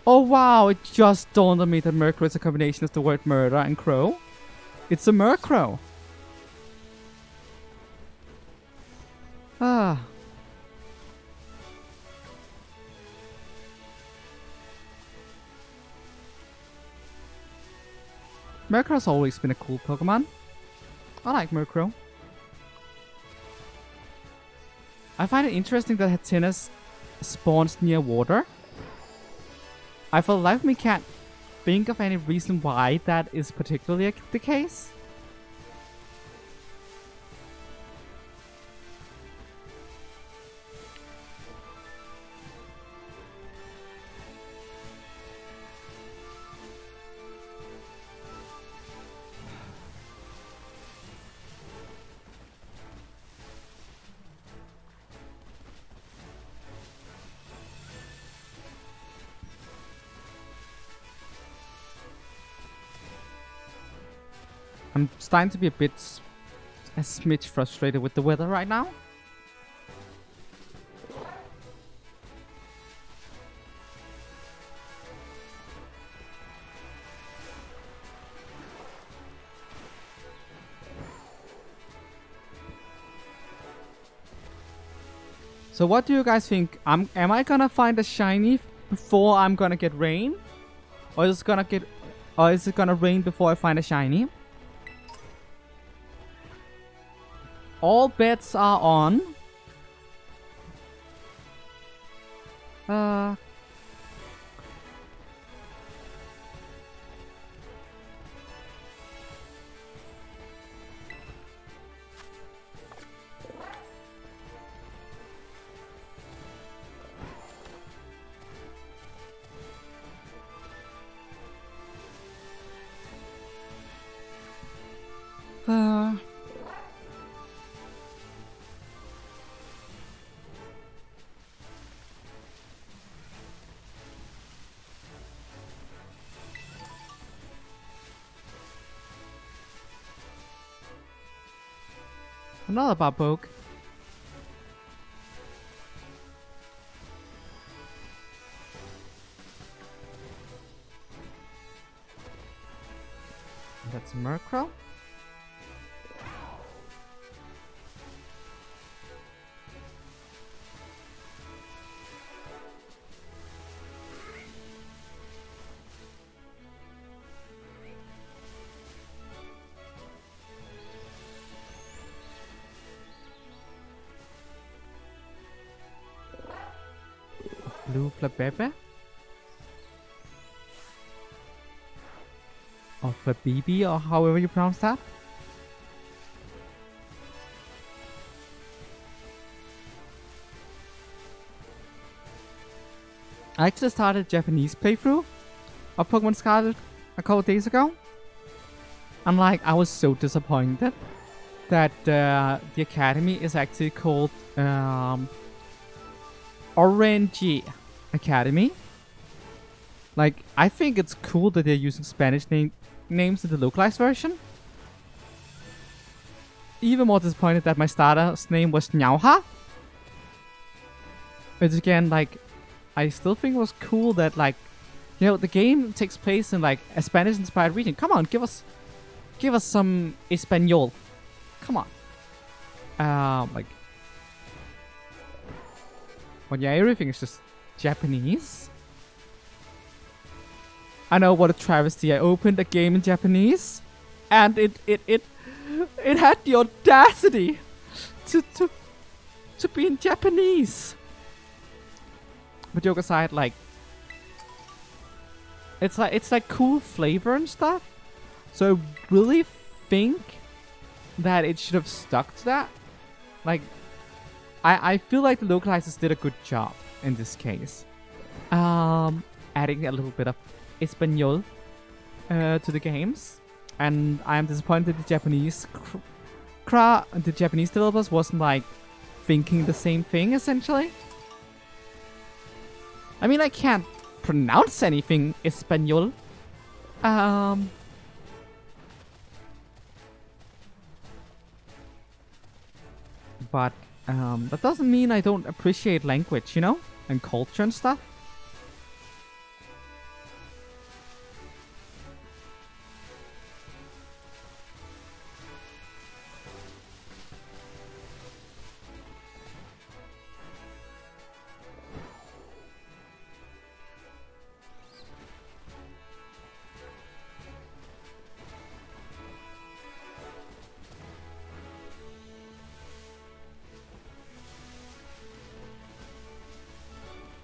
Oh wow, it just dawned on me that Murkrow is a combination of the word murder and crow. It's a Murkrow. Ah. Murkrow's always been a cool Pokemon. I like Murkrow. I find it interesting that Hattenas spawns near water. I for the life of me can't think of any reason why that is particularly the case. I'm starting to be a smidge frustrated with the weather right now. So what do you guys think? Am I gonna find a shiny before I'm gonna get rain? Or is it gonna rain before I find a shiny? All bets are on. Another Barboke. That's Murkrow. Blue Flabebe. Or Flabibi, or however you pronounce that. I actually started a Japanese playthrough of Pokemon Scarlet a couple days ago. And like, I was so disappointed that the academy is actually called Orange Academy. Like, I think it's cool that they're using Spanish names in the localized version. Even more disappointed that my starter's name was Nyauha. But again, like, I still think it was cool that, like, you know, the game takes place in like a Spanish-inspired region. Come on, give us some Espanol. Come on. Like, but yeah, everything is just Japanese. I know, what a travesty. I opened a game in Japanese, and it had the audacity to be in Japanese. But joke aside, like, it's like cool flavor and stuff. So I really think that it should have stuck to that. Like, I feel like the localizers did a good job in this case. Adding a little bit of Espanol to the games, and I am disappointed the Japanese developers wasn't like thinking the same thing essentially. I mean, I can't pronounce anything Espanol. But that doesn't mean I don't appreciate language, you know, and culture and stuff.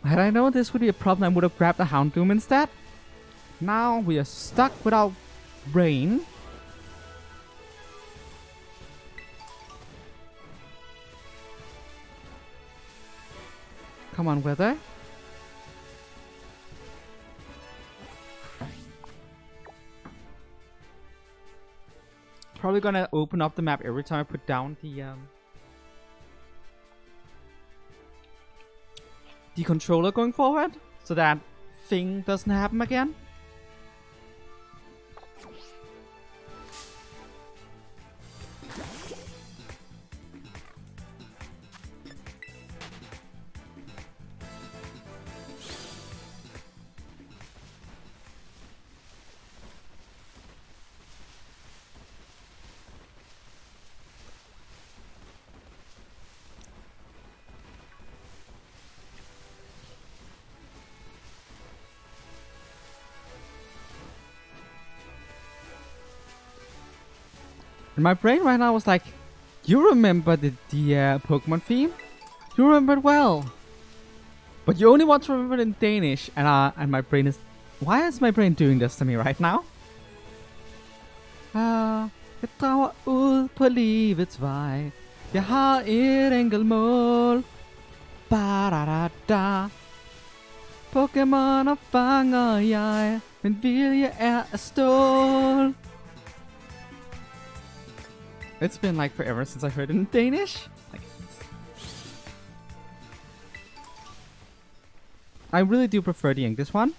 Had I known this would be a problem, I would have grabbed the Houndoom instead. Now we are stuck without rain. Come on, weather. Probably gonna open up the map every time I put down the controller going forward, so that thing doesn't happen again. And my brain right now was like, you remember the Pokemon theme? You remember it well. But you only want to remember it in Danish. And my brain is... Why is my brain doing this to me right now? Jeg drager ud på livets vej. Jeg har et enkelt mål. Ba-da-da-da. Pokémoner fanger jeg. Min vilje er af stål. It's been like forever since I heard it in Danish. Like, I really do prefer the English one.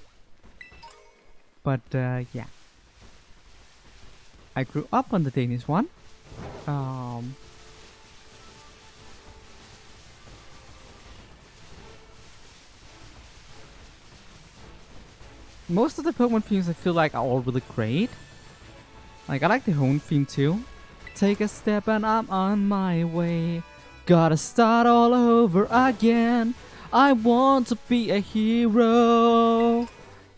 But yeah. I grew up on the Danish one. Most of the Pokemon themes I feel like are all really great. Like, I like the home theme too. Take a step and I'm on my way. Gotta start all over again. I want to be a hero.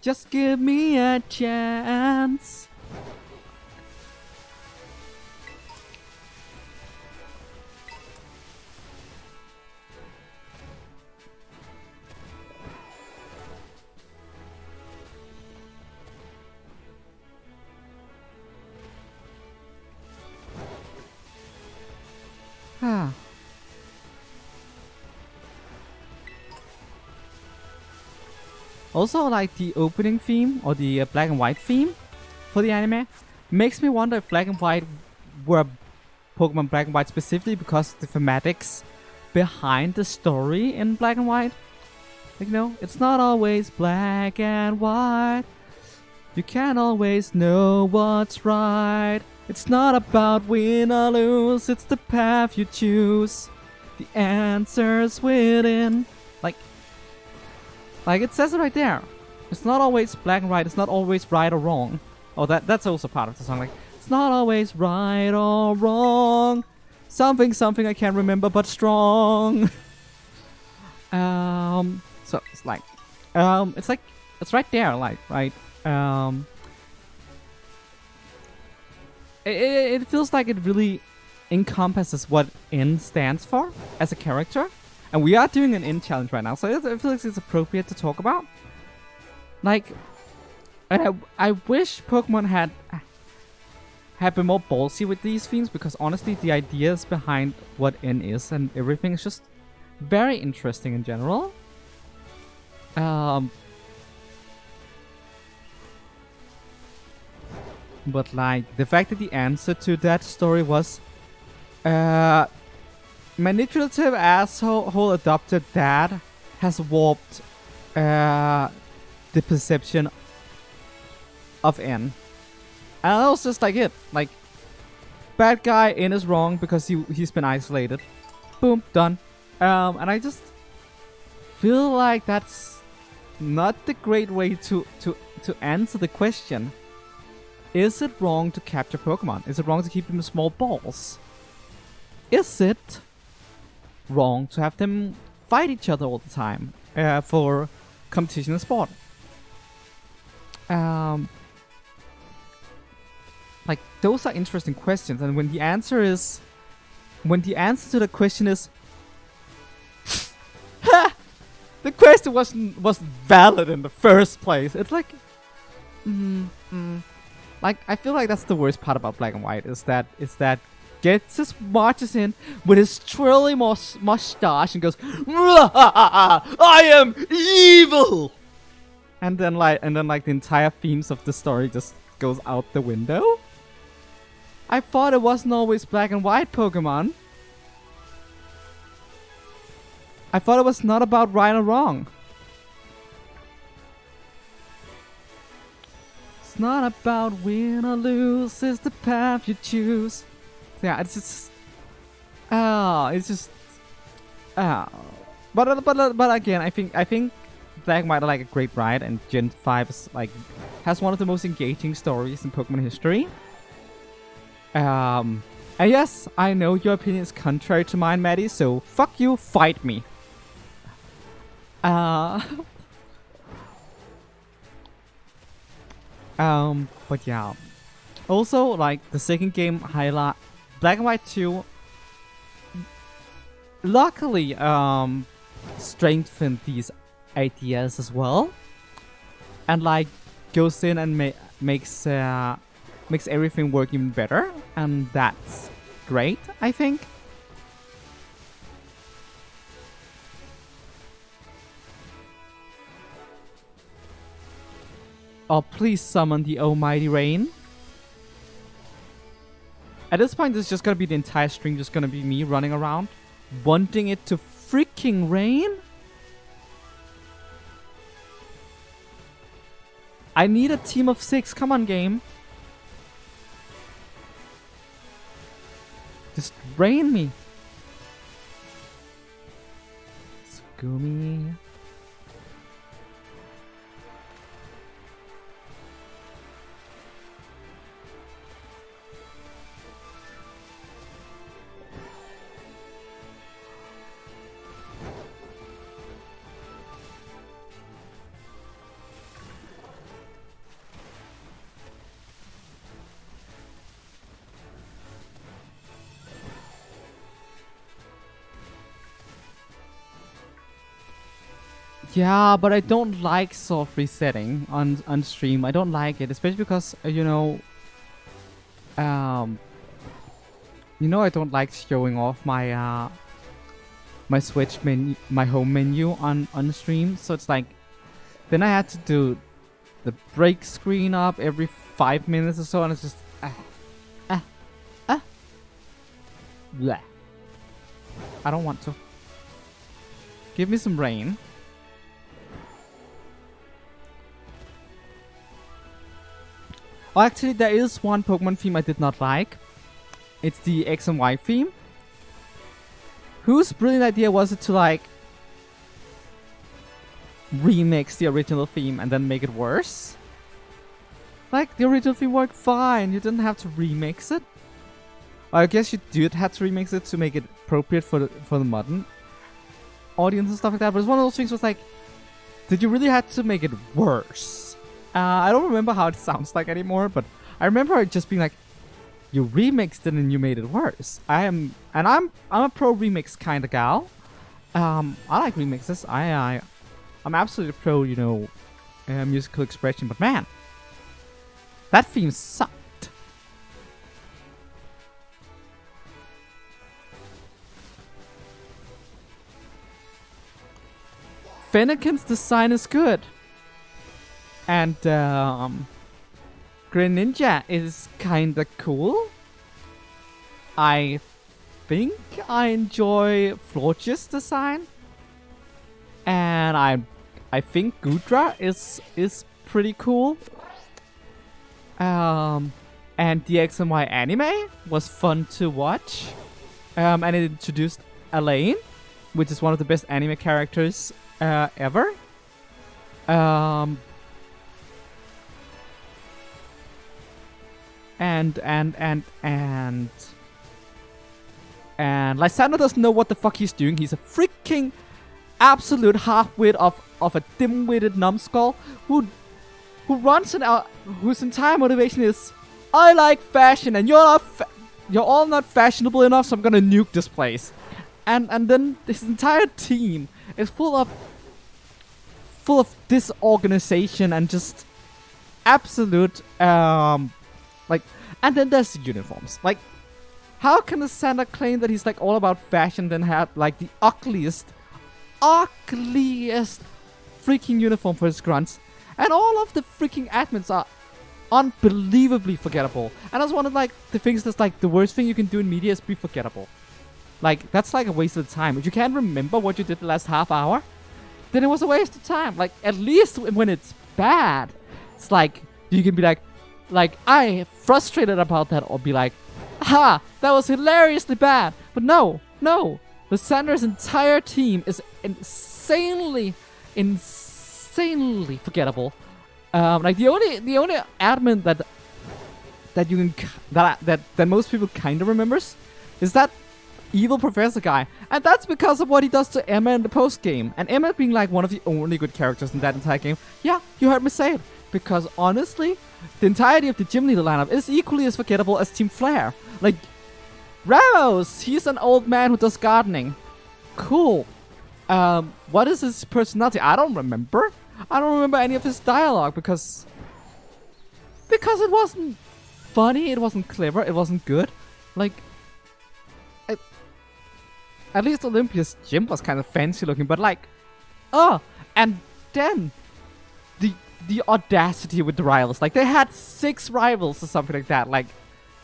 Just give me a chance. Also, like the opening theme or the black and white theme for the anime makes me wonder if black and white were Pokemon Black and White specifically because of the thematics behind the story in black and white. Like, you know, it's not always black and white. You can't always know what's right. It's not about win or lose, it's the path you choose. The answer's within. Like it says it right there. It's not always black and white, it's not always right or wrong. Oh, that's also part of the song. Like, it's not always right or wrong. Something I can't remember, but strong. So it's like, it's right there, like, right. It feels like it really encompasses what N stands for as a character. And we are doing an N challenge right now, so I feel like it's appropriate to talk about. Like, I wish Pokemon had been more ballsy with these themes, because honestly, the ideas behind what N is and everything is just very interesting in general. But like the fact that the answer to that story was manipulative asshole adopted dad has warped the perception of N. And that was just like it. Like, bad guy, N is wrong because he's been isolated. Boom, done. And I just feel like that's not the great way to answer the question. Is it wrong to capture Pokemon? Is it wrong to keep them in small balls? Is it wrong to have them fight each other all the time for competition and sport? Like, those are interesting questions, and when the answer to the question is the question wasn't valid in the first place, it's like like, I feel like that's the worst part about Black and White, is that Ghetsis marches in with his twirly mustache and goes, I am evil! And then like the entire themes of the story just goes out the window. I thought it wasn't always Black and White Pokemon. I thought it was not about right or wrong. It's not about win or lose, it's the path you choose. Yeah, it's just... But again, I think Black and White are like a great ride, and Gen 5 is like has one of the most engaging stories in Pokemon history. And yes, I know your opinion is contrary to mine, Maddie, so fuck you, fight me. But yeah. Also, like, the second game highlight Black and White 2 luckily strengthened these ideas as well, and like goes in and makes everything work even better, and that's great, I think. Oh, please summon the almighty rain. At this point, it's just gonna be the entire stream, just gonna be me running around, wanting it to freaking rain. I need a team of 6. Come on, game. Just rain me. Scoomy. Yeah, but I don't like soft resetting on stream. I don't like it, especially because I don't like showing off my my Switch menu, my home menu on stream. So it's like, then I had to do the break screen up every 5 minutes or so, and it's just bleh. I don't want to. Give me some rain. Oh, actually, there is one Pokemon theme I did not like. It's the X and Y theme. Whose brilliant idea was it to, like, remix the original theme and then make it worse? Like, the original theme worked fine. You didn't have to remix it. I guess you did have to remix it to make it appropriate for the modern audience and stuff like that. But it's one of those things was like, did you really have to make it worse? I don't remember how it sounds like anymore, but I remember it just being like, you remixed it and you made it worse. I'm a pro remix kind of gal. I like remixes. I'm absolutely pro, musical expression, but man, that theme sucked. Fennekin's design is good. And Greninja is kinda cool. I think I enjoy Florge's design. And I think Gudra is pretty cool. And the X and Y anime was fun to watch. And it introduced Elaine, which is one of the best anime characters ever. And Lysandra doesn't know what the fuck he's doing. He's a freaking absolute half-wit of a dim-witted numbskull who runs whose entire motivation is, I like fashion and you're all not fashionable enough, so I'm gonna nuke this place. And then this entire team is full of disorganization and just absolute like. And then there's the uniforms. Like, how can the Santa claim that he's like all about fashion, then have like the ugliest freaking uniform for his grunts, and all of the freaking admins are unbelievably forgettable. And I was one of like the things that's like the worst thing you can do in media is be forgettable. Like, that's like a waste of time. If you can't remember what you did the last half hour, then it was a waste of time. Like, at least when it's bad, it's like you can be like I frustrated about that, or be like, ha, that was hilariously bad. But no, the Sander's entire team is insanely forgettable. Like the only admin that you can that most people kind of remembers is that evil professor guy, and that's because of what he does to Emma in the post game. And Emma being like one of the only good characters in that entire game. Yeah, you heard me say it. Because honestly, the entirety of the gym leader lineup is equally as forgettable as Team Flare. Like, Ramos, he's an old man who does gardening. Cool. What is his personality? I don't remember. I don't remember any of his dialogue because it wasn't funny, it wasn't clever, it wasn't good. Like, at least Olympia's gym was kind of fancy looking, but like, and then the audacity with the rivals. Like, they had 6 rivals or something like that. Like,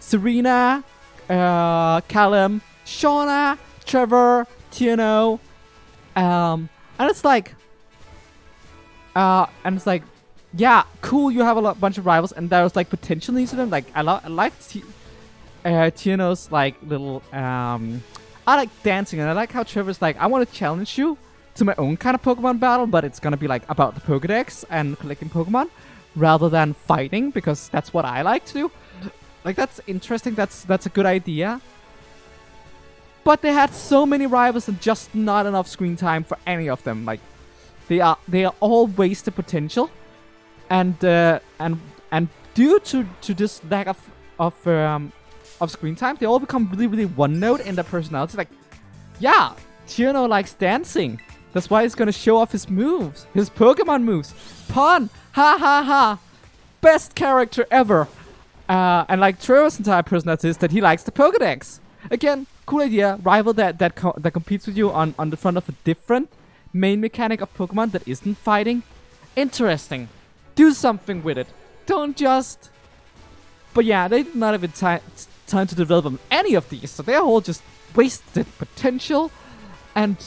Serena, Callum, Shauna, Trevor, Tino, and it's like, yeah, cool, you have a bunch of rivals, and there's like potential in each of them. Like, I like Tino's like little, I like dancing, and I like how Trevor's like, I want to challenge you to my own kind of Pokemon battle, but it's gonna be like about the Pokedex and collecting Pokemon rather than fighting, because that's what I like to do. Like, that's interesting. That's a good idea. But they had so many rivals and just not enough screen time for any of them. Like, they are all wasted potential, and due to this lack of screen time, they all become really one note in their personality. Like, yeah, Tierno likes dancing. That's why he's gonna show off his moves, his Pokemon moves. Pun! Ha ha ha! Best character ever! And like Trevor's entire personality is that he likes the Pokedex. Again, cool idea. Rival that competes with you on the front of a different main mechanic of Pokemon that isn't fighting. Interesting. Do something with it. Don't just... But yeah, they did not have time to develop any of these, so they're all just wasted potential. And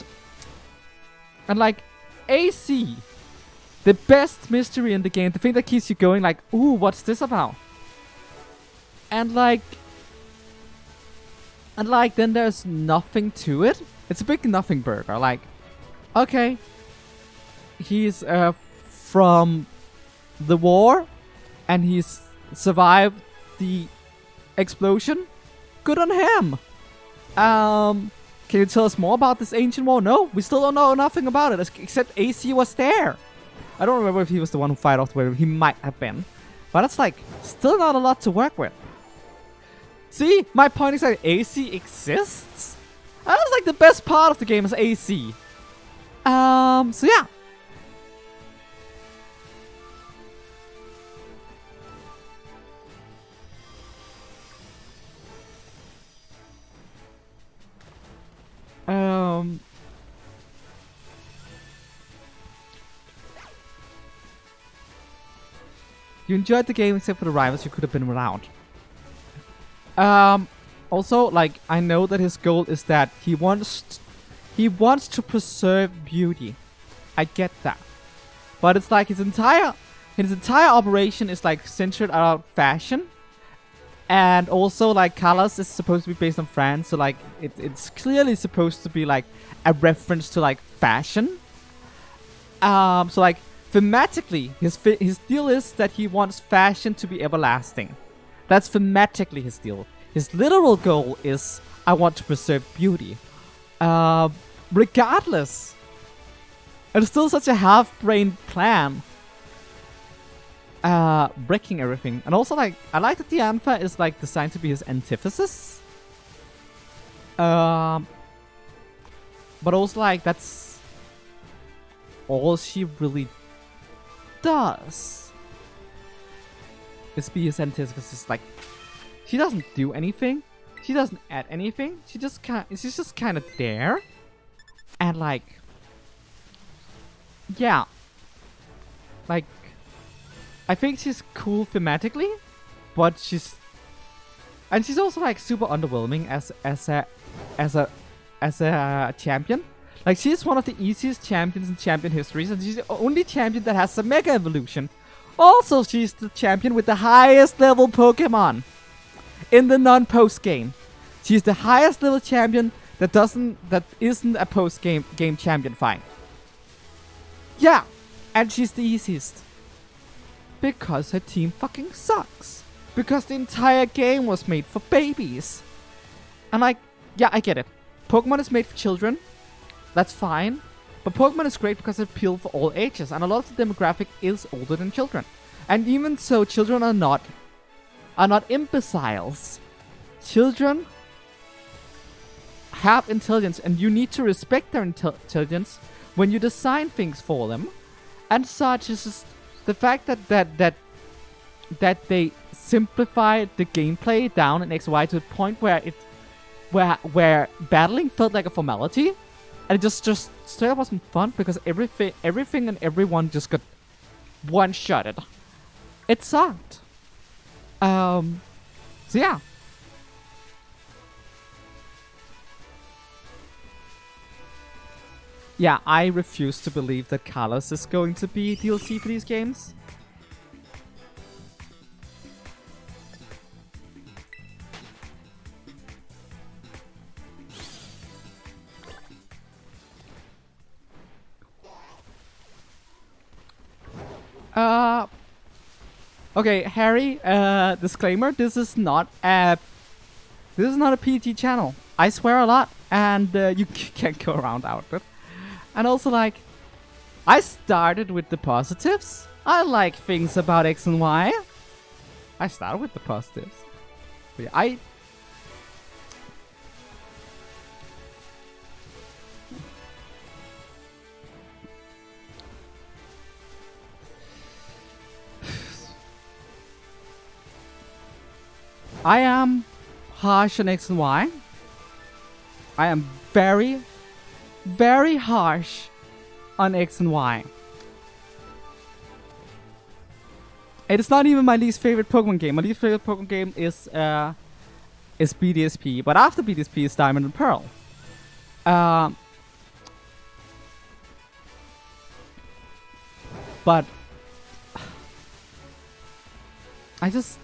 like, AC, the best mystery in the game, the thing that keeps you going, like, ooh, what's this about? And like, then there's nothing to it. It's a big nothing burger. Like, okay, he's from the war, and he's survived the explosion. Good on him. Can you tell us more about this ancient war? No, we still don't know nothing about it, except AC was there. I don't remember if he was the one who fired off the wave. He might have been. But it's like, still not a lot to work with. See, my point is that AC exists. That was like the best part of the game is AC. So yeah. You enjoyed the game except for the rivals you could have been without. Also, like, I know that his goal is that he wants to preserve beauty. I get that. But it's like his entire operation is like centered around fashion. And also, like, Colors is supposed to be based on France, so like it's clearly supposed to be like a reference to like fashion. So like thematically, his deal is that he wants fashion to be everlasting. That's thematically his deal. His literal goal is, I want to preserve beauty. Regardless, it's still such a half-brained plan. Breaking everything. And also, like, I like that the Anfa is like designed to be his antithesis. But also, like, that's all she really does. Is be his antithesis. Like, she doesn't do anything. She doesn't add anything. She's just kind of there. And like, yeah, like, I think she's cool thematically, but she's also like super underwhelming as a champion. Like, she's one of the easiest champions in champion histories, and she's the only champion that has a mega evolution. Also, she's the champion with the highest level Pokemon in the non-post game. She's the highest level champion that isn't a post game champion fight. Yeah, and she's the easiest. Because her team fucking sucks. Because the entire game was made for babies. And like, yeah, I get it. Pokemon is made for children. That's fine. But Pokemon is great because it appeals for all ages. And a lot of the demographic is older than children. And even so, children are not imbeciles. Children have intelligence, and you need to respect their intelligence when you design things for them. And such is just the fact that they simplified the gameplay down in XY to the point where battling felt like a formality, and it just straight up wasn't fun because everything and everyone just got one-shotted. It sucked. So yeah. Yeah, I refuse to believe that Carlos is going to be DLC for these games. Okay, Harry, disclaimer, this is not a PG channel. I swear a lot, and you can't go around out with it. And also, like, I started with the positives. I like things about X and Y. I started with the positives. But yeah, I am harsh on X and Y. I am very, very harsh on X and Y. It is not even my least favorite Pokemon game. My least favorite Pokemon game is BDSP, but after BDSP is Diamond and Pearl. But I just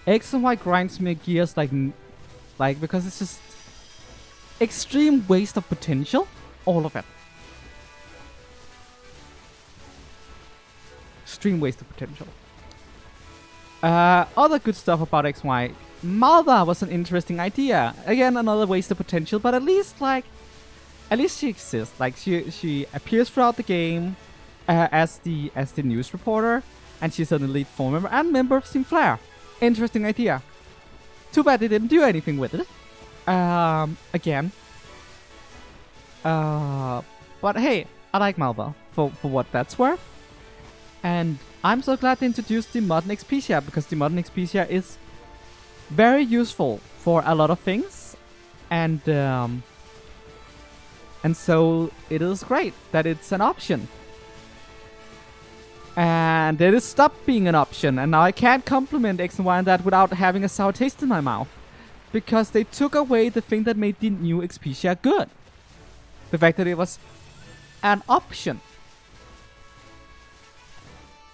X and Y grinds me gears like because it's just extreme waste of potential, all of it. Extreme waste of potential. Other good stuff about XY. Malva was an interesting idea. Again, another waste of potential, but at least she exists. Like, she appears throughout the game as the news reporter, and she's an elite 4 member and member of Team Flare. Interesting idea. Too bad they didn't do anything with it. Again. But hey, I like Malva for what that's worth. And I'm so glad they introduced the modern Expedia, because the modern Expedia is very useful for a lot of things. And so it is great that it's an option. And then it stopped being an option, and now I can't compliment X and Y on that without having a sour taste in my mouth. Because they took away the thing that made the new Expedia good. The fact that it was an option.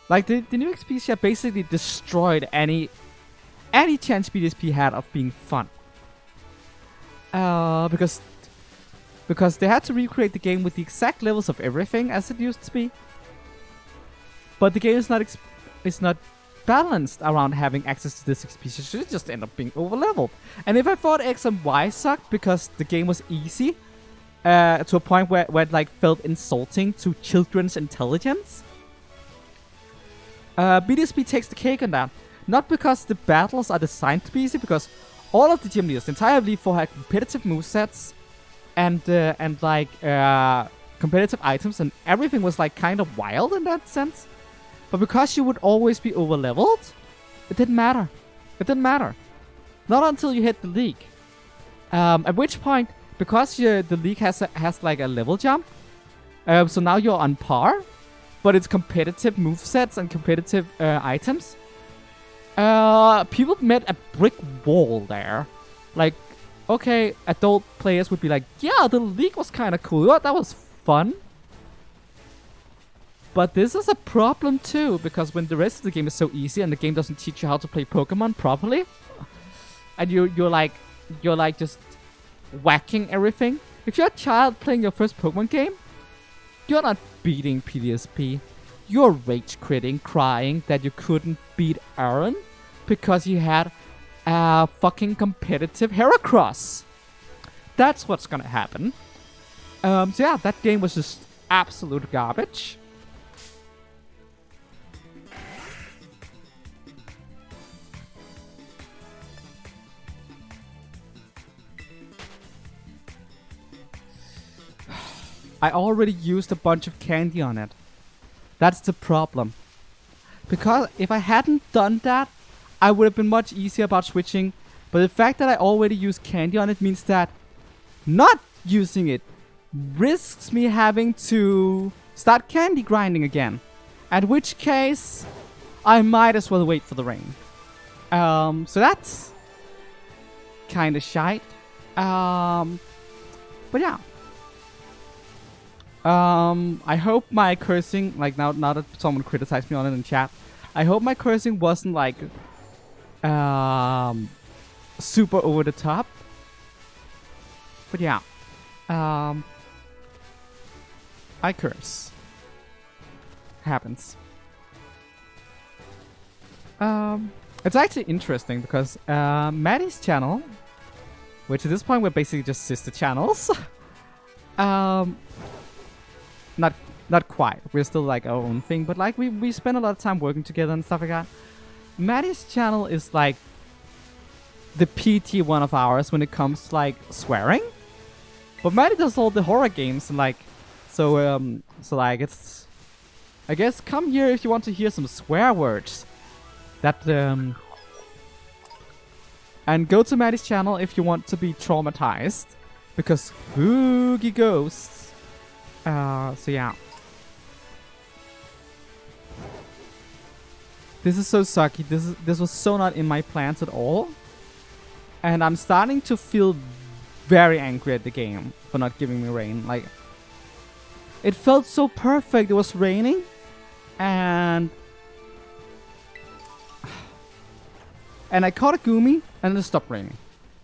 Like, the new Expedia basically destroyed any chance BDSP had of being fun. Because they had to recreate the game with the exact levels of everything as it used to be. But the game is not balanced around having access to this Expedia, so it just end up being overleveled. And if I thought X and Y sucked because the game was easy, to a point where it like felt insulting to children's intelligence, BDSP takes the cake on that. Not because the battles are designed to be easy, because all of the gym leaders, the entire Elite 4 had competitive movesets and competitive items, and everything was like kind of wild in that sense. But because you would always be overleveled, it didn't matter. It didn't matter. Not until you hit the league. At which point, because the league has like a level jump, so now you're on par, but it's competitive movesets and competitive items. People met a brick wall there. Like, okay, adult players would be like, yeah, the league was kind of cool. That was fun. But this is a problem too, because when the rest of the game is so easy and the game doesn't teach you how to play Pokemon properly, and you're like just whacking everything. If you're a child playing your first Pokemon game, you're not beating PDSP. You're rage quitting, crying that you couldn't beat Aaron because you had a fucking competitive Heracross. That's what's gonna happen. So yeah, that game was just absolute garbage. I already used a bunch of candy on it. That's the problem. Because if I hadn't done that, I would have been much easier about switching. But the fact that I already used candy on it means that not using it risks me having to start candy grinding again. At which case, I might as well wait for the rain. So that's kind of shite. But yeah. I hope my cursing, like now that someone criticized me on it in chat, I hope my cursing wasn't like super over the top. But yeah, I curse. Happens. It's actually interesting because Maddie's channel, which at this point we're basically just sister channels. Not quite. We're still like our own thing, but like we spend a lot of time working together and stuff like that. Maddie's channel is like the PT one of ours when it comes to like swearing. But Maddie does all the horror games and like so like it's, I guess, come here if you want to hear some swear words. That and go to Maddie's channel if you want to be traumatized, because spooky ghosts. So yeah. This is so sucky. This was so not in my plans at all. And I'm starting to feel very angry at the game for not giving me rain. Like, it felt so perfect. It was raining and I caught a Goomy and it stopped raining.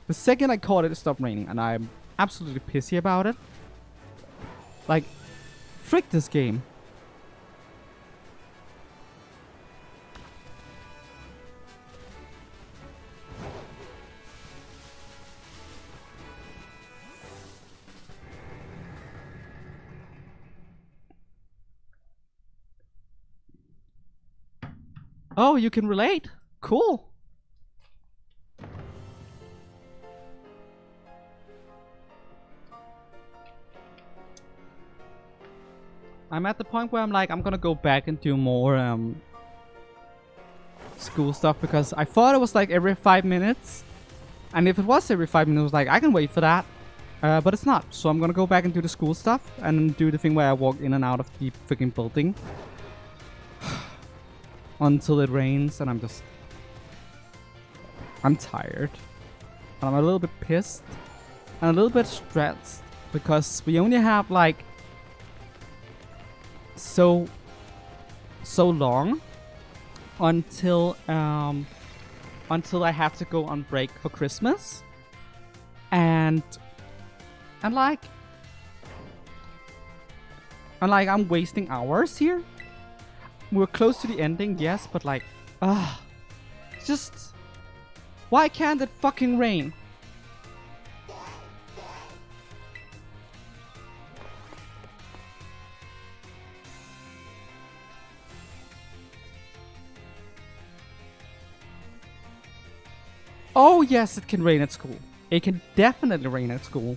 The second I caught it, it stopped raining, and I'm absolutely pissy about it. Like, frick this game. Oh, you can relate? Cool. I'm at the point where I'm like, I'm gonna go back and do more school stuff, because I thought it was like every 5 minutes. And if it was every 5 minutes, I was like, I can wait for that. But it's not. So I'm gonna go back and do the school stuff and do the thing where I walk in and out of the freaking building. until it rains, and I'm tired. And I'm a little bit pissed and a little bit stressed because we only have like so long until I have to go on break for Christmas, and like I'm wasting hours here. We're close to the ending, yes, but like, just why can't it fucking rain? Oh yes, it can rain at school. It can definitely rain at school.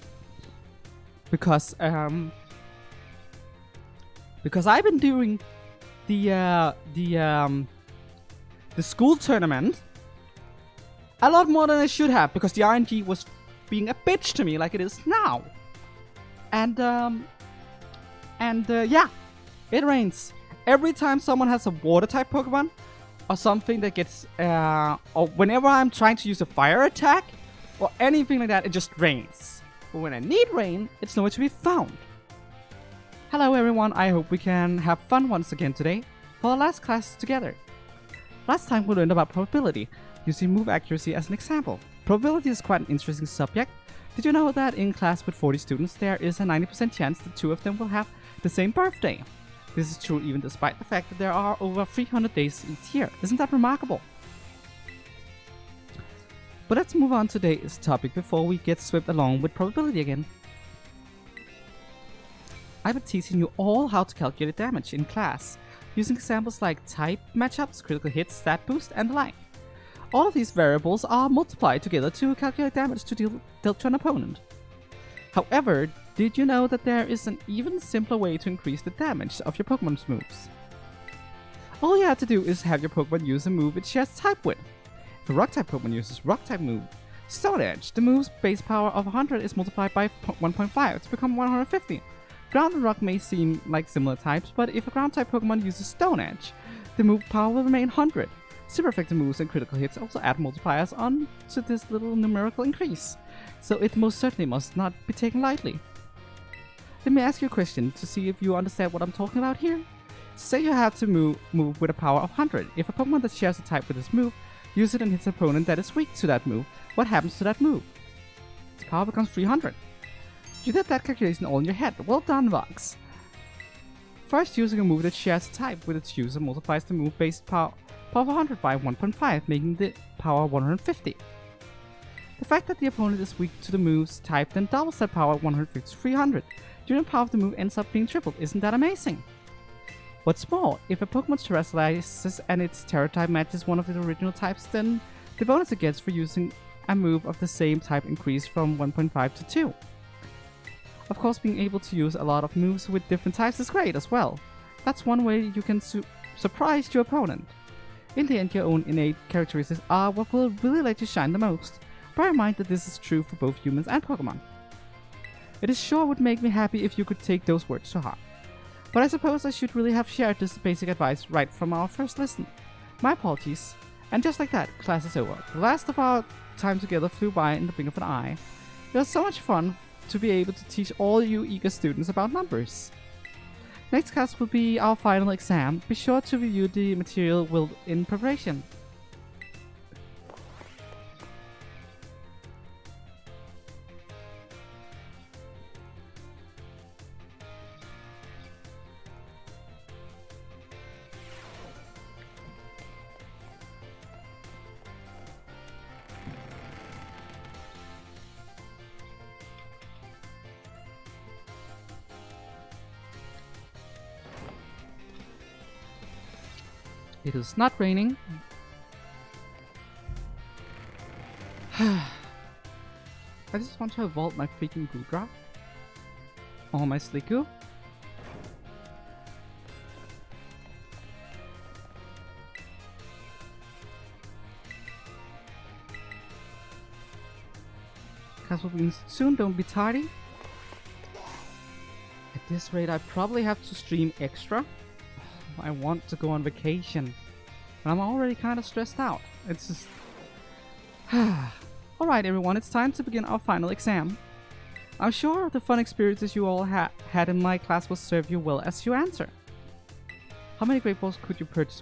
Because I've been doing the school tournament a lot more than I should have, because the RNG was being a bitch to me like it is now. And yeah, it rains. Every time someone has a water type Pokemon or something that gets or whenever I'm trying to use a fire attack or anything like that, it just rains. But when I need rain, it's nowhere to be found. Hello everyone, I hope we can have fun once again today for our last class together. Last time we learned about probability, using move accuracy as an example. Probability is quite an interesting subject. Did you know that in class with 40 students there is a 90% chance that 2 of them will have the same birthday? This is true even despite the fact that there are over 300 days each year. Isn't that remarkable? But let's move on to today's topic before we get swept along with probability again. I've been teaching you all how to calculate damage in class, using examples like type matchups, critical hits, stat boost, and the like. All of these variables are multiplied together to calculate damage dealt to an opponent. However, did you know that there is an even simpler way to increase the damage of your Pokemon's moves? All you have to do is have your Pokemon use a move it shares type with. If a Rock-type Pokemon uses Rock-type move, Stone Edge, the move's base power of 100 is multiplied by 1.5 to become 150. Ground and Rock may seem like similar types, but if a Ground-type Pokemon uses Stone Edge, the move power will remain 100. Super effective moves and critical hits also add multipliers on to this little numerical increase, so it most certainly must not be taken lightly. Let me ask you a question to see if you understand what I'm talking about here. Say you have to move with a power of 100. If a Pokemon that shares a type with this move uses it and hits an opponent that is weak to that move, what happens to that move? Its power becomes 300. You did that calculation all in your head. Well done, Vox. First, using a move that shares a type with its user multiplies the move base power of 100 by 1.5, making the power 150. The fact that the opponent is weak to the move's type then doubles that power 150 to 300. The unit power of the move ends up being tripled. Isn't that amazing? What's more, if a Pokemon terrestrializes and its Terra type matches one of the original types, then the bonus it gets for using a move of the same type increased from 1.5 to 2. Of course, being able to use a lot of moves with different types is great as well. That's one way you can surprise your opponent. In the end, your own innate characteristics are what will really let you shine the most. Bear in mind that this is true for both humans and Pokemon. It is sure would make me happy if you could take those words to heart. But I suppose I should really have shared this basic advice right from our first lesson. My apologies. And just like that, class is over. The last of our time together flew by in the blink of an eye. It was so much fun to be able to teach all you eager students about numbers. Next class will be our final exam. Be sure to review the material in preparation. It is not raining. I just want to evolve my freaking Goodra. Or my Sliggoo. Class will begin soon, don't be tardy. At this rate, I probably have to stream extra. I want to go on vacation. And I'm already kind of stressed out. It's just... Alright everyone, it's time to begin our final exam. I'm sure the fun experiences you all had in my class will serve you well as you answer. How many great balls could you purchase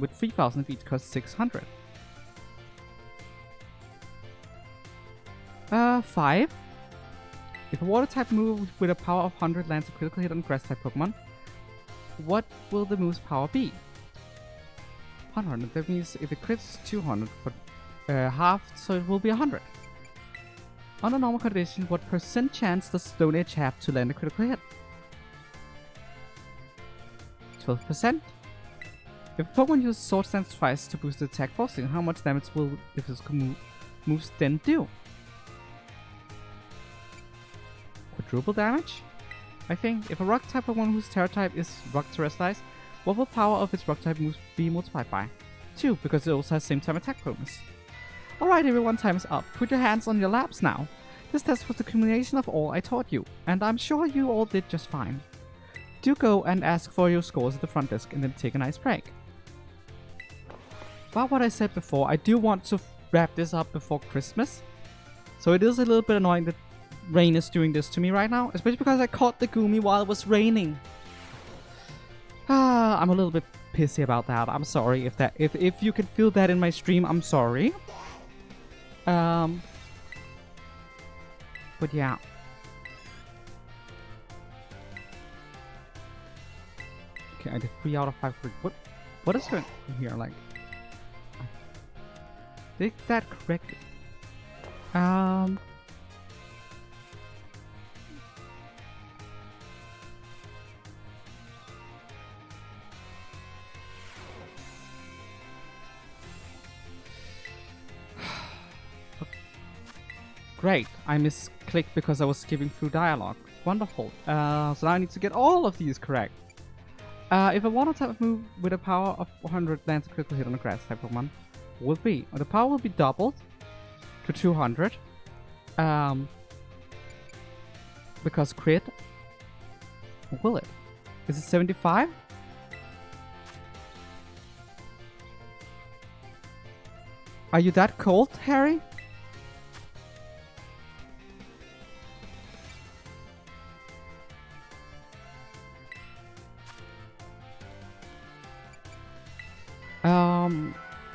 with 3,000 if each cost 600? 5. If a water type move with a power of 100 lands a critical hit on grass type Pokemon, what will the move's power be? 100. That means if it crits 200, but half, so it will be 100. Under normal conditions, what % chance does Stone Edge have to land a critical hit? 12%. If a Pokemon uses Sword Stance twice to boost the attack force, then how much damage will the physical moves then do? Quadruple damage? I think. If a rock type Pokemon whose Terra type is rock terrestrialized, what will power of its rock type moves be multiplied by? 2, because it also has same time attack bonus. Alright everyone, time is up. Put your hands on your laps now. This test was the culmination of all I taught you, and I'm sure you all did just fine. Do go and ask for your scores at the front desk and then take a nice break. About what I said before, I do want to wrap this up before Christmas. So it is a little bit annoying that rain is doing this to me right now, especially because I caught the Goomy while it was raining. I'm a little bit pissy about that. I'm sorry if you can feel that in my stream, I'm sorry. But yeah. Okay, I did 3 out of 5. What is going on here? Like, did that correctly? Great, I misclicked because I was skipping through dialogue. Wonderful. So now I need to get all of these correct. If a water type move with a power of 100 lands a critical hit on a grass type Pokemon, will be, the power will be doubled to 200. Because crit. What will it? Is it 75? Are you that cold, Harry?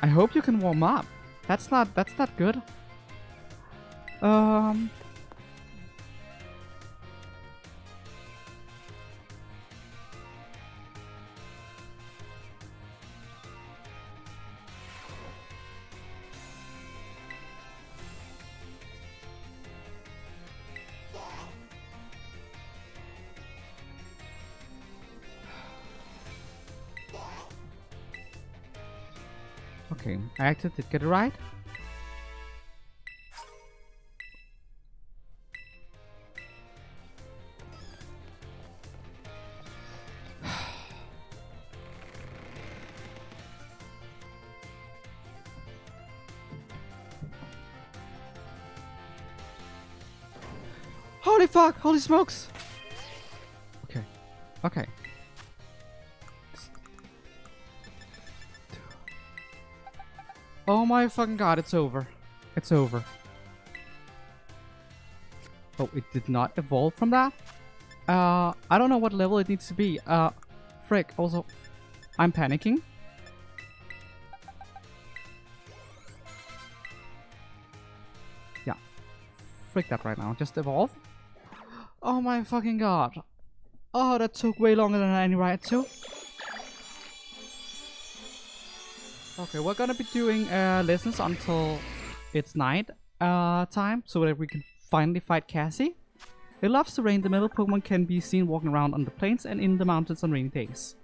I hope you can warm up. That's not good. Okay, I actually did get it right. Holy fuck! Holy smokes! Okay. Okay. Oh my fucking god, it's over. It's over. Oh, it did not evolve from that? I don't know what level it needs to be. Frick, also, I'm panicking. Yeah. Frick that right now. Just evolve. Oh my fucking god. Oh, that took way longer than I right to. Okay, we're gonna be doing lessons until it's night time, so that we can finally fight Cassie. It loves to rain. The middle Pokemon can be seen walking around on the plains and in the mountains on rainy days.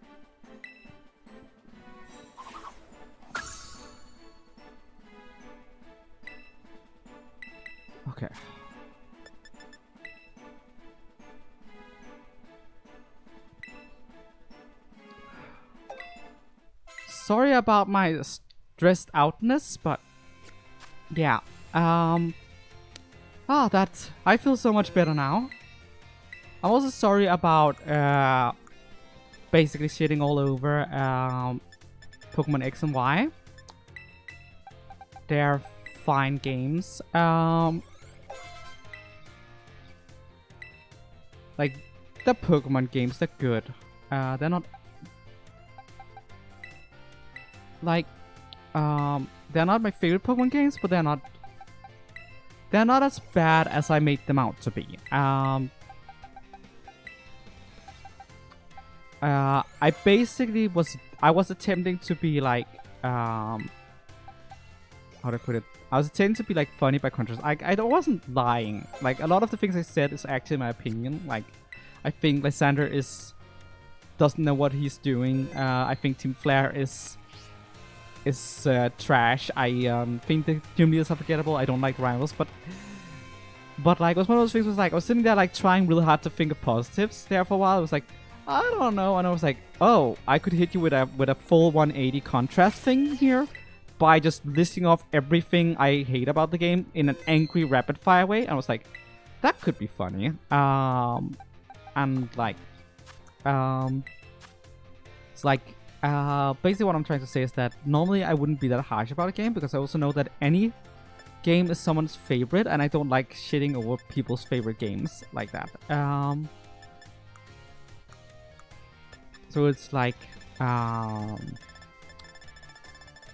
Okay. Sorry about my stressed outness, but yeah. That I feel so much better now. I'm also sorry about basically shitting all over Pokemon X and Y. They're fine games. Like, the Pokemon games, they're good. They're not... Like, they're not my favorite Pokemon games, but they're not as bad as I made them out to be. I basically was attempting to be like, how do I put it? I was attempting to be like funny by contrast. I wasn't lying. Like, a lot of the things I said is actually my opinion. Like, I think Lysander doesn't know what he's doing. I think Team Flare is trash. I think the gym leaders are forgettable. I don't like rivals, but like, it was one of those things. Was like, I was sitting there like trying really hard to think of positives there for a while. I was like, I don't know, and I was like, oh, I could hit you with a full 180 contrast thing here by just listing off everything I hate about the game in an angry rapid fire way. And I was like, that could be funny. And like, it's like, basically what I'm trying to say is that normally I wouldn't be that harsh about a game, because I also know that any game is someone's favorite, and I don't like shitting over people's favorite games like that. So it's like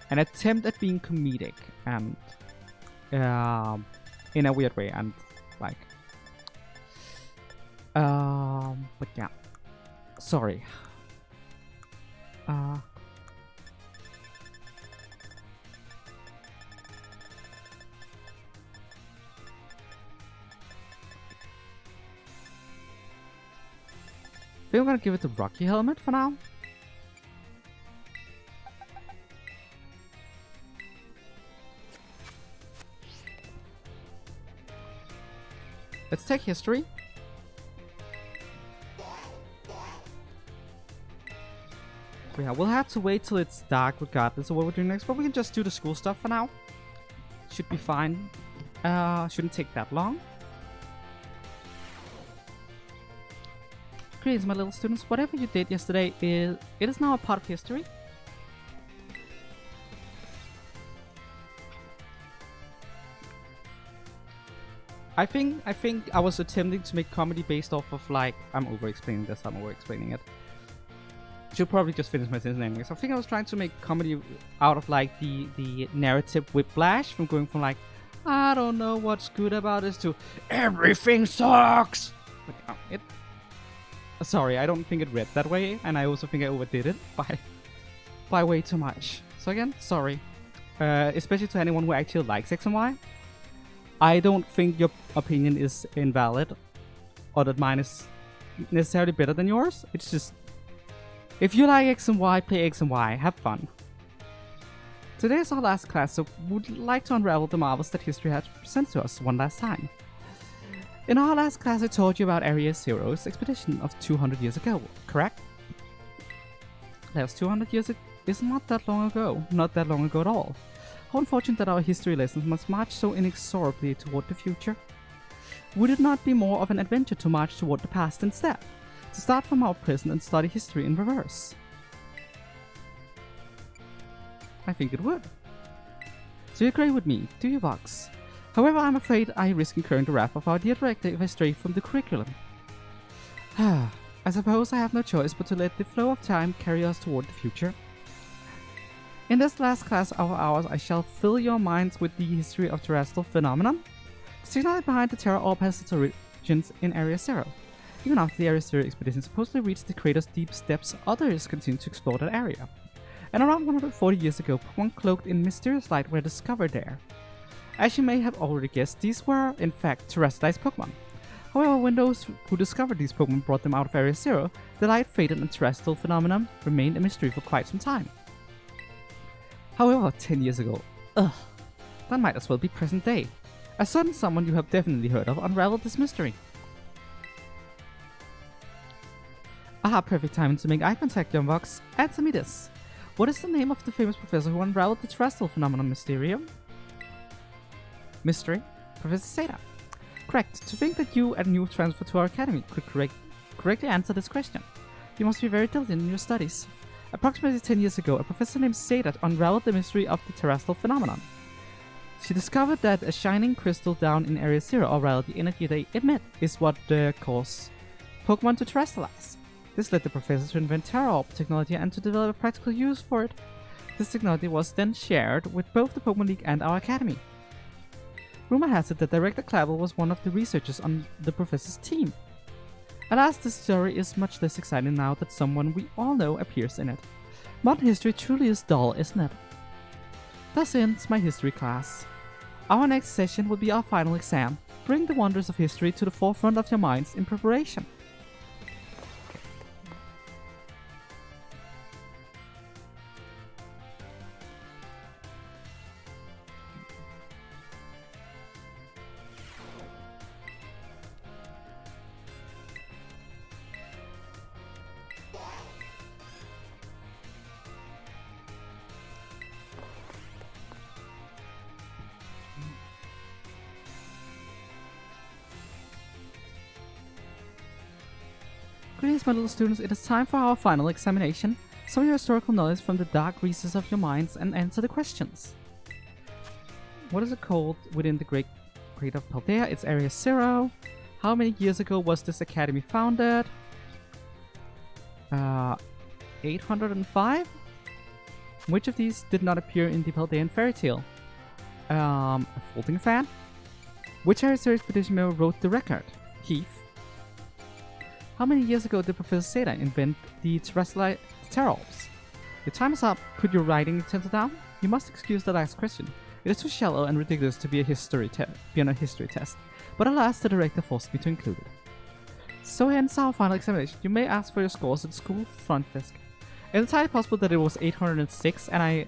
an attempt at being comedic and in a weird way, and like but yeah, sorry. I think I'm gonna give it the Rocky helmet for now. Let's take history. Yeah, we'll have to wait till it's dark regardless of what we're doing next, but we can just do the school stuff for now. Should be fine. Shouldn't take that long. Greetings, my little students. Whatever you did yesterday it is now a part of history. I think I was attempting to make comedy based off of, like, I'm over-explaining this, I'm over-explaining it. Should probably just finish my sentence anyway. So I think I was trying to make comedy out of, like, the narrative whiplash from going from, like, I don't know what's good about this to everything sucks. But, sorry, I don't think it read that way, and I also think I overdid it by way too much. So again, sorry. Especially to anyone who actually likes X and Y. I don't think your opinion is invalid, or that mine is necessarily better than yours. It's just, if you like X and Y, play X and Y, have fun. Today is our last class, so would like to unravel the marvels that history has to present to us one last time. In our last class, I told you about Area Zero's expedition of 200 years ago, correct? That was 200 years is not that long ago, not that long ago at all. How unfortunate that our history lessons must march so inexorably toward the future. Would it not be more of an adventure to march toward the past instead? To start from our present and study history in reverse? I think it would. So you agree with me, do you, Vox? However, I'm afraid I risk incurring the wrath of our dear director if I stray from the curriculum. I suppose I have no choice but to let the flow of time carry us toward the future. In this last class of ours, I shall fill your minds with the history of terrestrial phenomenon. The signal behind the Terra Orb has its origins in Area Zero. Even after the Area Zero expedition supposedly reached the crater's deep depths, others continued to explore that area. And around 140 years ago, Pokemon cloaked in mysterious light were discovered there. As you may have already guessed, these were, in fact, terrestrialized Pokemon. However, when those who discovered these Pokemon brought them out of Area Zero, the light faded and terrestrial phenomenon remained a mystery for quite some time. However, 10 years ago, that might as well be present day. A certain someone you have definitely heard of unraveled this mystery. Aha, perfect timing to make eye contact, young Vox. Answer me this. What is the name of the famous professor who unraveled the terrestrial phenomenon mysterium? Mystery? Professor Seda. Correct. To think that you, a new transfer to our academy, could correctly answer this question. You must be very diligent in your studies. Approximately 10 years ago, a professor named Seda unraveled the mystery of the terrestrial phenomenon. She discovered that a shining crystal down in Area 0, or rather the energy they emit, is what causes Pokemon to terrestrialize. This led the professor to invent Terra Orb technology and to develop a practical use for it. This technology was then shared with both the Pokemon League and our academy. Rumor has it that Director Clavel was one of the researchers on the professor's team. Alas, this story is much less exciting now that someone we all know appears in it. Modern history truly is dull, isn't it? Thus ends my history class. Our next session will be our final exam. Bring the wonders of history to the forefront of your minds in preparation. Greetings, my little students. It is time for our final examination. Some of your historical knowledge from the dark recesses of your minds and answer the questions. What is it called within the Great of Paldea? It's Area 0. How many years ago was this academy founded? 805? Which of these did not appear in the Paldean fairy tale? A folding fan? Which Area 0 expedition member wrote the record? Heath. How many years ago did Professor Seda invent the terrestrial Terra Orbs? Your time is up. Put your writing utensil down. You must excuse the last question. It is too shallow and ridiculous to be on a history test, but alas, the director forced me to include it. So ends our final examination. You may ask for your scores at the school front desk. It's entirely possible that it was 806, and I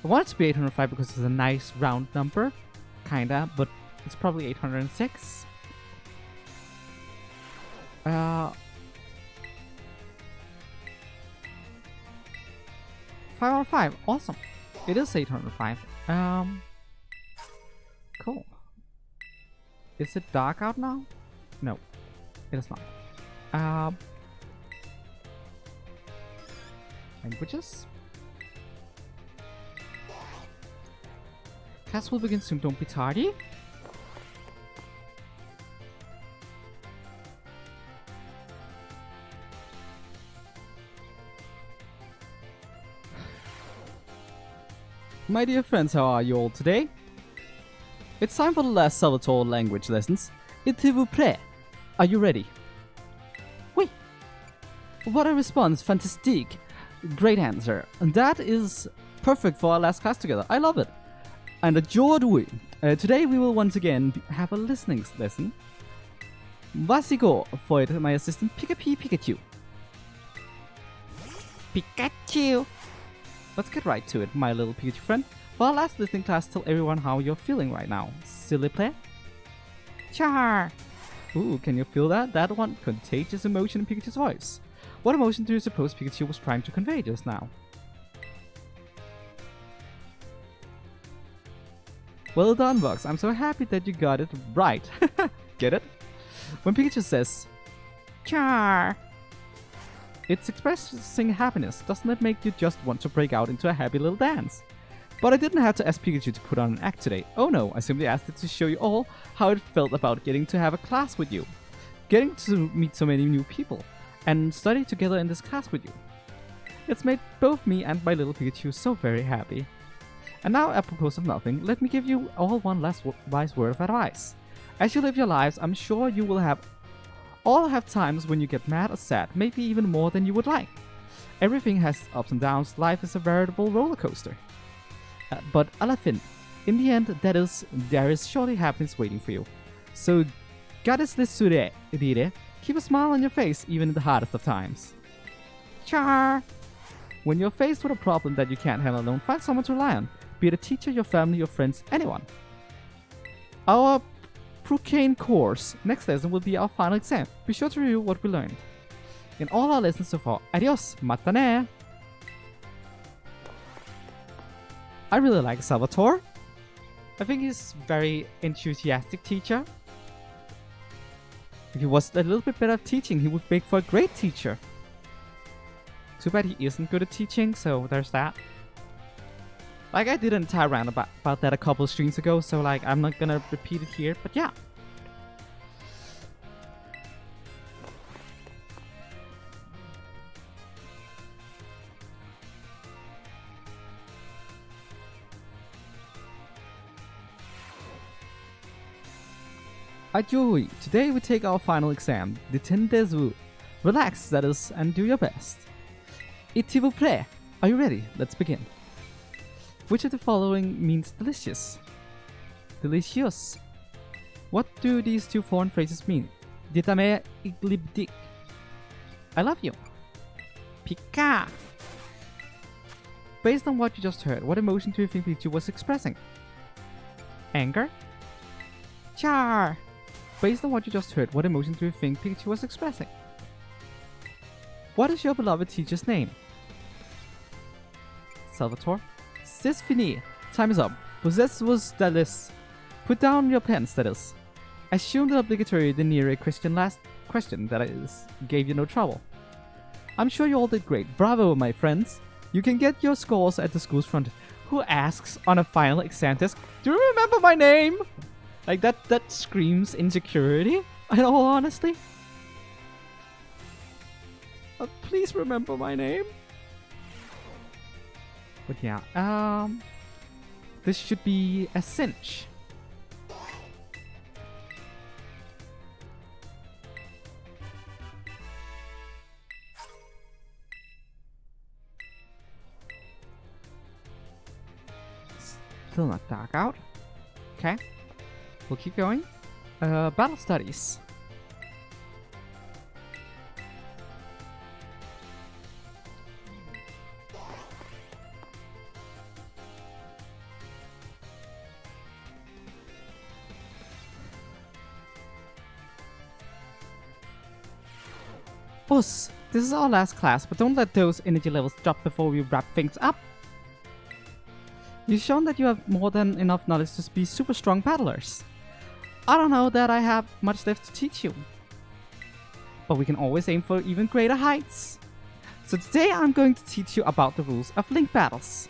want it to be 805 because it's a nice round number, kinda, but it's probably 806. 5 out of 5. Awesome. It is 805. Cool. Is it dark out now? No, it is not. Languages. Class will begin soon. Don't be tardy. My dear friends, how are you all today? It's time for the last Salvatore language lessons. E12. Are you ready? Oui. What a response, fantastique. Great answer. And that is perfect for our last class together. I love it. And adored we. Today we will once again have a listening lesson. Vasigo for it, my assistant Pikachu. Pikachu! Let's get right to it, my little Pikachu friend. For our last listening class, tell everyone how you're feeling right now. Silly play? Char! Ooh, can you feel that? That one contagious emotion in Pikachu's voice. What emotion do you suppose Pikachu was trying to convey just now? Well done, Vox. I'm so happy that you got it right. Get it? When Pikachu says, Char! It's expressing happiness. Doesn't it make you just want to break out into a happy little dance? But I didn't have to ask Pikachu to put on an act today. Oh no, I simply asked it to show you all how it felt about getting to have a class with you. Getting to meet so many new people and study together in this class with you. It's made both me and my little Pikachu so very happy. And now, apropos of nothing, let me give you all one last wise word of advice. As you live your lives, I'm sure you will all have times when you get mad or sad, maybe even more than you would like. Everything has ups and downs. Life is a veritable roller coaster. But à la fin, in the end, there is surely happiness waiting for you. So, goddess dire, keep a smile on your face even in the hardest of times. Char! When you're faced with a problem that you can't handle alone, find someone to rely on. Be it a teacher, your family, your friends, anyone. Our Procane course next lesson will be our final exam. Be sure to review what we learned in all our lessons so far. Adios, matane! I really like Salvatore. I think he's a very enthusiastic teacher. If he was a little bit better at teaching, he would make for a great teacher. Too bad he isn't good at teaching, so there's that. Like, I did an entire rant about that a couple of streams ago, so like, I'm not gonna repeat it here, but yeah. Ajoi, today we take our final exam, the Tendezu. Relax, that is, and do your best. E12, are you ready? Let's begin. Which of the following means delicious? Delicious. What do these two foreign phrases mean? Ditame iglibdik. I love you. Pika. Based on what you just heard, what emotion do you think Pikachu was expressing? Anger? Char. Based on what you just heard, what emotion do you think Pikachu was expressing? What is your beloved teacher's name? Salvatore? ScVi. Time is up. Possess was status. Put down your pen status. Assume the obligatory the near question last question that gave you no trouble. I'm sure you all did great. Bravo, my friends. You can get your scores at the school's front. Who asks on a final exam desk, do you remember my name? Like that screams insecurity, in all honesty. Please remember my name. But yeah, this should be a cinch. Still not dark out. Okay. We'll keep going. Battle studies. Us, this is our last class, but don't let those energy levels drop before we wrap things up. You've shown that you have more than enough knowledge to be super strong battlers. I don't know that I have much left to teach you, but we can always aim for even greater heights. So today I'm going to teach you about the rules of link battles.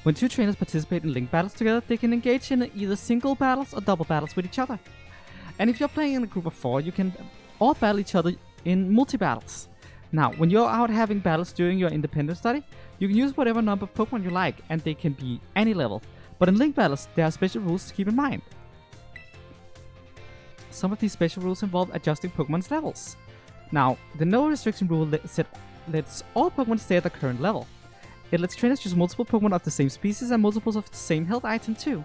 When two trainers participate in link battles together, they can engage in either single battles or double battles with each other. And if you're playing in a group of 4, you can all battle each other in multi-battles. Now, when you're out having battles during your independent study, you can use whatever number of Pokemon you like, and they can be any level. But in link battles, there are special rules to keep in mind. Some of these special rules involve adjusting Pokemon's levels. Now, the no restriction rule lets all Pokemon stay at their current level. It lets trainers use multiple Pokemon of the same species and multiples of the same health item too.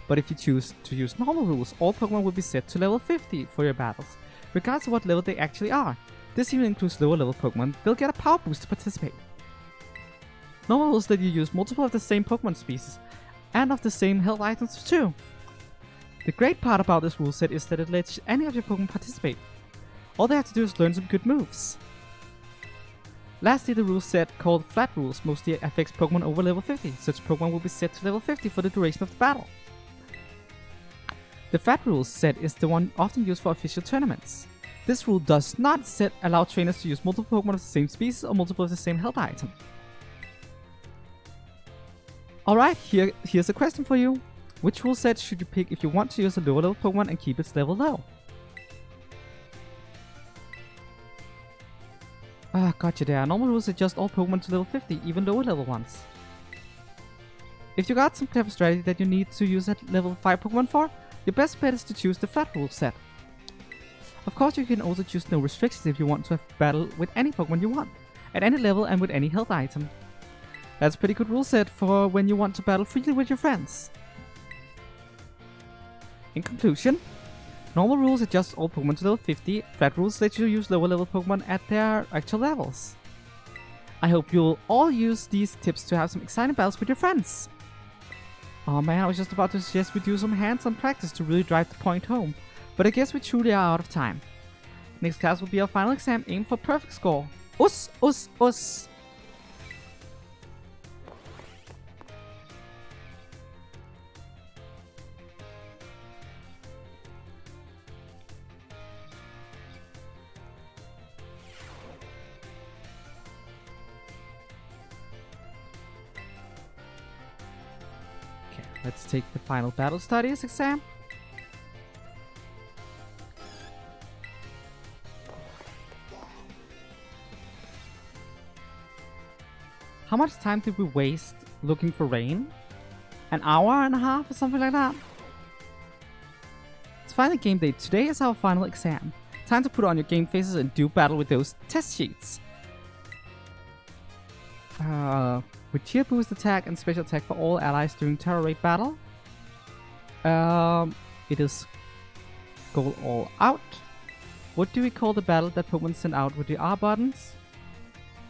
But if you choose to use normal rules, all Pokemon will be set to level 50 for your battles, regardless of what level they actually are. This even includes lower level Pokemon. They'll get a power boost to participate. Normal rules let you use multiple of the same Pokemon species, and of the same health items too. The great part about this rule set is that it lets any of your Pokemon participate. All they have to do is learn some good moves. Lastly, the rule set called flat rules mostly affects Pokemon over level 50. Such Pokemon will be set to level 50 for the duration of the battle. The flat rules set is the one often used for official tournaments. This rule does not allow trainers to use multiple Pokemon of the same species or multiple of the same health item. Alright, here's a question for you. Which rule set should you pick if you want to use a lower level Pokemon and keep its level low? Ah, gotcha there. Normal rules adjust all Pokemon to level 50, even lower level ones. If you got some clever strategy that you need to use at level 5 Pokemon for, your best bet is to choose the flat rule set. Of course, you can also choose no restrictions if you want to have battle with any Pokemon you want, at any level and with any health item. That's a pretty good rule set for when you want to battle freely with your friends. In conclusion, normal rules adjust all Pokemon to level 50, flat rules let you use lower level Pokemon at their actual levels. I hope you'll all use these tips to have some exciting battles with your friends. Oh man, I was just about to suggest we do some hands-on practice to really drive the point home, but I guess we truly are out of time. Next class will be our final exam, aim for perfect score. Us, us, us! Let's take the final battle studies exam. How much time did we waste looking for rain? An hour and a half or something like that? It's finally game day. Today is our final exam. Time to put on your game faces and do battle with those test sheets. With cheer boost attack and special attack for all allies during terror raid battle. It is go all out. What do we call the battle that Pokemon send out with the R buttons?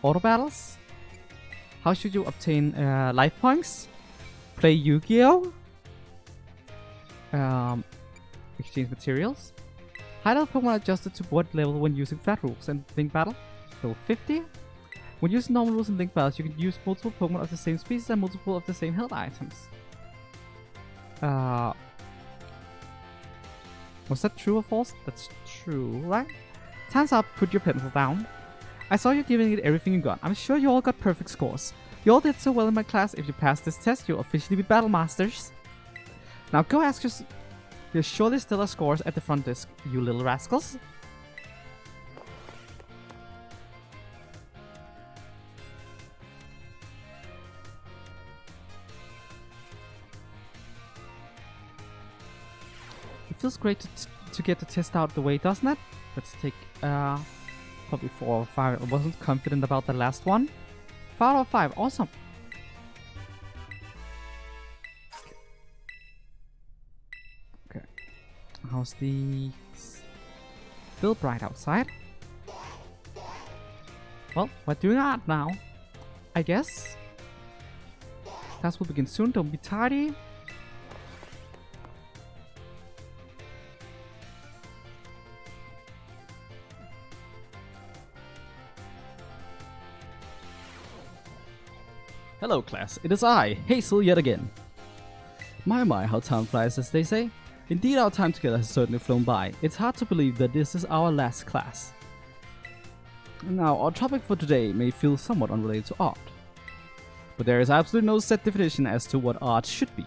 Auto battles? How should you obtain life points? Play Yu-Gi-Oh! Exchange materials. High level Pokemon adjusted to what level when using flat rules and Link Battle? Level 50. When using normal rules in Link Battles, you can use multiple Pokemon of the same species and multiple of the same health items. Was that true or false? That's true, right? Time's up, put your pencil down. I saw you giving it everything you got. I'm sure you all got perfect scores. You all did so well in my class. If you pass this test, you'll officially be Battle Masters. Now go ask your surely stellar scores at the front desk, you little rascals. It feels great to get the test out the way, doesn't it? Let's take probably 4 or 5. I wasn't confident about the last one. 5 out of 5, awesome. Okay. How's the... Still bright outside. Well, we're doing art now, I guess. Class will begin soon, don't be tardy. Hello class, it is I, Hazel yet again. My, how time flies, as they say. Indeed, our time together has certainly flown by. It's hard to believe that this is our last class. Now, our topic for today may feel somewhat unrelated to art. But there is absolutely no set definition as to what art should be.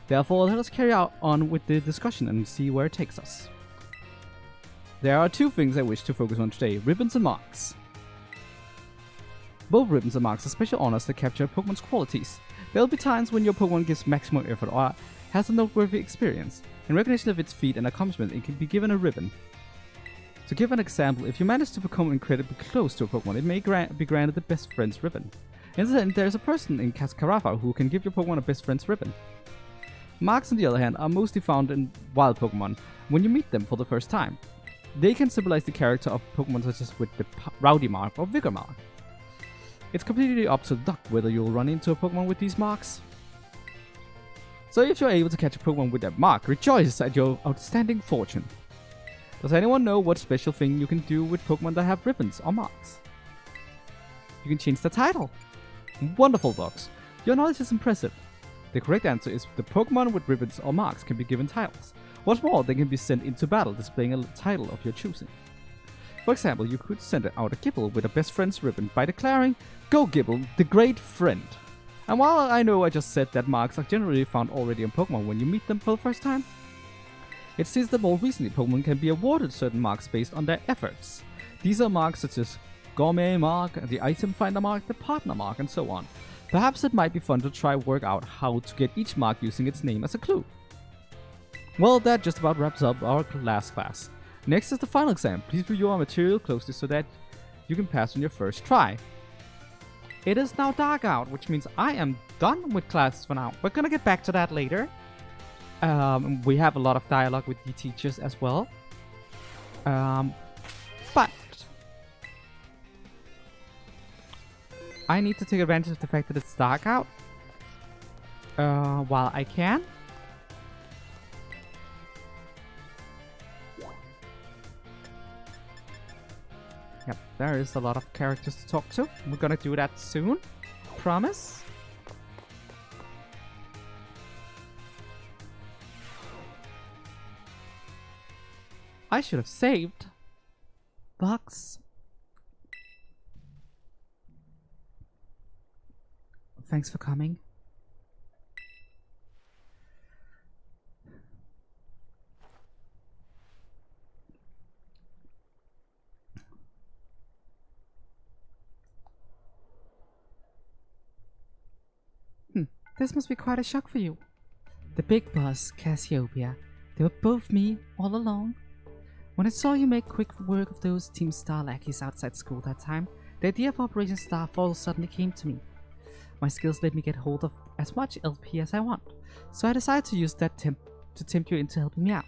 Therefore, let us carry on with the discussion and see where it takes us. There are 2 things I wish to focus on today, ribbons and marks. Both ribbons and marks are special honors that capture a Pokemon's qualities. There will be times when your Pokemon gives maximum effort or has a noteworthy experience. In recognition of its feat and accomplishment, it can be given a ribbon. To give an example, if you manage to become incredibly close to a Pokemon, it may be granted the Best Friends ribbon. Instead, there is a person in Cascarafa who can give your Pokemon a Best Friends ribbon. Marks, on the other hand, are mostly found in wild Pokemon when you meet them for the first time. They can symbolize the character of Pokemon, such as with the Rowdy mark or Vigor mark. It's completely up to luck whether you'll run into a Pokemon with these marks. So if you're able to catch a Pokemon with that mark, rejoice at your outstanding fortune. Does anyone know what special thing you can do with Pokemon that have ribbons or marks? You can change the title. Wonderful, Vox. Your knowledge is impressive. The correct answer is the Pokemon with ribbons or marks can be given titles. What's more, they can be sent into battle displaying a title of your choosing. For example, you could send out a Gibble with a Best Friends ribbon by declaring, "Go Gibble, the great friend." And while I know I just said that marks are generally found already in Pokemon when you meet them for the first time, it seems that more recently Pokemon can be awarded certain marks based on their efforts. These are marks such as Gourmet mark, the Item Finder mark, the Partner mark, and so on. Perhaps it might be fun to try work out how to get each mark using its name as a clue. Well, that just about wraps up our last class. Next is the final exam. Please review our material closely so that you can pass on your first try. It is now dark out, which means I am done with classes for now. We're gonna get back to that later. We have a lot of dialogue with the teachers as well. But I need to take advantage of the fact that it's dark out while I can. Yep, there is a lot of characters to talk to. We're gonna do that soon. Promise. I should have saved. Vox. Thanks for coming. This must be quite a shock for you. The big boss, Cassiopeia, they were both me all along. When I saw you make quick work of those Team Star lackeys outside school that time, the idea of Operation Starfall suddenly came to me. My skills let me get hold of as much LP as I want, so I decided to use that to tempt you into helping me out.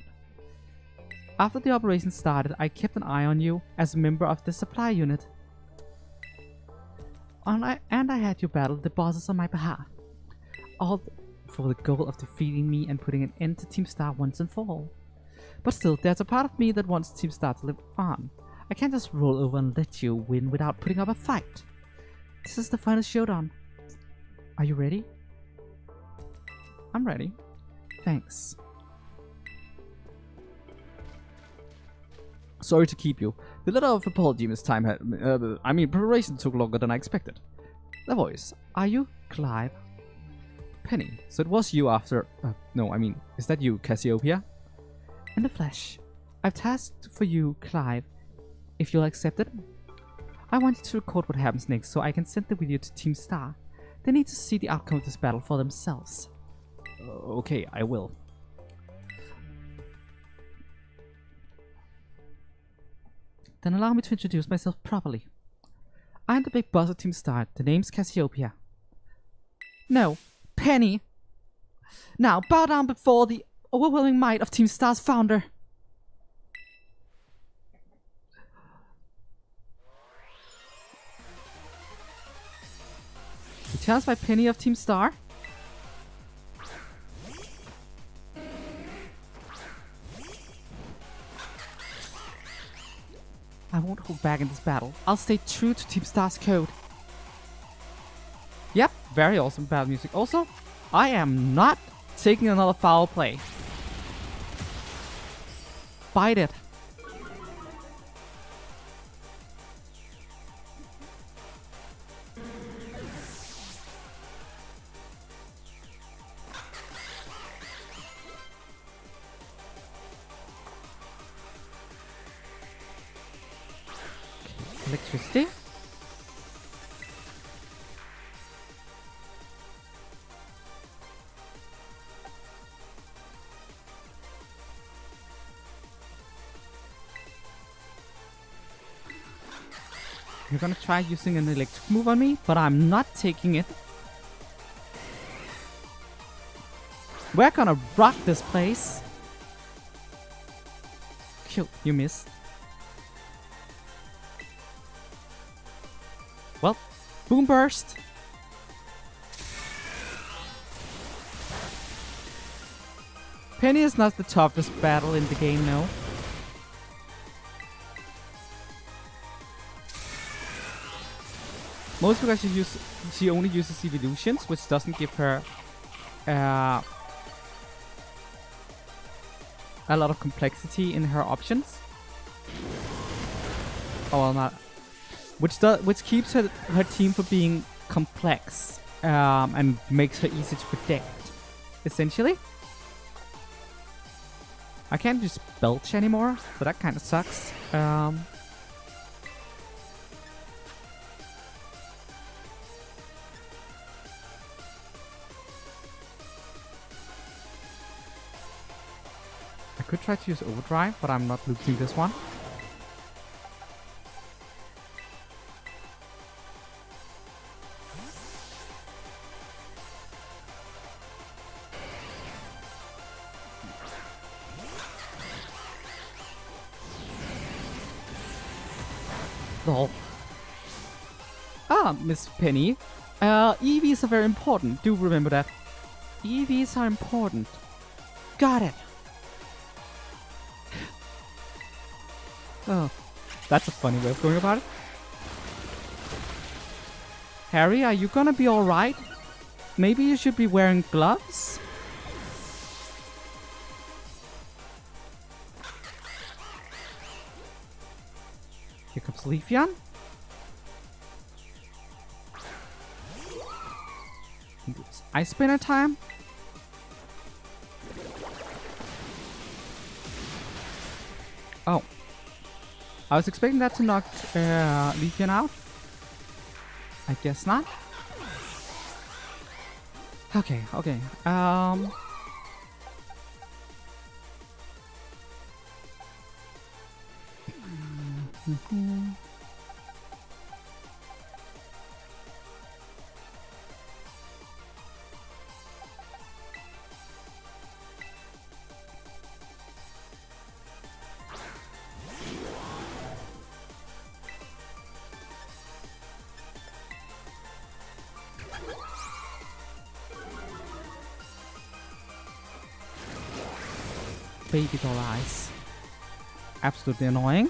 After the operation started, I kept an eye on you as a member of the supply unit. And I had you battle the bosses on my behalf. All for the goal of defeating me and putting an end to Team Star once and for all. But still, there's a part of me that wants Team Star to live on. I can't just roll over and let you win without putting up a fight. This is the final showdown. Are you ready? I'm ready. Thanks. Sorry to keep you. The letter of apology this time had... preparation took longer than I expected. The voice. Are you Clive? Penny. So it was you after... is that you, Cassiopeia? In the flesh. I've tasked for you, Clive. If you'll accept it. I want you to record what happens next so I can send the video to Team Star. They need to see the outcome of this battle for themselves. Okay, I will. Then allow me to introduce myself properly. I'm the big boss of Team Star. The name's Cassiopeia. No, Penny. Now bow down before the overwhelming might of Team Star's founder. The challenge by Penny of Team Star. I won't hold back in this battle. I'll stay true to Team Star's code. Yep, very awesome battle music. Also, I am not taking another foul play. Bite it. Electricity. You're gonna try using an electric move on me, but I'm not taking it. We're gonna rock this place. Cute, you missed. Well, boom burst. Penny is not the toughest battle in the game, no. Mostly because she only uses evolutions, which doesn't give her a lot of complexity in her options. Oh well, not. Which keeps her team from being complex and makes her easy to predict. Essentially, I can't just belch anymore, so that kind of sucks. I could try to use overdrive, but I'm not losing this one. Lol. Ah, Miss Penny. EVs are very important. Do remember that. EVs are important. Got it. Oh, that's a funny way of going about it. Harry, are you gonna be alright? Maybe you should be wearing gloves? Here comes Leafeon. Ice Spinner time. Oh. I was expecting that to knock Leafeon out. I guess not. Okay, okay. Baby doll eyes. Absolutely annoying.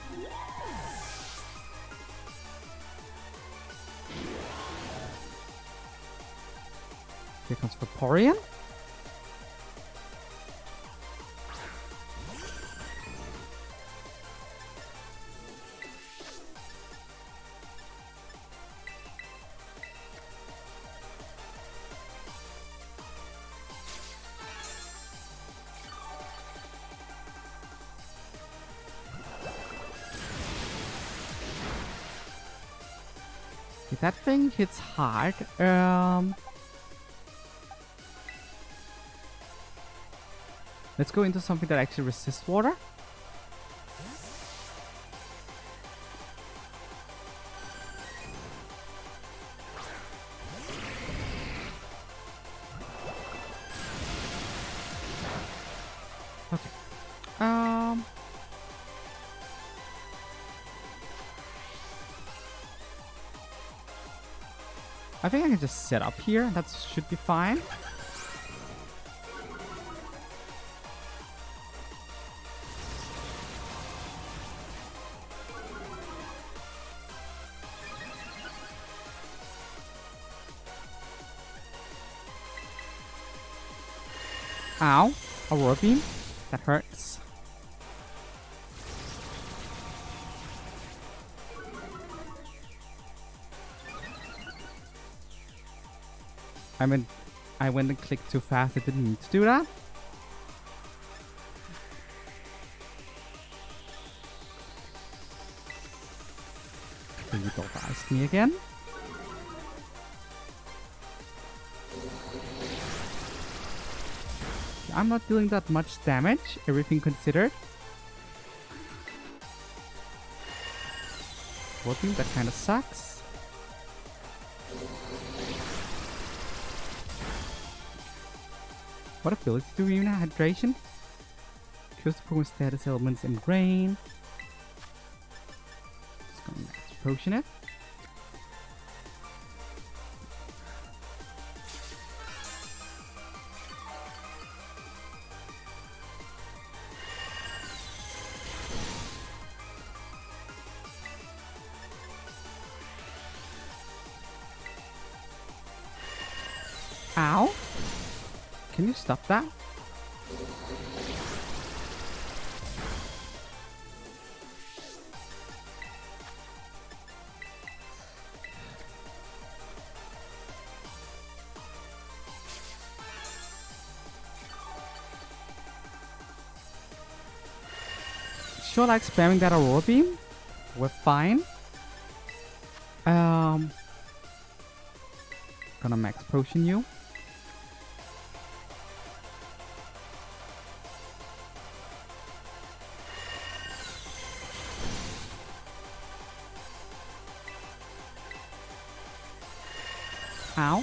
Here comes Vaporeon. Okay, that thing hits hard. Let's go into something that actually resists water. Okay. I think I can just set up here. That should be fine. Ow. Aurora Beam. That hurts. I went and clicked too fast. I didn't need to do that. Here you go, guys. Me again. I'm not doing that much damage, everything considered. Working, that kind of sucks. What ability do we even have? Hydration? Cures the Pokemon status elements in rain. Just gonna max potion it. Ow! Can you stop that? Sure, like spamming that Aurora Beam. We're fine. Gonna max potion you. Ow.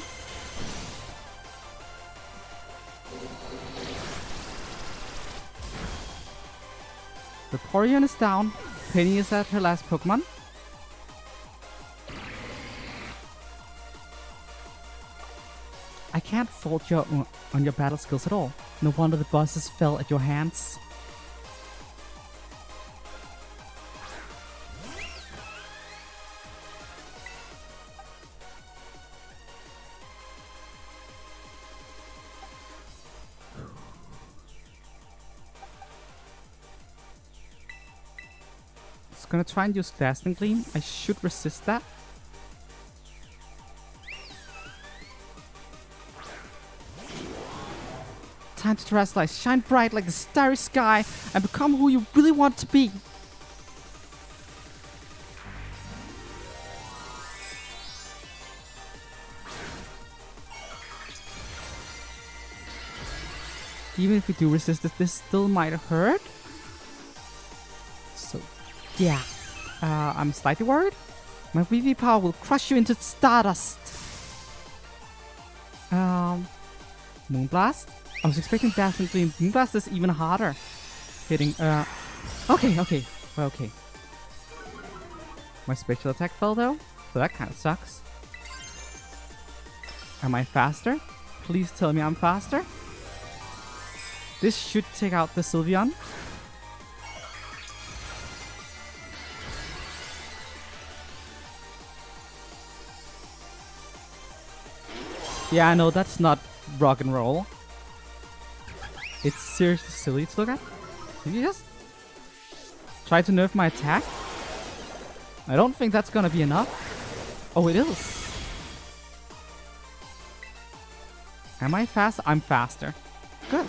Vaporeon is down. Penny is at her last Pokemon. I can't fault you on your battle skills at all. No wonder the bosses fell at your hands. Just gonna try and use Dazzling Gleam. I should resist that. Time to terrestrialize, shine bright like the starry sky, and become who you really want to be. Even if we do resist it, this still might hurt. So, yeah. I'm slightly worried. My VV power will crush you into stardust. Moonblast? I was expecting definitely Moonblast is even harder. Hitting, okay. Well, okay. My special attack fell though, so that kind of sucks. Am I faster? Please tell me I'm faster. This should take out the Sylveon. Yeah, I know that's not rock and roll. It's seriously silly to look at. Did you just try to nerf my attack? I don't think that's gonna be enough. Oh, it is. Am I fast? I'm faster. Good.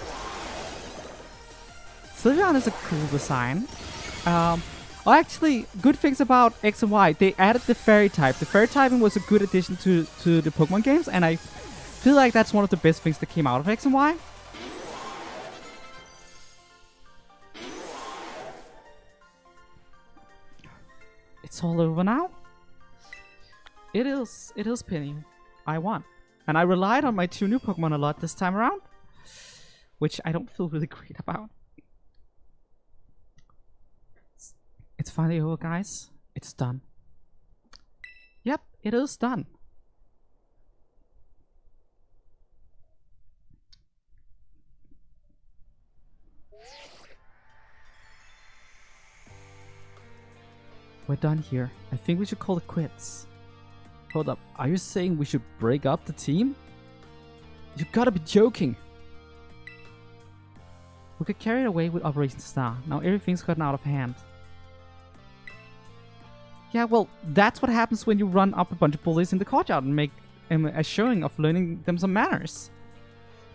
Sylveon is a cool design. Actually, good things about X and Y. They added the fairy type. The fairy typing was a good addition to the Pokemon games, and I feel like that's one of the best things that came out of X and Y. It's all over now. It is Penny. I won. And I relied on my 2 new Pokemon a lot this time around, which I don't feel really great about. It's finally over, guys. It's done. Yep, it is done. We're done here. I think we should call it quits. Hold up, are you saying we should break up the team? You gotta be joking. We got carried away with Operation Star. Now everything's gotten out of hand. Yeah, well, that's what happens when you run up a bunch of bullies in the courtyard and make a showing of learning them some manners.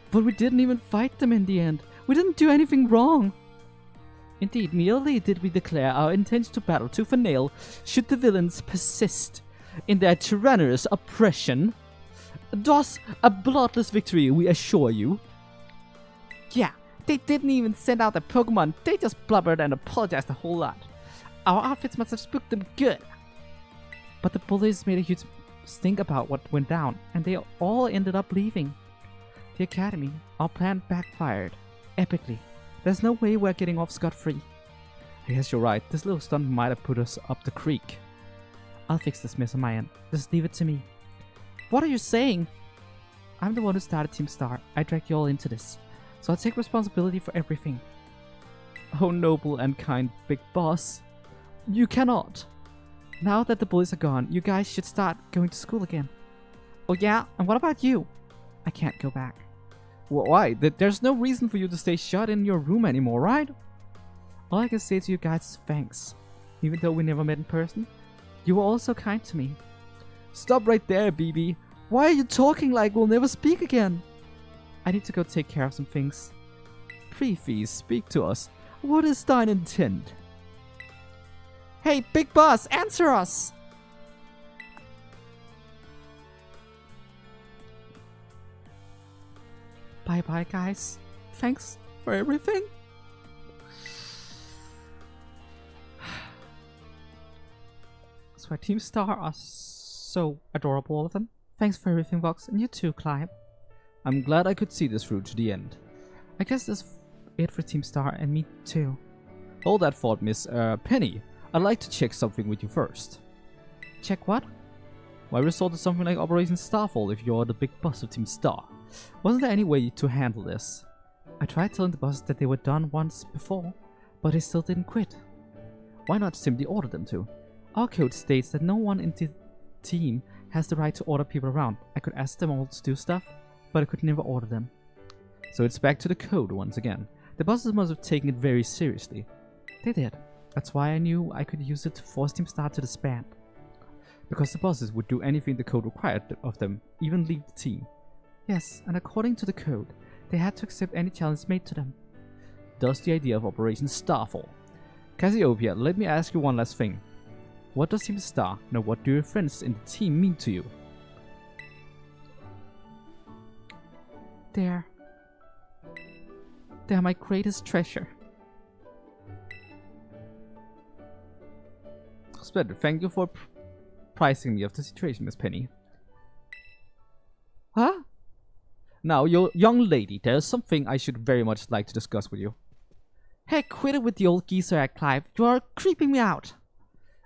But we didn't even fight them in the end. We didn't do anything wrong. Indeed, merely did we declare our intention to battle tooth and nail should the villains persist in their tyrannous oppression. Thus, a bloodless victory, we assure you. Yeah, they didn't even send out their Pokemon. They just blubbered and apologized a whole lot. Our outfits must have spooked them good. But the bullies made a huge stink about what went down, and they all ended up leaving the academy. Our plan backfired epically. There's no way we're getting off scot-free. I guess you're right. This little stunt might have put us up the creek. I'll fix this mess on my end. Just leave it to me. What are you saying? I'm the one who started Team Star. I dragged you all into this, so I'll take responsibility for everything. Oh, noble and kind big boss. You cannot. Now that the bullies are gone, you guys should start going to school again. Oh yeah? And what about you? I can't go back. Why? There's no reason for you to stay shut in your room anymore, right? All I can say to you guys is thanks. Even though we never met in person, you were all so kind to me. Stop right there, BB. Why are you talking like we'll never speak again? I need to go take care of some things. Please speak to us. What is thine intent? Hey, big boss, answer us! Bye-bye, guys. Thanks for everything. So Team Star are so adorable, all of them. Thanks for everything, Vox, and you too, Clive. I'm glad I could see this through to the end. I guess that's it for Team Star and me too. All that thought, Miss Penny. I'd like to check something with you first. Check what? Why resort to something like Operation Starfall if you're the big boss of Team Star? Wasn't there any way to handle this? I tried telling the boss that they were done once before, but they still didn't quit. Why not simply order them to? Our code states that no one in the team has the right to order people around. I could ask them all to do stuff, but I could never order them. So it's back to the code once again. The bosses must have taken it very seriously. They did. That's why I knew I could use it to force Team Star to disband. Because the bosses would do anything the code required of them, even leave the team. Yes, and according to the code, they had to accept any challenge made to them. Thus the idea of Operation Starfall. Cassiopeia, let me ask you one last thing. What does Team Star, now what do your friends in the team mean to you? They are my greatest treasure. Splendid. Thank you for pricing me of the situation, Miss Penny. Huh? Now, young lady, there's something I should very much like to discuss with you. Hey, quit it with the old geezer act, Clive. You are creeping me out.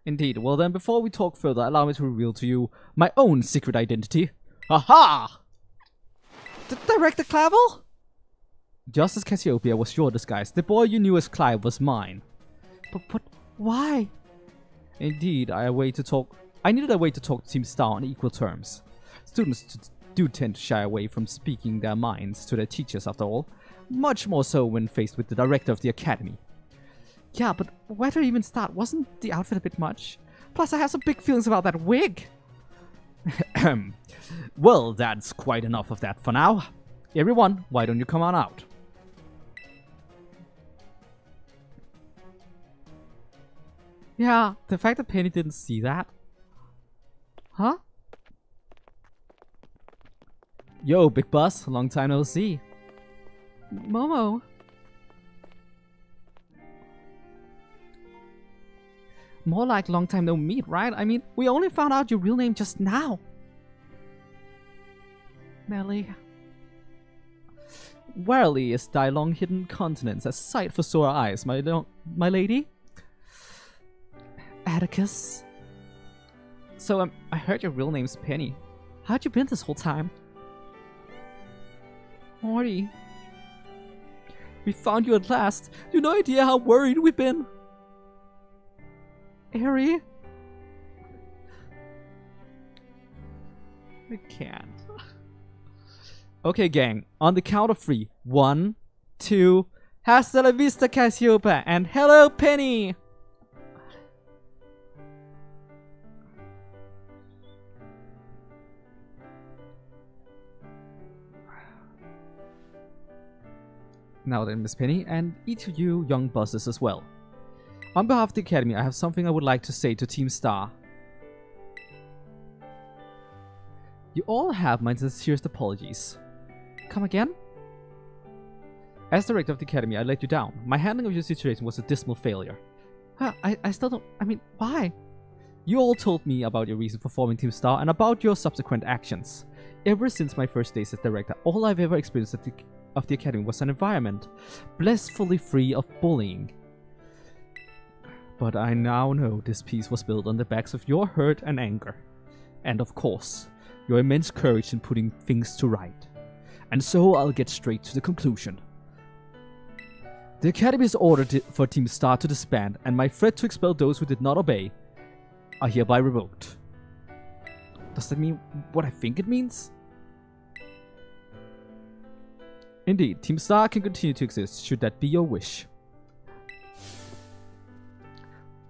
Indeed. Well then, before we talk further, allow me to reveal to you my own secret identity. Ha-ha! Director Clavel? Just as Cassiopeia was your disguise, the boy you knew as Clive was mine. But why? Indeed, I needed a way to talk to Team Star on equal terms. Students do tend to shy away from speaking their minds to their teachers, after all. Much more so when faced with the director of the academy. Yeah, but where to even start? Wasn't the outfit a bit much? Plus, I have some big feelings about that wig. Well, that's quite enough of that for now. Everyone, why don't you come on out? Yeah, the fact that Penny didn't see that. Huh? Yo, Big Boss, long time no see. Momo. More like long time no meet, right? I mean, we only found out your real name just now. Nelly. Warily is thy long hidden continents a sight for sore eyes, my lady. Atticus. So, I heard your real name's Penny. How'd you been this whole time? Morty. We found you at last. You no idea how worried we've been. Harry? I can't. Okay, gang. On the count of 3. 1, 2. Hasta la vista, Cassiopeia, and hello, Penny. Now then, Miss Penny, and each of you young bosses as well. On behalf of the Academy, I have something I would like to say to Team Star. You all have my sincerest apologies. Come again? As director of the Academy, I let you down. My handling of your situation was a dismal failure. Huh, I still don't... I mean, why? You all told me about your reason for forming Team Star and about your subsequent actions. Ever since my first days as director, all I've ever experienced of the Academy was an environment blissfully free of bullying. But I now know this piece was built on the backs of your hurt and anger. And of course, your immense courage in putting things to right. And so I'll get straight to the conclusion. The Academy is ordered for Team Star to disband, and my threat to expel those who did not obey are hereby revoked. Does that mean what I think it means? Indeed, Team Star can continue to exist, should that be your wish.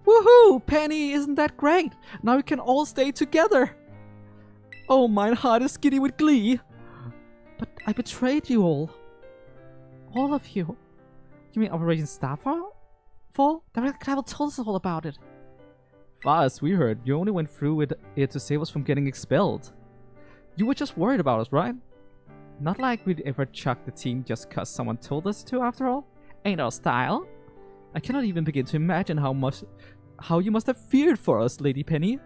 Woohoo! Penny, isn't that great? Now we can all stay together! Oh, mine heart is giddy with glee! But I betrayed you all. All of you. You mean Operation Starfall? Director Clavel told us all about it. Far as we heard, you only went through with it to save us from getting expelled. You were just worried about us, right? Not like we'd ever chuck the team just cause someone told us to, after all. Ain't our style. I cannot even begin to imagine how you must have feared for us, Lady Penny.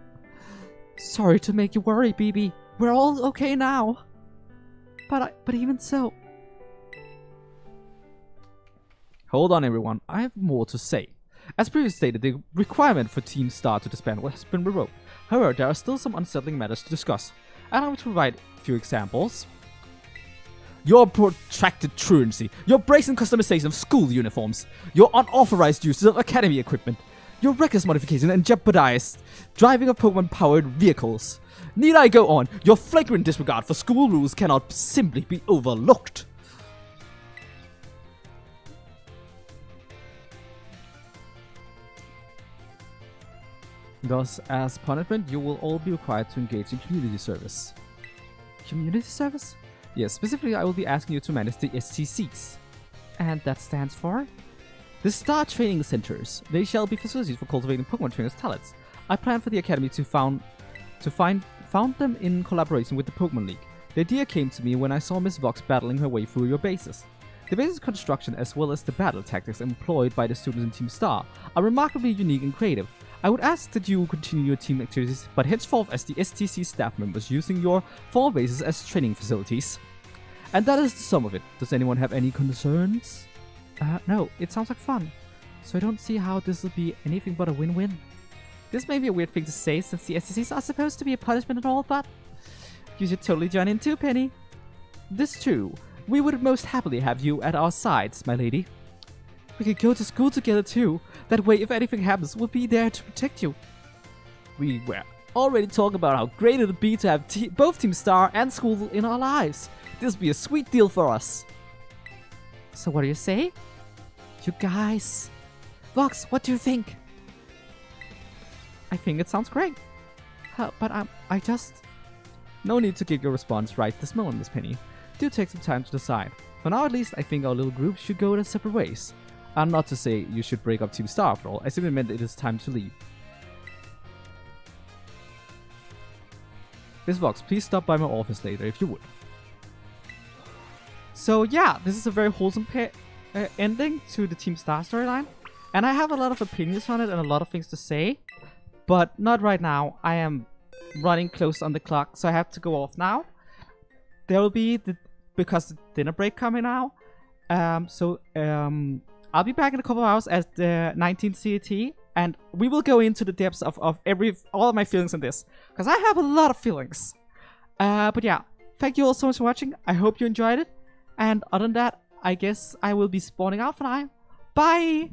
Sorry to make you worry, BB. We're all okay now. But even so... Hold on, everyone. I have more to say. As previously stated, the requirement for Team Star to disband has been revoked. However, there are still some unsettling matters to discuss. Allow me to provide a few examples. Your protracted truancy, your brazen customization of school uniforms, your unauthorized use of academy equipment, your reckless modification and jeopardized driving of Pokemon-powered vehicles. Need I go on? Your flagrant disregard for school rules cannot simply be overlooked. Thus, as punishment, you will all be required to engage in community service. Community service? Yes, specifically I will be asking you to manage the STCs. And that stands for? The Star Training Centers. They shall be facilities for cultivating Pokemon trainers' talents. I plan for the Academy to found them in collaboration with the Pokemon League. The idea came to me when I saw Miss Vox battling her way through your bases. The basic construction as well as the battle tactics employed by the students in Team Star are remarkably unique and creative. I would ask that you continue your team activities, but henceforth as the STC staff members using your former bases as training facilities. And that is the sum of it. Does anyone have any concerns? No, it sounds like fun. So I don't see how this will be anything but a win-win. This may be a weird thing to say since the STCs are supposed to be a punishment and all, but you should totally join in too, Penny. This too. We would most happily have you at our sides, my lady. We could go to school together too. That way, if anything happens, we'll be there to protect you. We were already talking about how great it would be to have both Team Star and school in our lives. This would be a sweet deal for us. So what do you say? You guys. Vox, what do you think? I think it sounds great. But I just... No need to give your response right this moment, Miss Penny. Do take some time to decide. For now at least, I think our little group should go their separate ways. And not to say you should break up Team Star after all, I simply meant it is time to leave. Miss Vox, please stop by my office later if you would. So yeah, this is a very wholesome ending to the Team Star storyline. And I have a lot of opinions on it and a lot of things to say. But not right now. I am running close on the clock, so I have to go off now. There will be, because the dinner break coming now. I'll be back in a couple of hours at 19 CET. And we will go into the depths of all of my feelings on this. Because I have a lot of feelings. But yeah, thank you all so much for watching. I hope you enjoyed it. And other than that, I guess I will be spawning out for now. Bye!